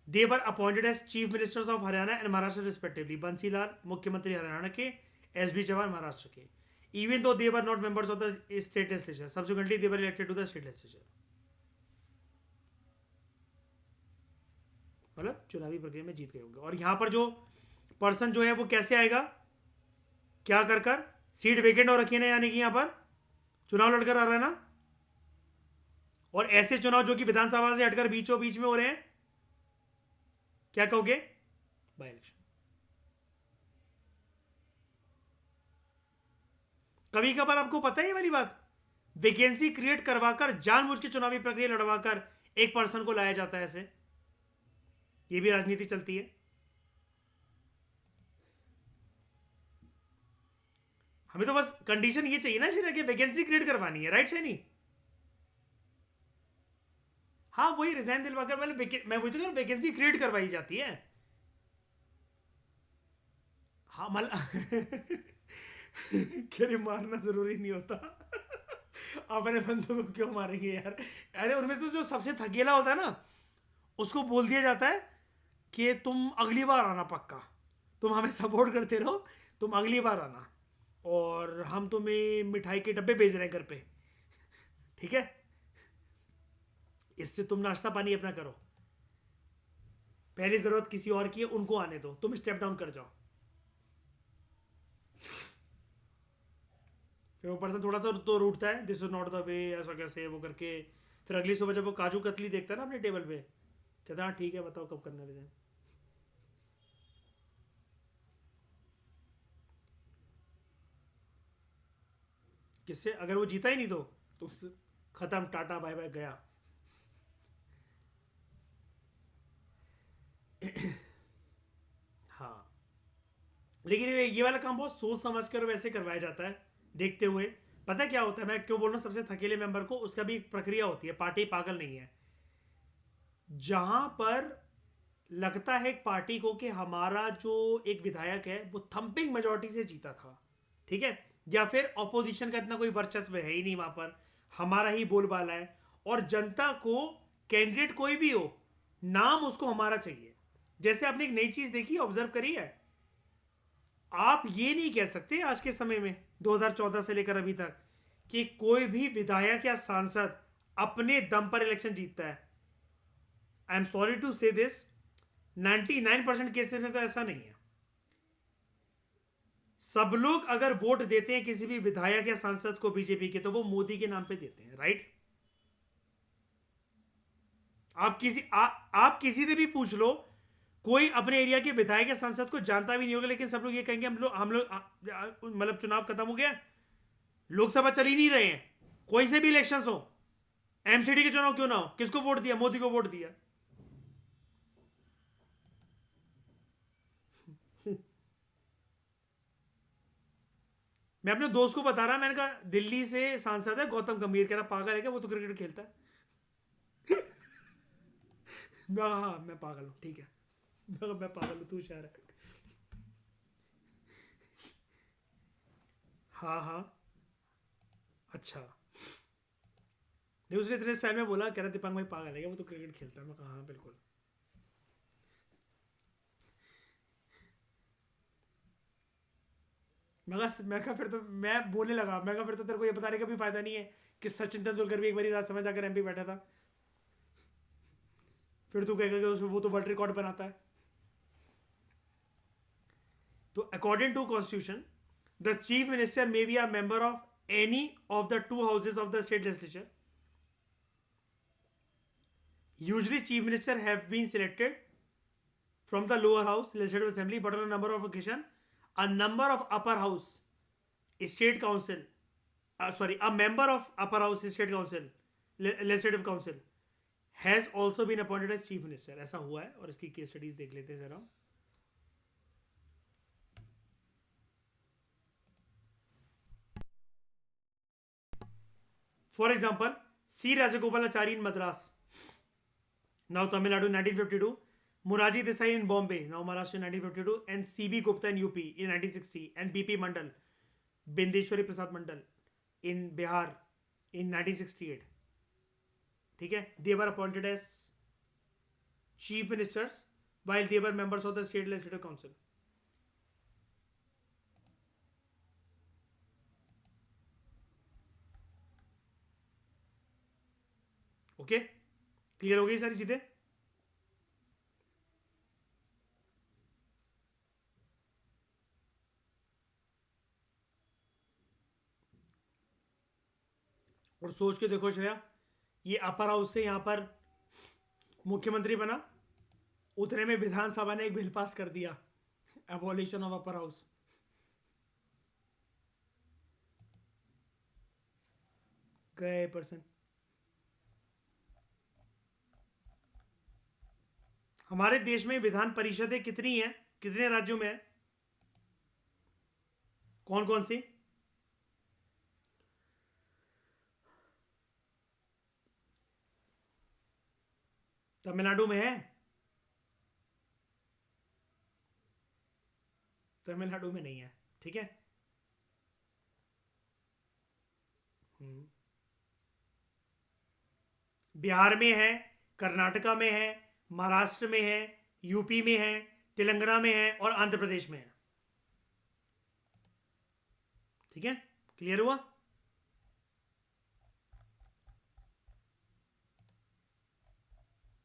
they were appointed as chief ministers of Haryana and Maharashtra respectively. Bansi Lal मुख्यमंत्री हरियाणा के, एस बी चौहान महाराष्ट्र के। Even though they were not members of the state legislature, subsequently they were elected to the state legislature. मतलब चुनावी प्रक्रिया में जीत गए होंगे। और यहां पर जो पर्सन जो है वो कैसे आएगा, क्या कर कर? सीट वेकेंट हो रखी है ना, यानी कि यहां पर चुनाव लड़कर आ रहा है ना। और ऐसे चुनाव जो कि विधानसभा से हटकर बीचों बीच में हो रहे हैं, क्या कहोगे? By election. कभी कभार आपको पता है ये वाली बात, वैकेंसी क्रिएट करवाकर जानबूझ के चुनावी प्रक्रिया लड़वाकर एक पर्सन को लाया जाता है ऐसे। ये भी राजनीति चलती है। हमें तो बस कंडीशन ये चाहिए ना श्रेया कि वैकेंसी क्रिएट करवानी है, राइट शैनी? हाँ, वही रिजाइन दिलवाकर, मतलब मैं वही तो कह रहा हूं, वैकेंसी क्रिएट करवाई जाती है। हाँ, मतलब कह रहे मारना जरूरी नहीं होता। अपने बंदों को क्यों मारेंगे यार? अरे उनमें तो जो सबसे थकेला होता है ना, उसको बोल दिया जाता है कि तुम अगली बार आना पक्का, तुम हमें सपोर्ट करते रहो, तुम अगली बार आना, और हम तुम्हें मिठाई के डब्बे भेज रहे हैं घर पे, ठीक है? इससे तुम नाश्ता पानी अपना करो, पहली जरूरत किसी और की है, उनको आने दो, तुम स्टेप डाउन कर जाओ। फिर वो पर्सन थोड़ा सा तो रूठता है, this is not the way, ऐसा कैसे वो करके। फिर अगली सुबह जब वो काजू कतली देखता है ना अपने टेबल पे, कहता है हाँ ठीक है, बताओ कब करना है। किससे? अगर वो जीता ही नहीं तो खत्म, टाटा बाय बाय, गया। हाँ, लेकिन ये वाला काम बहुत सोच समझ कर वैसे करवाया जाता है, देखते हुए। पता है क्या होता है, मैं क्यों बोल रहा हूँ सबसे थकेले मेंबर को, उसका भी एक प्रक्रिया होती है, पार्टी पागल नहीं है। जहां पर लगता है एक पार्टी को कि हमारा जो एक विधायक है वो थंपिंग मेजोरिटी से जीता था, ठीक है, या फिर ऑपोजिशन का इतना कोई वर्चस्व है ही नहीं वहां पर, हमारा ही बोलबाला है, और जनता को कैंडिडेट कोई भी हो, नाम उसको हमारा चाहिए। जैसे आपने एक नई चीज देखी, ऑब्जर्व करी है, आप ये नहीं कह सकते आज के समय में 2014 से लेकर अभी तक कि कोई भी विधायक या सांसद अपने दम पर इलेक्शन जीतता है। आई एम सॉरी टू से दिस, 99% केसेस में तो ऐसा नहीं है। सब लोग अगर वोट देते हैं किसी भी विधायक या सांसद को बीजेपी के, तो वो मोदी के नाम पे देते हैं, राइट? आप किसी से भी पूछ लो, कोई अपने एरिया के विधायक या सांसद को जानता भी नहीं होगा, लेकिन सब लोग ये कहेंगे हम लोग मतलब चुनाव खत्म हो गया, लोकसभा चल ही नहीं रहे हैं, कोई से भी इलेक्शन हो, एमसीडी के चुनाव क्यों ना हो, किसको वोट दिया? मोदी को वोट दिया। मैं अपने दोस्त को बता रहा, मैंने कहा दिल्ली से सांसद है गौतम गंभीर, कह रहा पागल है क्या, वो तो क्रिकेट खेलता है। हाँ मैं पागल हूँ, ठीक है। मैं पागल हूँ, तू शहर है। हाँ हाँ। अच्छा, नहीं उसने इतने स्टाइल में बोला, कह रहा दीपांग भाई पागल है क्या, वो तो क्रिकेट खेलता है। मैं कहा हाँ बिल्कुल। मैं कहा फिर तो मैं बोलने लगा, मैं कहा फिर तो तेरे को ये बताने का भी फायदा नहीं है कि सचिन तेंदुलकर भी एक बार राजसमंद जाकर एमपी बैठा था। फिर तू कहेगा कि उसमें वो तो वर्ल्ड रिकॉर्ड बनाता है। तो according to constitution, the chief minister may be a member of any of the two houses of the state legislature. Usually chief minister have been selected from the lower house legislative assembly, but on a number of occasion a number of upper house state council a member of upper house state council legislative council has also been appointed as chief minister। ऐसा हुआ है, और इसकी case studies देख लेते हैं जरा। For example, C Rajagopalachari in Madras, now Tamil Nadu 1952, Muraji Desai in Bombay, now Maharashtra 1952, and C.B. Gupta in UP in 1960, and B.P. Mandal, Bindeshwari Prasad Mandal in Bihar in 1968। ठीक है, they were appointed as chief ministers while they were members of the state legislative council। Okay, clear हो गई सारी चीजें? और सोच के देखो श्रेया, ये अपर हाउस से यहां पर मुख्यमंत्री बना, उतने में विधानसभा ने एक बिल पास कर दिया, एबॉलिशन ऑफ अपर हाउस। गए पर्सन। हमारे देश में विधान परिषदें कितनी हैं, कितने राज्यों में है, कौन कौन सी? तमिलनाडु में है, तमिलनाडु में नहीं है, ठीक है। बिहार में है, कर्नाटका में है, महाराष्ट्र में है, यूपी में है, तेलंगाना में है, और आंध्र प्रदेश में है। ठीक है, क्लियर हुआ?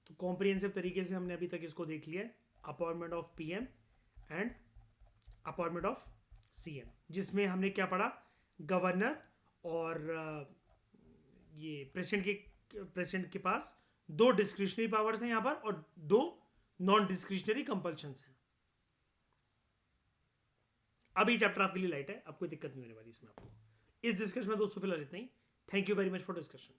तो कॉम्प्रिहेंसिव तरीके से हमने अभी तक इसको देख लिया, appointment of PM and appointment of CM, जिसमें हमने क्या पढ़ा, गवर्नर और ये प्रेसिडेंट के पास दो डिस्क्रिशनरी पावर्स हैं यहां पर, और दो नॉन डिस्क्रिशनरी कंपल्शंस हैं। अभी चैप्टर आपके लिए लाइट है, अब कोई दिक्कत नहीं होने वाली इसमें आपको। इस डिस्कशन में दोस्तों फिलहाल इतना ही। Thank you very much for discussion.